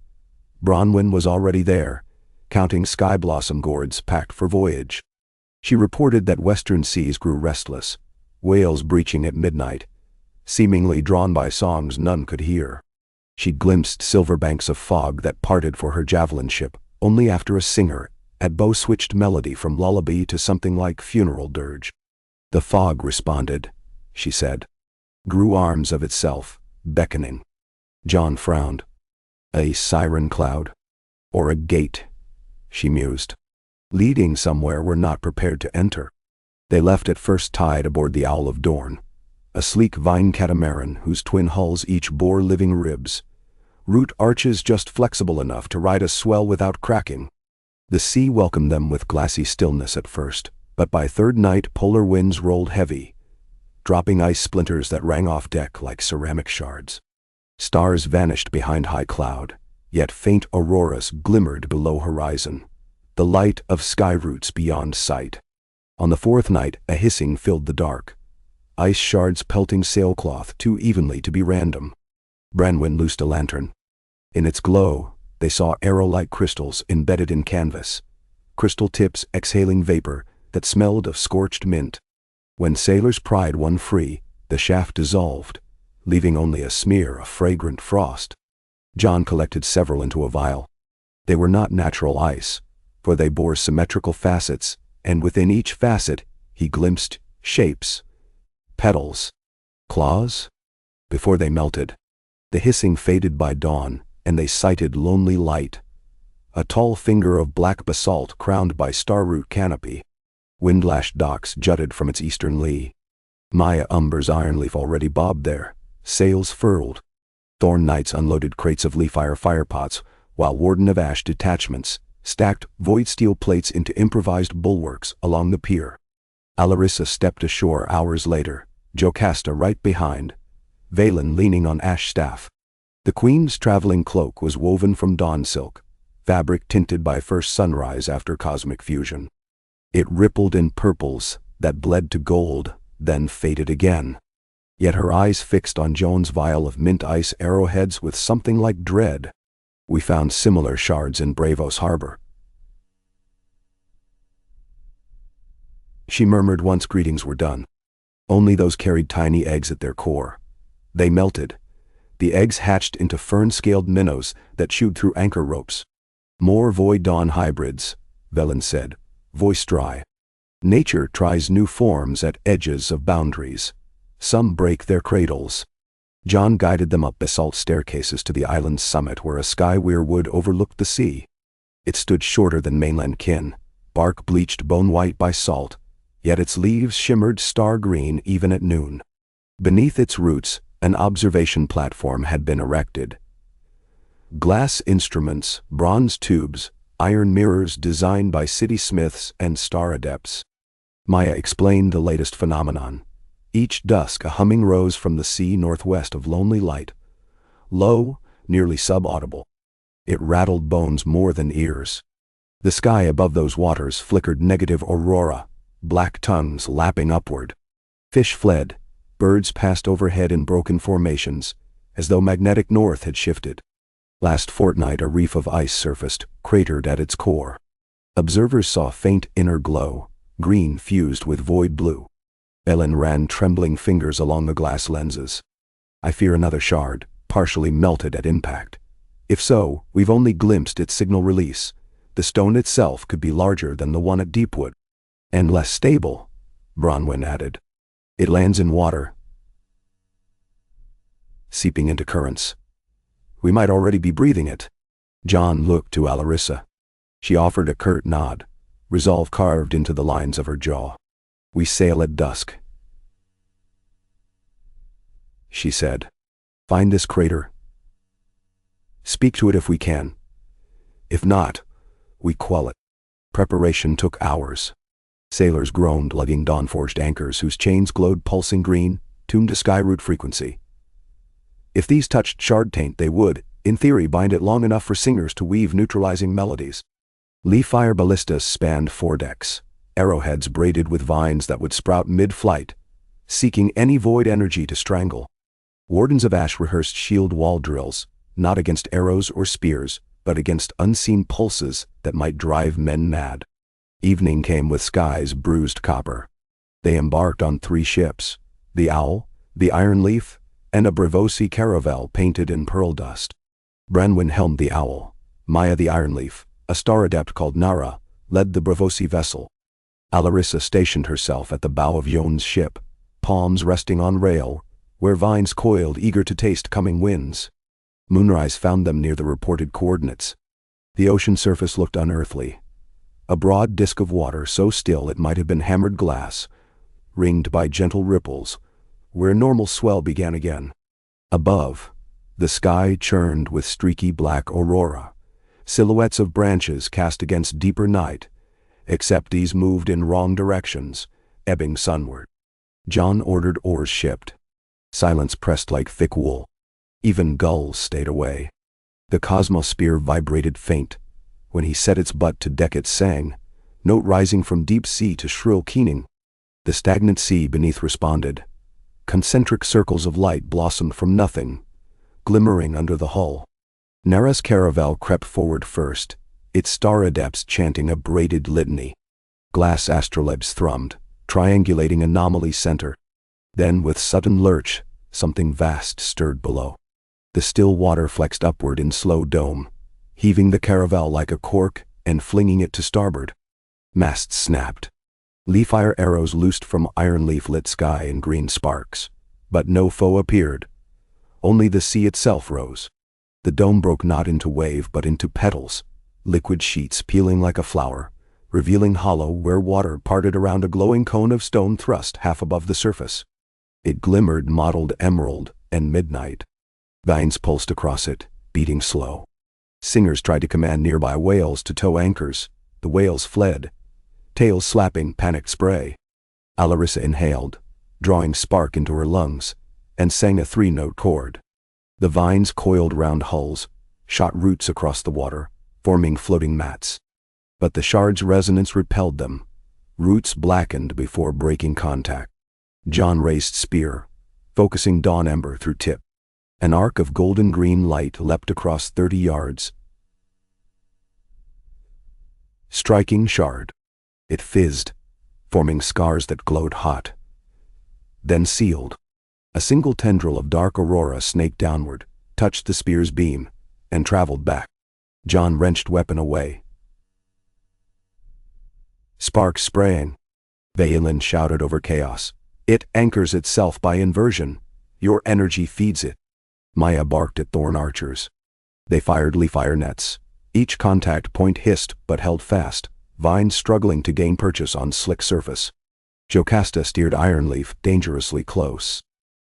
Bronwyn was already there, counting sky blossom gourds packed for voyage. She reported that western seas grew restless, whales breaching at midnight, seemingly drawn by songs none could hear. She'd glimpsed silver banks of fog that parted for her javelin ship only after a singer at bow switched melody from lullaby to something like funeral dirge. The fog responded, she said, grew arms of itself, beckoning. John frowned. A siren cloud? Or a gate? She mused. Leading somewhere we're not prepared to enter. They left at first tide aboard the Owl of Dorn, a sleek vine catamaran whose twin hulls each bore living ribs, root arches just flexible enough to ride a swell without cracking. The sea welcomed them with glassy stillness at first, but by third night polar winds rolled heavy, dropping ice splinters that rang off deck like ceramic shards. Stars vanished behind high cloud, yet faint auroras glimmered below horizon, the light of sky roots beyond sight. On the 4th night, a hissing filled the dark, ice shards pelting sailcloth too evenly to be random. Branwen loosed a lantern. In its glow, they saw arrow-like crystals embedded in canvas, crystal tips exhaling vapor that smelled of scorched mint. When sailors pried one free, the shaft dissolved, leaving only a smear of fragrant frost. John collected several into a vial. They were not natural ice, for they bore symmetrical facets, and within each facet he glimpsed shapes, petals, claws. Before they melted, the hissing faded by dawn, and they sighted Lonely Light, a tall finger of black basalt crowned by starroot canopy. Wind-lashed docks jutted from its eastern lee. Maya Umber's Ironleaf already bobbed there, sails furled. Thorn Knights unloaded crates of Leafire firepots, while Warden of Ash detachments stacked void steel plates into improvised bulwarks along the pier. Alarissa stepped ashore hours later, Jocasta right behind, Valen leaning on Ash staff. The Queen's traveling cloak was woven from dawn silk, fabric tinted by first sunrise after cosmic fusion. It rippled in purples that bled to gold, then faded again. Yet her eyes fixed on Joan's vial of mint ice arrowheads with something like dread. We found similar shards in Braavos Harbor, she murmured once greetings were done. Only those carried tiny eggs at their core. They melted. The eggs hatched into fern-scaled minnows that chewed through anchor ropes. More Void Dawn hybrids, Velen said, voice dry. Nature tries new forms at edges of boundaries. Some break their cradles. John guided them up basalt staircases to the island's summit where a sky-weir wood overlooked the sea. It stood shorter than mainland kin, bark bleached bone-white by salt, yet its leaves shimmered star-green even at noon. Beneath its roots, an observation platform had been erected. Glass instruments, bronze tubes, iron mirrors designed by city smiths and star adepts. Maya explained the latest phenomenon. Each dusk a humming rose from the sea northwest of Lonely Light. Low, nearly subaudible. It rattled bones more than ears. The sky above those waters flickered negative aurora, black tongues lapping upward. Fish fled, birds passed overhead in broken formations, as though magnetic north had shifted. Last fortnight a reef of ice surfaced, cratered at its core. Observers saw faint inner glow, green fused with void blue. Ellen ran trembling fingers along the glass lenses. I fear another shard, partially melted at impact. If so, we've only glimpsed its signal release. The stone itself could be larger than the one at Deepwood. And less stable, Bronwyn added. It lands in water, seeping into currents. We might already be breathing it. John looked to Alarissa. She offered a curt nod, resolve carved into the lines of her jaw. We sail at dusk, she said. Find this crater. Speak to it if we can. If not, we quell it. Preparation took hours. Sailors groaned lugging dawn-forged anchors whose chains glowed pulsing green, tuned to skyroot frequency. If these touched shard taint they would, in theory, bind it long enough for singers to weave neutralizing melodies. Lee-fire ballistas spanned foredecks, arrowheads braided with vines that would sprout mid-flight, seeking any void energy to strangle. Wardens of ash rehearsed shield wall drills, not against arrows or spears, but against unseen pulses that might drive men mad. Evening came with skies bruised copper. They embarked on 3 ships, the Owl, the Iron Leaf, and a Brevosi caravel painted in pearl dust. Branwen helmed the Owl. Maya the Iron Leaf, a star adept called Nara, led the Brevosi vessel. Alarissa stationed herself at the bow of Yon's ship, palms resting on rail, where vines coiled eager to taste coming winds. Moonrise found them near the reported coordinates. The ocean surface looked unearthly. A broad disk of water so still it might have been hammered glass, ringed by gentle ripples, where normal swell began again. Above, the sky churned with streaky black aurora, silhouettes of branches cast against deeper night, except these moved in wrong directions, ebbing sunward. John ordered oars shipped. Silence pressed like thick wool. Even gulls stayed away. The cosmosphere vibrated faint. When he set its butt to deck it sang, note rising from deep sea to shrill keening. The stagnant sea beneath responded. Concentric circles of light blossomed from nothing, glimmering under the hull. Nara's caravel crept forward first, its star adepts chanting a braided litany. Glass astrolabes thrummed, triangulating anomaly center. Then, with sudden lurch, something vast stirred below. The still water flexed upward in slow dome, heaving the caravel like a cork and flinging it to starboard. Masts snapped. Lee-fire arrows loosed from Iron Leaf lit sky in green sparks, but no foe appeared. Only the sea itself rose. The dome broke not into wave but into petals, liquid sheets peeling like a flower, revealing hollow where water parted around a glowing cone of stone thrust half above the surface. It glimmered mottled emerald and midnight. Vines pulsed across it, beating slow. Singers tried to command nearby whales to tow anchors. The whales fled, tails slapping panicked spray. Alarissa inhaled, drawing spark into her lungs, and sang a 3-note chord. The vines coiled round hulls, shot roots across the water, forming floating mats. But the shard's resonance repelled them. Roots blackened before breaking contact. John raised spear, focusing dawn ember through tip. An arc of golden green light leapt across 30 yards, striking shard. It fizzed, forming scars that glowed hot. Then sealed. A single tendril of dark aurora snaked downward, touched the spear's beam, and traveled back. John wrenched weapon away. Sparks spraying. Vaylin shouted over chaos. It anchors itself by inversion. Your energy feeds it. Maya barked at thorn archers. They fired leaf-fire nets. Each contact point hissed but held fast, vines struggling to gain purchase on slick surface. Jocasta steered Ironleaf dangerously close.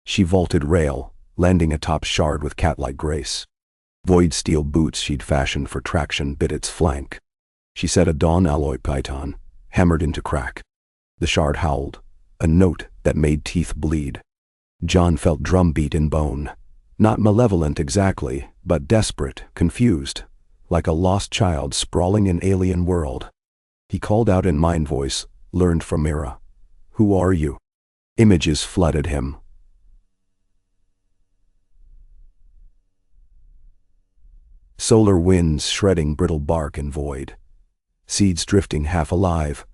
She vaulted rail, landing atop Shard with cat-like grace. Void steel boots she'd fashioned for traction bit its flank. She set a dawn alloy python, hammered into crack. The Shard howled, a note that made teeth bleed. John felt drumbeat in bone. Not malevolent exactly, but desperate, confused, like a lost child sprawling in alien world. He called out in mind voice, learned from Mira. Who are you? Images flooded him. Solar winds shredding brittle bark and void. Seeds drifting half alive.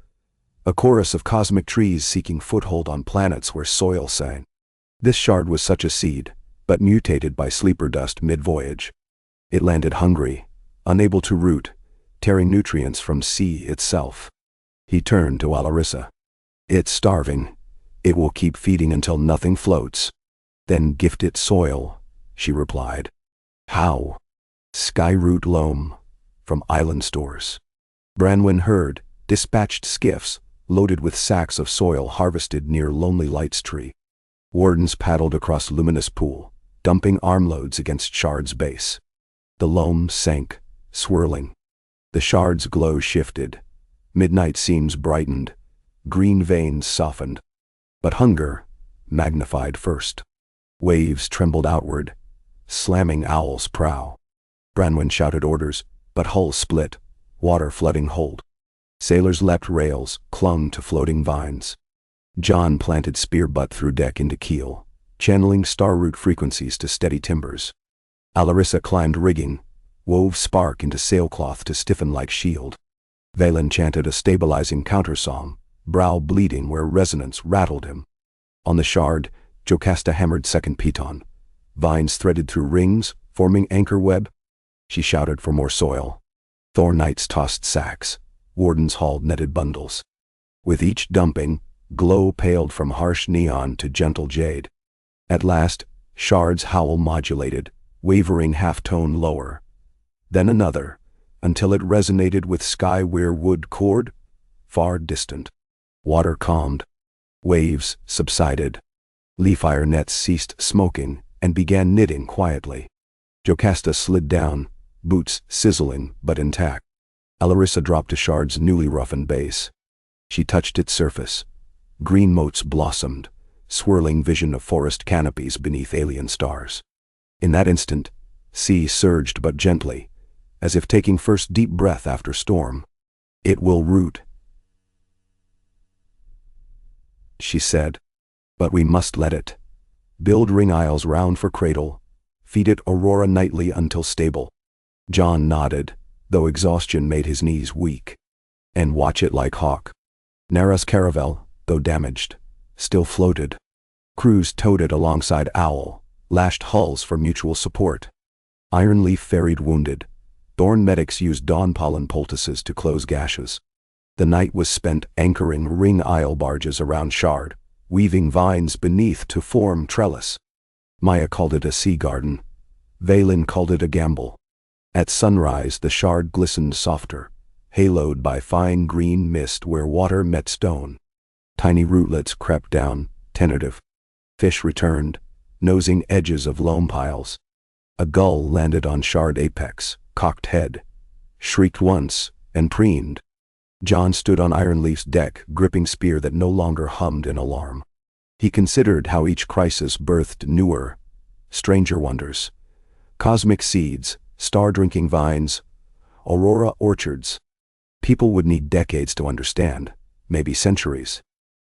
A chorus of cosmic trees seeking foothold on planets where soil sang. This Shard was such a seed, but mutated by sleeper dust mid-voyage. It landed hungry, unable to root, tearing nutrients from sea itself. He turned to Alarissa. It's starving. It will keep feeding until nothing floats. Then gift it soil, she replied. How? Skyroot loam, from island stores. Branwen heard, dispatched skiffs, loaded with sacks of soil harvested near Lonely Light's tree. Wardens paddled across luminous pool, dumping armloads against Shard's base. The loam sank, swirling. The Shard's glow shifted. Midnight seams brightened. Green veins softened. But hunger magnified first. Waves trembled outward, slamming Owl's prow. Branwen shouted orders, but hull split, water flooding hold. Sailors leapt rails, clung to floating vines. John planted spear butt through deck into keel, channeling starroot frequencies to steady timbers. Alarissa climbed rigging, wove spark into sailcloth to stiffen like shield. Valen chanted a stabilizing countersong, brow bleeding where resonance rattled him. On the Shard, Jocasta hammered second piton. Vines threaded through rings, forming anchor web. She shouted for more soil. Thorn knights tossed sacks. Wardens hauled netted bundles. With each dumping, glow paled from harsh neon to gentle jade. At last, Shard's howl modulated, wavering half-tone lower. Then another, until it resonated with sky-weir wood chord, far distant. Water calmed. Waves subsided. Leaf-fire nets ceased smoking and began knitting quietly. Jocasta slid down, boots sizzling but intact. Alarissa dropped to Shard's newly roughened base. She touched its surface. Green motes blossomed, swirling vision of forest canopies beneath alien stars. In that instant, sea surged but gently, as if taking first deep breath after storm. It will root, she said. But we must let it. Build ring isles round for cradle. Feed it Aurora nightly until stable. John nodded, though exhaustion made his knees weak. And watch it like hawk. Nara's caravel, though damaged, still floated. Crews towed it alongside Owl, lashed hulls for mutual support. Ironleaf ferried wounded. Thorn medics used dawn pollen poultices to close gashes. The night was spent anchoring ring isle barges around Shard, weaving vines beneath to form trellis. Maya called it a sea garden. Valen called it a gamble. At sunrise the Shard glistened softer, haloed by fine green mist where water met stone. Tiny rootlets crept down, tentative. Fish returned, nosing edges of loam piles. A gull landed on Shard apex, cocked head, shrieked once, and preened. John stood on Ironleaf's deck, gripping spear that no longer hummed in alarm. He considered how each crisis birthed newer, stranger wonders. Cosmic seeds, star-drinking vines, aurora orchards. People would need decades to understand, maybe centuries.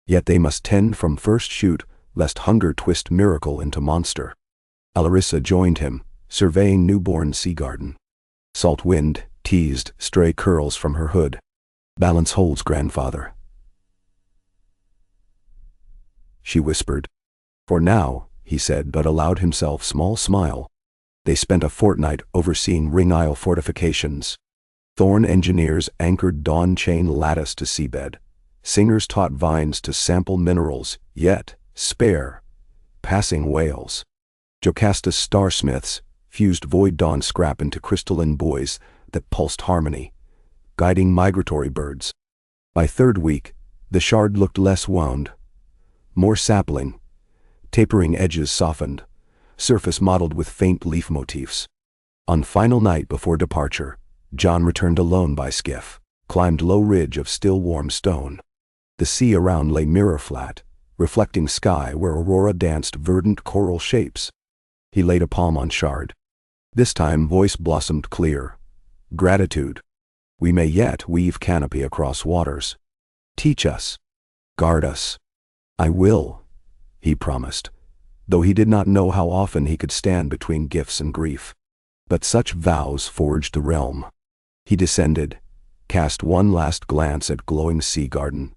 Yet they must tend from first shoot, lest hunger twist miracle into monster. Alarissa joined him, surveying newborn sea garden. Salt wind teased stray curls from her hood. Balance holds, grandfather, she whispered. For now, he said, but allowed himself small smile. They spent a fortnight overseeing Ring Isle fortifications. Thorn engineers anchored dawn chain lattice to seabed. Singers taught vines to sample minerals, yet spare. passing whales. Jocasta's starsmiths fused void dawn scrap into crystalline buoys that pulsed harmony, guiding migratory birds. By third week, the shard looked less wound, more sapling, tapering edges softened, surface mottled with faint leaf motifs. On final night before departure, John returned alone by skiff, climbed low ridge of still warm stone. The sea around lay mirror flat, reflecting sky where aurora danced verdant coral shapes. He laid a palm on shard. This time voice blossomed clear. Gratitude. We may yet weave canopy across waters. Teach us. Guard us. I will, he promised, though he did not know how often he could stand between gifts and grief. But such vows forged the realm. He descended, cast one last glance at glowing sea garden,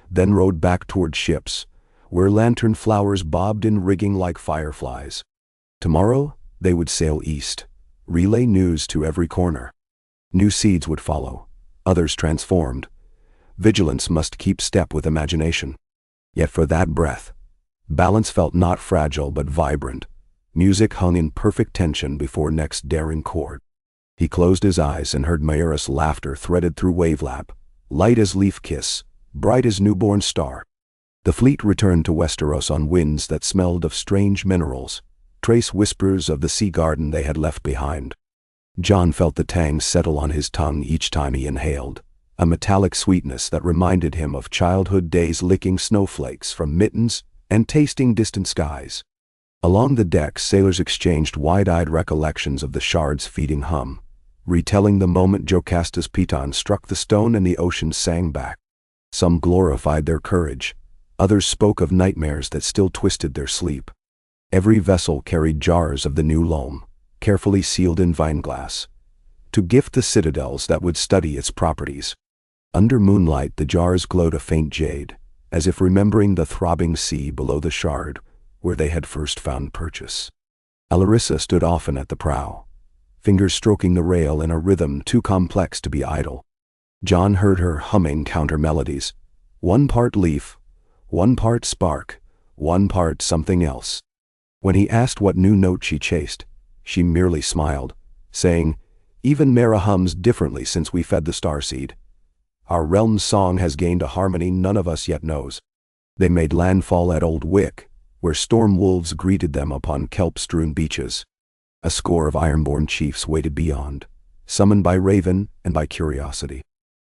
then rowed back toward ships, where lantern flowers bobbed in rigging like fireflies. Tomorrow they would sail east, relay news to every corner. New seeds would follow, others transformed. Vigilance must keep step with imagination. Yet for that breath, balance felt not fragile but vibrant. Music hung in perfect tension before next daring chord. He closed his eyes and heard Maera's laughter threaded through wavelap, light as leaf kiss, bright as newborn star. The fleet returned to Westeros on winds that smelled of strange minerals, trace whispers of the sea garden they had left behind. John felt the tang settle on his tongue each time he inhaled, a metallic sweetness that reminded him of childhood days licking snowflakes from mittens and tasting distant skies. Along the deck, sailors exchanged wide-eyed recollections of the shard's feeding hum, retelling the moment Jocasta's piton struck the stone and the ocean sang back. Some glorified their courage, others spoke of nightmares that still twisted their sleep. Every vessel carried jars of the new loam, carefully sealed in vineglass, to gift the citadels that would study its properties. Under moonlight the jars glowed a faint jade, as if remembering the throbbing sea below the shard, where they had first found purchase. Alarissa stood often at the prow, fingers stroking the rail in a rhythm too complex to be idle. John heard her humming counter melodies, one part leaf, one part spark, one part something else. When he asked what new note she chased, she merely smiled, saying, "Even Meera hums differently since we fed the starseed. Our realm's song has gained a harmony none of us yet knows." They made landfall at Old Wick, where storm wolves greeted them upon kelp-strewn beaches. A score of ironborn chiefs waited beyond, summoned by raven and by curiosity.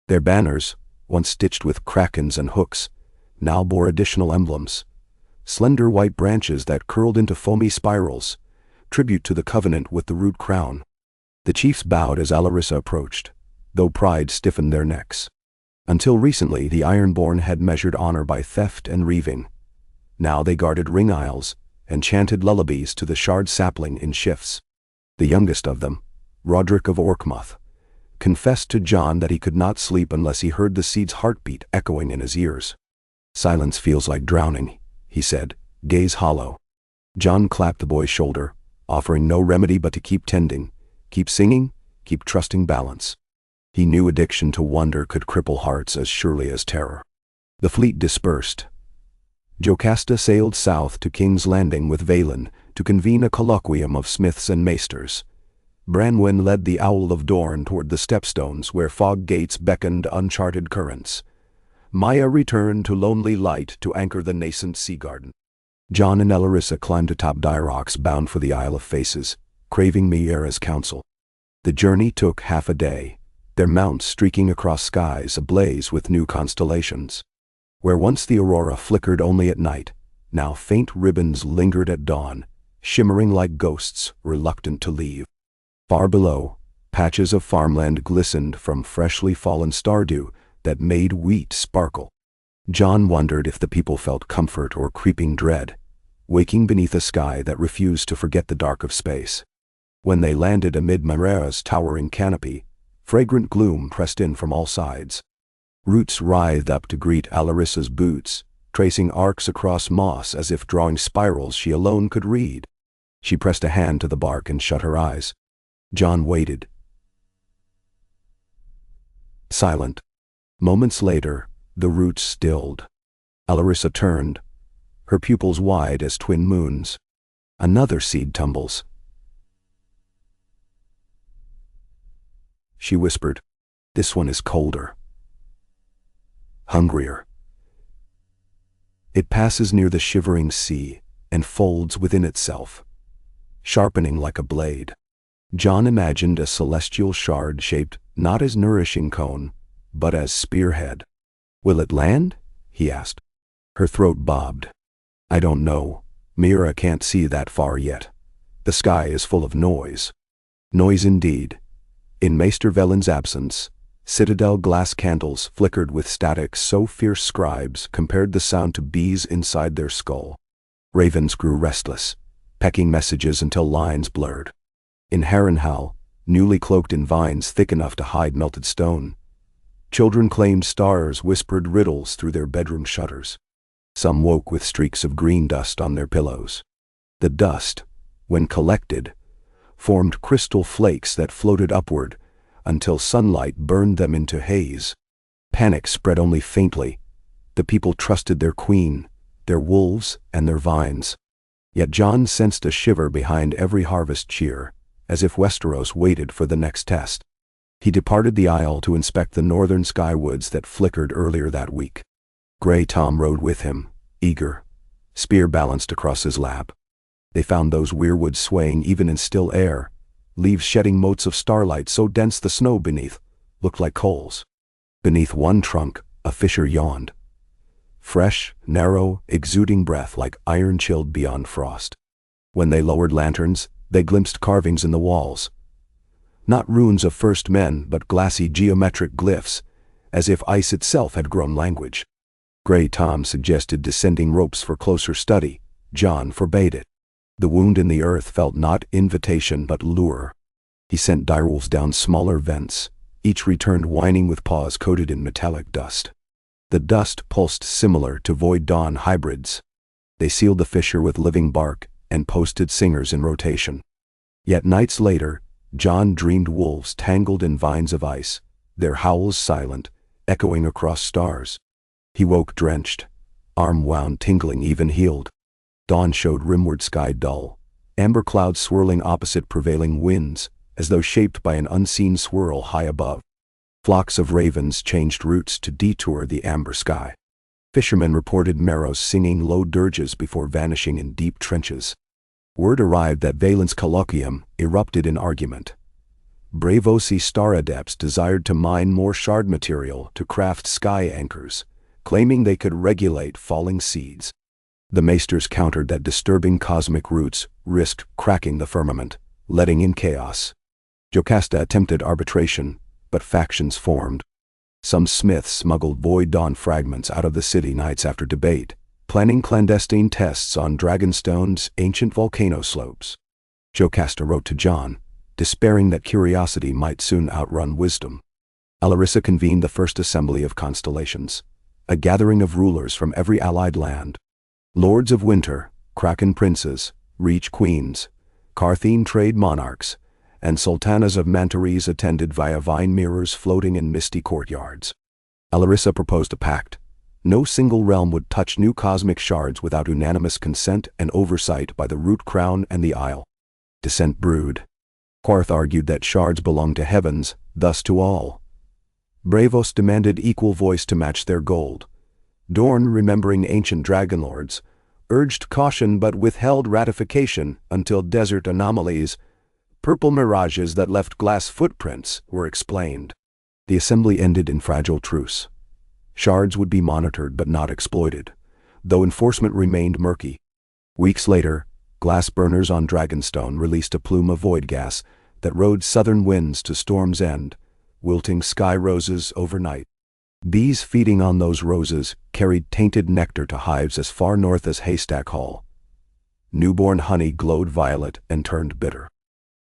Their banners, once stitched with krakens and hooks, now bore additional emblems, slender white branches that curled into foamy spirals, tribute to the covenant with the root crown. The chiefs bowed as Alarissa approached, though pride stiffened their necks. Until recently, the Ironborn had measured honor by theft and reaving. Now they guarded ring aisles and chanted lullabies to the shard sapling in shifts. The youngest of them, Roderick of Orkmoth, confessed to John that he could not sleep unless he heard the seed's heartbeat echoing in his ears. "Silence feels like drowning," he said, gaze hollow. John clapped the boy's shoulder, offering no remedy but to keep tending, keep singing, keep trusting balance. He knew addiction to wonder could cripple hearts as surely as terror. The fleet dispersed. Jocasta sailed south to King's Landing with Valen to convene a colloquium of smiths and maesters. Branwen led the Owl of Dorne toward the stepstones where fog gates beckoned uncharted currents. Maya returned to Lonely Light to anchor the nascent sea garden. John and Alarissa climbed atop Dyrox bound for the Isle of Faces, craving Meera's counsel. The journey took half a day, their mounts streaking across skies ablaze with new constellations. Where once the aurora flickered only at night, now faint ribbons lingered at dawn, shimmering like ghosts reluctant to leave. Far below, patches of farmland glistened from freshly fallen stardew that made wheat sparkle. John wondered if the people felt comfort or creeping dread, waking beneath a sky that refused to forget the dark of space. When they landed amid Meera's towering canopy, fragrant gloom pressed in from all sides. Roots writhed up to greet Alarissa's boots, tracing arcs across moss as if drawing spirals she alone could read. She pressed a hand to the bark and shut her eyes. John waited, silent. Moments later, the roots stilled. Alarissa turned, her pupils wide as twin moons. Another seed tumbles. She whispered, "This one is colder. Hungrier." It passes near the shivering sea and folds within itself, sharpening like a blade. John imagined a celestial shard shaped not as nourishing cone, but as spearhead. "Will it land?" he asked. Her throat bobbed. "I don't know. Mira can't see that far yet. The sky is full of noise." Noise indeed. In Maester Velin's absence, citadel glass candles flickered with static so fierce scribes compared the sound to bees inside their skull. Ravens grew restless, pecking messages until lines blurred. In Harrenhal, newly cloaked in vines thick enough to hide melted stone, children claimed stars whispered riddles through their bedroom shutters. Some woke with streaks of green dust on their pillows. The dust, when collected, formed crystal flakes that floated upward until sunlight burned them into haze. Panic spread only faintly. The people trusted their queen, their wolves, and their vines. Yet John sensed a shiver behind every harvest cheer, as if Westeros waited for the next test. He departed the Isle to inspect the northern skywoods that flickered earlier that week. Grey Tom rode with him, eager, spear balanced across his lap. They found those weirwoods swaying even in still air, leaves shedding motes of starlight so dense the snow beneath looked like coals. Beneath one trunk, a fissure yawned. Fresh, narrow, exuding breath like iron chilled beyond frost. When they lowered lanterns, they glimpsed carvings in the walls. Not runes of first men, but glassy geometric glyphs, as if ice itself had grown language. Grey Tom suggested descending ropes for closer study. John forbade it. The wound in the earth felt not invitation but lure. He sent direwolves down smaller vents. Each returned whining with paws coated in metallic dust. The dust pulsed similar to Void Dawn hybrids. They sealed the fissure with living bark and posted singers in rotation. Yet nights later, John dreamed wolves tangled in vines of ice, their howls silent, echoing across stars. He woke drenched, arm wound tingling even-healed. Dawn showed rimward sky dull, amber clouds swirling opposite prevailing winds, as though shaped by an unseen swirl high above. Flocks of ravens changed routes to detour the amber sky. Fishermen reported meros singing low dirges before vanishing in deep trenches. Word arrived that Valen's colloquium erupted in argument. Braavosi star adepts desired to mine more shard material to craft sky anchors, claiming they could regulate falling seeds. The maesters countered that disturbing cosmic roots risked cracking the firmament, letting in chaos. Jocasta attempted arbitration, but factions formed. Some smiths smuggled Void Dawn fragments out of the city nights after debate, planning clandestine tests on Dragonstone's ancient volcano slopes. Jocasta wrote to John, despairing that curiosity might soon outrun wisdom. Alarissa convened the first assembly of constellations, a gathering of rulers from every allied land. Lords of Winter, Kraken princes, Reach queens, Carthene trade monarchs, and sultanas of Mantares attended via vine mirrors floating in misty courtyards. Alarissa proposed a pact. No single realm would touch new cosmic shards without unanimous consent and oversight by the Root Crown and the Isle. Dissent brewed. Quarth argued that shards belonged to heavens, thus to all. Braavos demanded equal voice to match their gold. Dorne, remembering ancient dragonlords, urged caution but withheld ratification until desert anomalies, purple mirages that left glass footprints, were explained. The assembly ended in fragile truce. Shards would be monitored but not exploited, though enforcement remained murky. Weeks later, glass burners on Dragonstone released a plume of void gas that rode southern winds to Storm's End, wilting sky roses overnight. Bees feeding on those roses carried tainted nectar to hives as far north as Haystack Hall. Newborn honey glowed violet and turned bitter.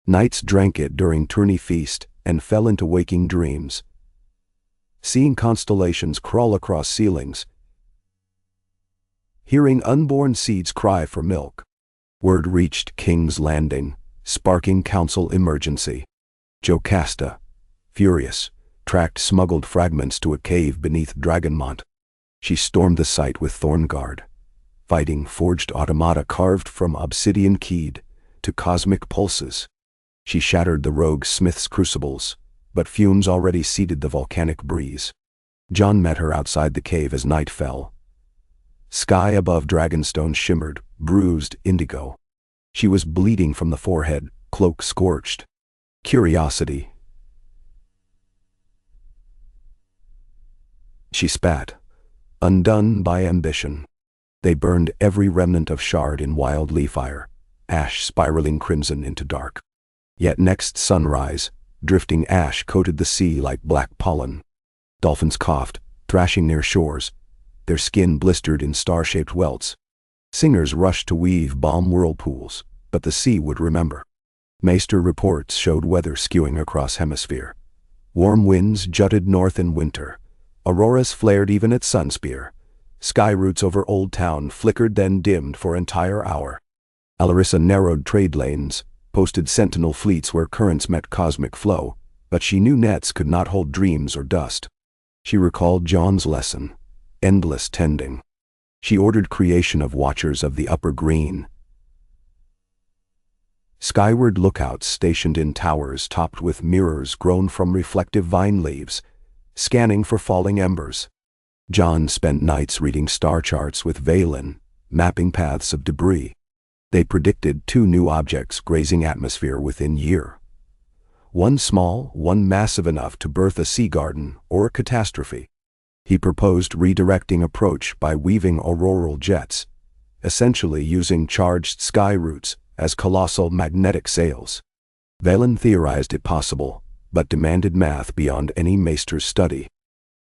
Knights drank it during tourney feast and fell into waking dreams, seeing constellations crawl across ceilings, hearing unborn seeds cry for milk. Word reached King's Landing, sparking council emergency. Jocasta, furious, tracked smuggled fragments to a cave beneath Dragonmont. She stormed the site with Thorngard, fighting forged automata carved from obsidian keyed to cosmic pulses. She shattered the rogue smith's crucibles, but fumes already seeded the volcanic breeze. John met her outside the cave as night fell. Sky above Dragonstone shimmered, bruised indigo. She was bleeding from the forehead, cloak scorched. Curiosity. She spat, undone by ambition. They burned every remnant of shard in wild leaf fire, ash spiraling crimson into dark. Yet next sunrise, drifting ash coated the sea like black pollen. Dolphins coughed, thrashing near shores, their skin blistered in star-shaped welts. Singers rushed to weave balm whirlpools, but the sea would remember. Maester reports showed weather skewing across hemisphere. Warm winds jutted north in winter. Auroras flared even at sunspear. Sky routes over Old Town flickered then dimmed for entire hour. Alarissa narrowed trade lanes, posted sentinel fleets where currents met cosmic flow, but she knew nets could not hold dreams or dust. She recalled John's lesson, endless tending. She ordered creation of watchers of the upper green. Skyward lookouts stationed in towers topped with mirrors grown from reflective vine leaves, scanning for falling embers. John spent nights reading star charts with Valen, mapping paths of debris. They predicted 2 new objects grazing atmosphere within year. One small, one massive enough to birth a sea garden or a catastrophe. He proposed redirecting approach by weaving auroral jets, essentially using charged sky routes as colossal magnetic sails. Valen theorized it possible, but demanded math beyond any maester's study.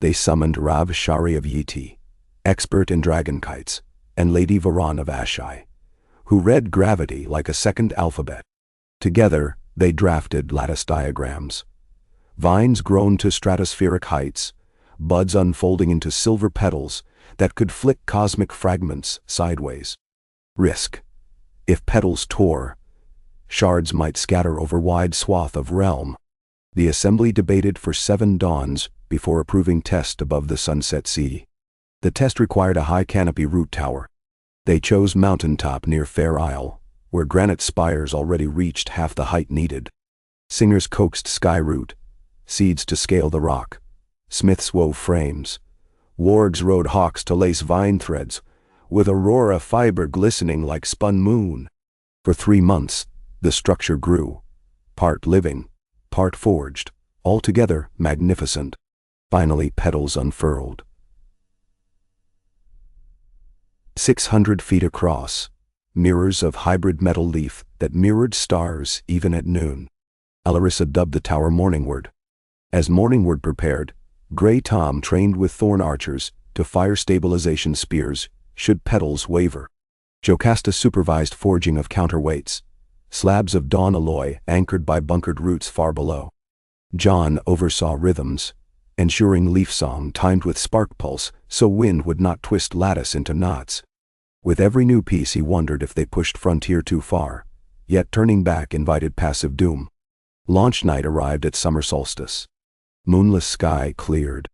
They summoned Rav Shari of Yiti, expert in dragon kites, and Lady Varan of Ashai, who read gravity like a second alphabet. Together, they drafted lattice diagrams. Vines grown to stratospheric heights, buds unfolding into silver petals that could flick cosmic fragments sideways. Risk. If petals tore, shards might scatter over wide swath of realm. The assembly debated for 7 dawns before approving test above the Sunset Sea. The test required a high canopy root tower. They chose mountaintop near Fair Isle, where granite spires already reached half the height needed. Singers coaxed sky root, seeds to scale the rock. Smiths wove frames. Wargs rode hawks to lace vine threads, with aurora fiber glistening like spun moon. For 3 months, the structure grew, part living, part forged, altogether magnificent. Finally, petals unfurled. 600 feet across, mirrors of hybrid metal leaf that mirrored stars even at noon. Alarissa dubbed the tower Morningward. As Morningward prepared, Grey Tom trained with thorn archers to fire stabilization spears should petals waver. Jocasta supervised forging of counterweights, slabs of dawn alloy anchored by bunkered roots far below. John oversaw rhythms, ensuring leaf song timed with spark pulse so wind would not twist lattice into knots. With every new piece he wondered if they pushed frontier too far, yet turning back invited passive doom. Launch night arrived at summer solstice. Moonless sky cleared.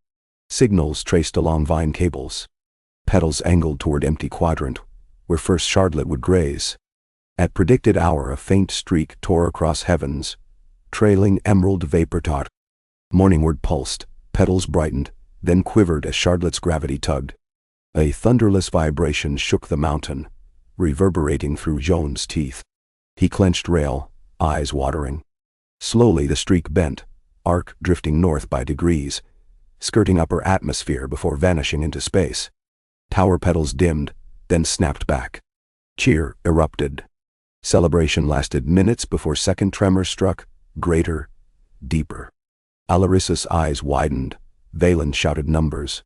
Signals traced along vine cables. Petals angled toward empty quadrant, where first shardlet would graze. At predicted hour a faint streak tore across heavens, trailing emerald vapor taut. Morningward pulsed, petals brightened, then quivered as shardlet's gravity tugged. A thunderless vibration shook the mountain, reverberating through Joan's teeth. He clenched rail, eyes watering. Slowly the streak bent, arc drifting north by degrees, skirting upper atmosphere before vanishing into space. Tower petals dimmed, then snapped back. Cheer erupted. Celebration lasted minutes before second tremor struck, greater, deeper. Alarissa's eyes widened. Valen shouted numbers.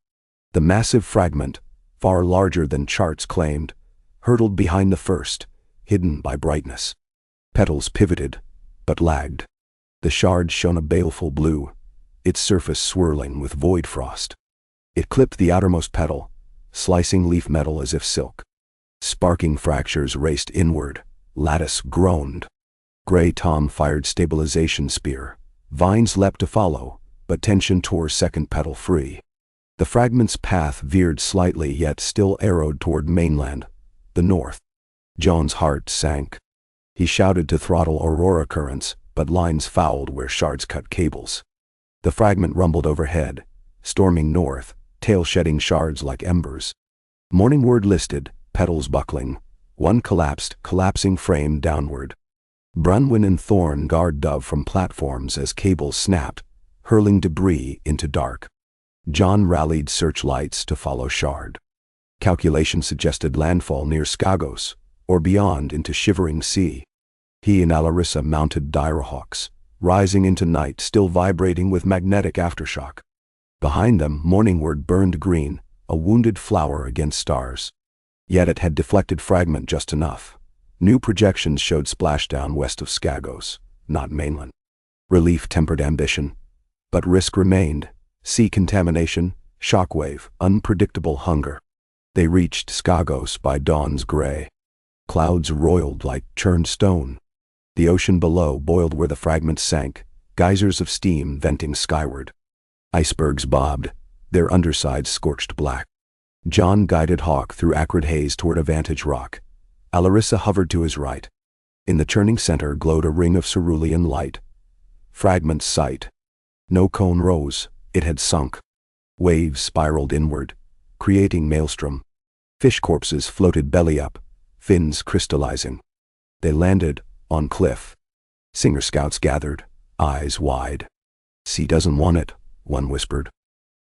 The massive fragment, far larger than charts claimed, hurtled behind the first, hidden by brightness. Petals pivoted, but lagged. The shard shone a baleful blue, its surface swirling with void frost. It clipped the outermost petal, slicing leaf metal as if silk. Sparking fractures raced inward, lattice groaned. Grey Tom fired stabilization spear. Vines leapt to follow, but tension tore second petal free. The fragment's path veered slightly yet still arrowed toward mainland, the north. John's heart sank. He shouted to throttle Aurora currents, but lines fouled where shards cut cables. The fragment rumbled overhead, storming north, tail-shedding shards like embers. Morningward listed, petals buckling. One collapsed, collapsing frame downward. Brunwyn and Thorn guard Dove from platforms as cables snapped, hurling debris into dark. John rallied searchlights to follow shard. Calculation suggested landfall near Skagos, or beyond into shivering sea. He and Alarissa mounted Direhawks, rising into night still vibrating with magnetic aftershock. Behind them, Morningward burned green, a wounded flower against stars. Yet it had deflected fragment just enough. New projections showed splashdown west of Skagos, not mainland. Relief tempered ambition. But risk remained. Sea contamination, shockwave, unpredictable hunger. They reached Skagos by dawn's gray. Clouds roiled like churned stone. The ocean below boiled where the fragments sank, geysers of steam venting skyward. Icebergs bobbed, their undersides scorched black. John guided Hawk through acrid haze toward a vantage rock. Alarissa hovered to his right. In the churning center glowed a ring of cerulean light. Fragments sight. No cone rose, it had sunk. Waves spiraled inward, creating maelstrom. Fish corpses floated belly up, fins crystallizing. They landed on cliff. Singer scouts gathered, eyes wide. Sea doesn't want it, one whispered.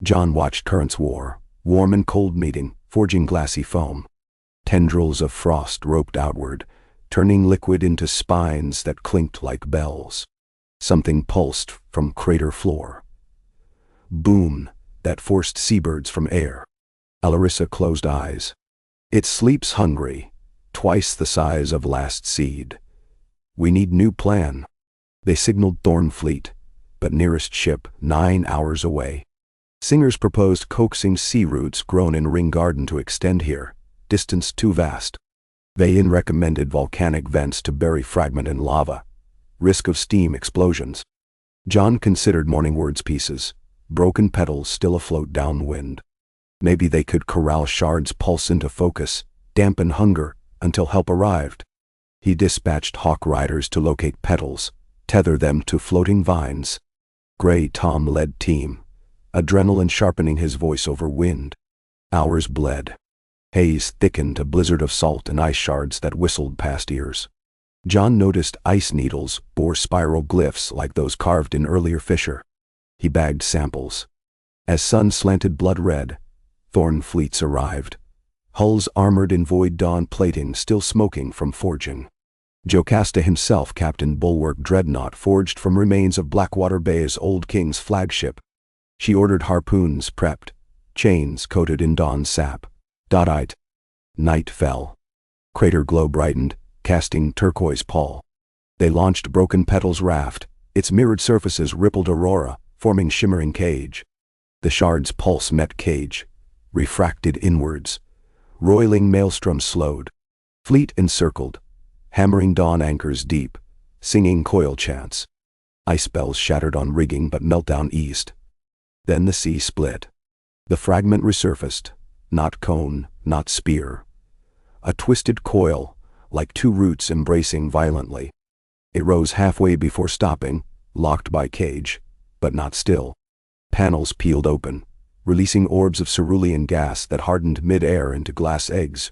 John watched currents war, warm and cold meeting, forging glassy foam. Tendrils of frost roped outward, turning liquid into spines that clinked like bells. Something pulsed from crater floor. Boom, that forced seabirds from air. Alarissa closed eyes. It sleeps hungry, twice the size of last seed. We need new plan. They signaled Thornfleet, but nearest ship 9 hours away. Singers proposed coaxing sea roots grown in Ring Garden to extend here, distance too vast. Vayin recommended volcanic vents to bury fragment in lava. Risk of steam explosions. John considered Morningward's pieces, broken petals still afloat downwind. Maybe they could corral shards pulse into focus, dampen hunger, until help arrived. He dispatched hawk riders to locate petals, tether them to floating vines. Gray Tom led team, adrenaline sharpening his voice over wind. Hours bled. Haze thickened a blizzard of salt and ice shards that whistled past ears. John noticed ice needles bore spiral glyphs like those carved in earlier fissure. He bagged samples. As sun slanted blood red, Thornfleets arrived. Hulls armored in void dawn plating still smoking from forging. Jocasta himself captained bulwark dreadnought forged from remains of Blackwater Bay's old king's flagship. She ordered harpoons prepped, chains coated in dawn sap. Dotite. Night fell. Crater glow brightened, casting turquoise pall. They launched Broken Petals raft. Its mirrored surfaces rippled aurora, forming shimmering cage. The shard's pulse met cage, refracted inwards. Roiling maelstrom slowed. Fleet encircled, hammering dawn anchors deep, singing coil chants. Ice bells shattered on rigging but meltdown eased. Then the sea split. The fragment resurfaced. Not cone, not spear. A twisted coil, like two roots embracing violently. It rose halfway before stopping, locked by cage, but not still. Panels peeled open, releasing orbs of cerulean gas that hardened mid-air into glass eggs,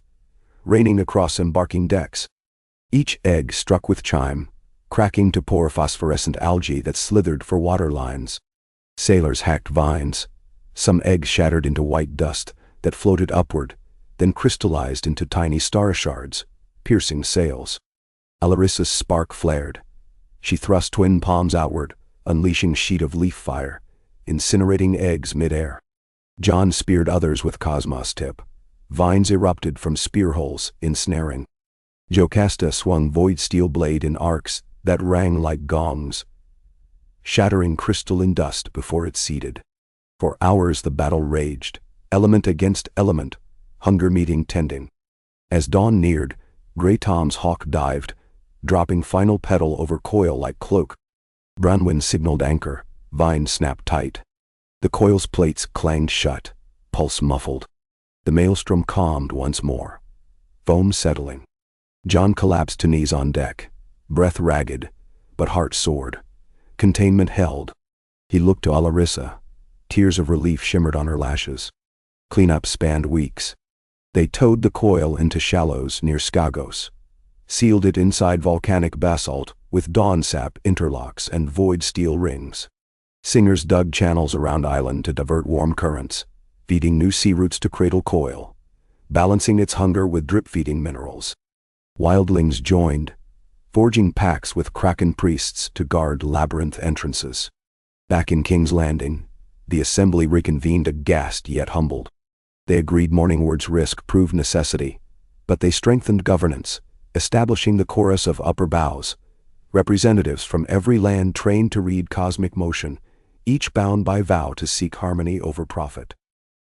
raining across embarking decks. Each egg struck with chime, cracking to pour phosphorescent algae that slithered for water lines. Sailors hacked vines. Some eggs shattered into white dust that floated upward, then crystallized into tiny star shards, piercing sails. Alarissa's spark flared. She thrust twin palms outward, unleashing sheet of leaf fire, incinerating eggs mid-air. John speared others with Cosmos tip. Vines erupted from spear holes, ensnaring. Jocasta swung void steel blade in arcs that rang like gongs, shattering crystalline dust before it seeded. For hours the battle raged, element against element, hunger meeting tending. As dawn neared, Grey Tom's hawk dived, dropping final petal over coil like cloak. Brunwyn signaled anchor, vine snapped tight. The coil's plates clanged shut, pulse muffled. The maelstrom calmed once more. foam settling. John collapsed to knees on deck, breath ragged, but heart soared. Containment held. He looked to Alarissa. Tears of relief shimmered on her lashes. Cleanup spanned weeks. They towed the coil into shallows near Skagos, sealed it inside volcanic basalt with dawn sap interlocks and void steel rings. Singers dug channels around island to divert warm currents, feeding new sea roots to cradle coil, balancing its hunger with drip-feeding minerals. Wildlings joined, forging pacts with Kraken priests to guard labyrinth entrances. Back in King's Landing, the assembly reconvened aghast yet humbled. They agreed Morningward's risk proved necessity, but they strengthened governance, establishing the chorus of upper bows, representatives from every land trained to read cosmic motion, each bound by vow to seek harmony over profit.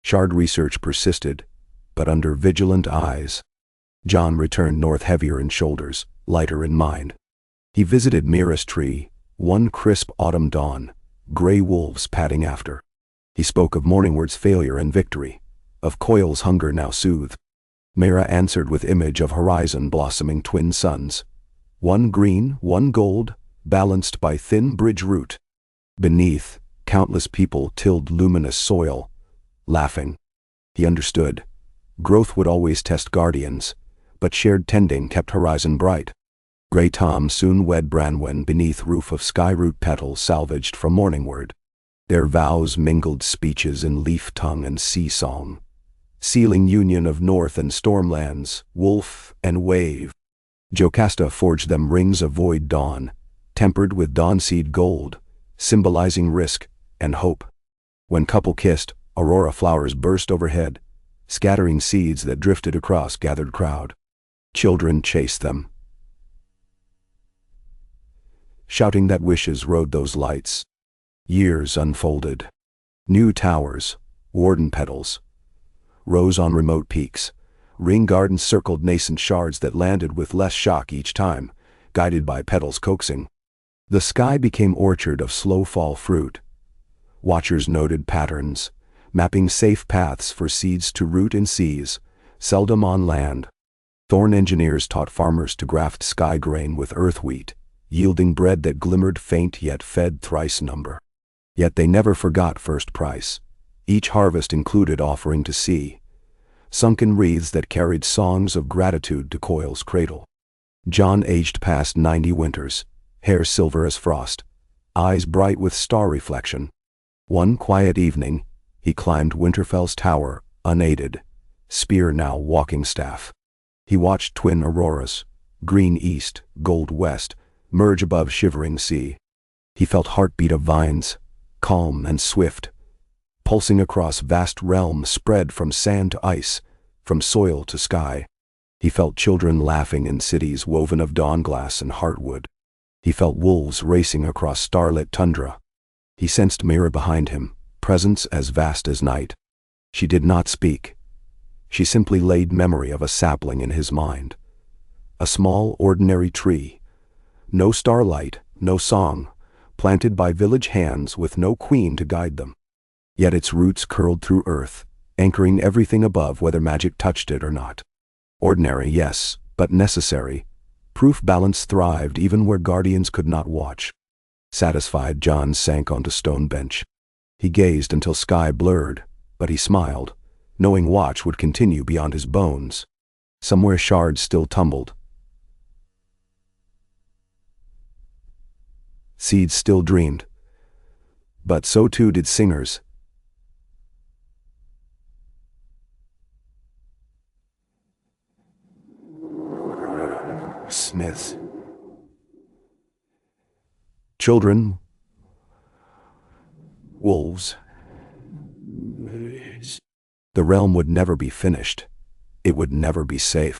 Shard research persisted, but under vigilant eyes. John returned north heavier in shoulders, lighter in mind. He visited Mira's tree, one crisp autumn dawn, gray wolves padding after. He spoke of Morningward's failure and victory, of Coil's hunger now soothed. Mira answered with image of horizon blossoming twin suns, one green, one gold, balanced by thin bridge root. Beneath, countless people tilled luminous soil, laughing. He understood. Growth would always test guardians, but shared tending kept horizon bright. Grey Tom soon wed Branwen beneath roof of skyroot petals salvaged from Morningward. Their vows mingled speeches in leaf tongue and sea song, sealing union of north and stormlands, wolf and wave. Jocasta forged them rings of void dawn, tempered with dawnseed gold, symbolizing risk and hope. When couple kissed, aurora flowers burst overhead, scattering seeds that drifted across gathered crowd. Children chased them, shouting that wishes rode those lights. Years unfolded. New towers, warden petals, rose on remote peaks. Ring gardens circled nascent shards that landed with less shock each time, guided by petals coaxing. The sky became orchard of slow-fall fruit. Watchers noted patterns, mapping safe paths for seeds to root in seas, seldom on land. Thorn engineers taught farmers to graft sky grain with earth wheat, yielding bread that glimmered faint yet fed thrice number. Yet they never forgot first price. Each harvest included offering to sea, sunken wreaths that carried songs of gratitude to Coil's cradle. John aged past 90 winters, hair silver as frost, eyes bright with star reflection. One quiet evening, he climbed Winterfell's tower, unaided, spear now walking staff. He watched twin auroras, green east, gold west, merge above shivering sea. He felt heartbeat of vines, calm and swift, pulsing across vast realms spread from sand to ice, from soil to sky. He felt children laughing in cities woven of dawn glass and heartwood. He felt wolves racing across starlit tundra. He sensed Mira behind him, presence as vast as night. She did not speak. She simply laid memory of a sapling in his mind. A small, ordinary tree. No starlight, no song, planted by village hands with no queen to guide them. Yet its roots curled through earth, anchoring everything above whether magic touched it or not. Ordinary, yes, but necessary. Proof balance thrived even where guardians could not watch. Satisfied, John sank onto stone bench. He gazed until sky blurred, but he smiled, knowing watch would continue beyond his bones. Somewhere shards still tumbled. Seeds still dreamed. But so too did singers. Smiths. Children. Wolves. The realm would never be finished. It would never be safe.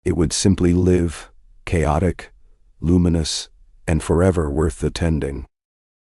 It would simply live, chaotic, luminous, and forever worth the tending.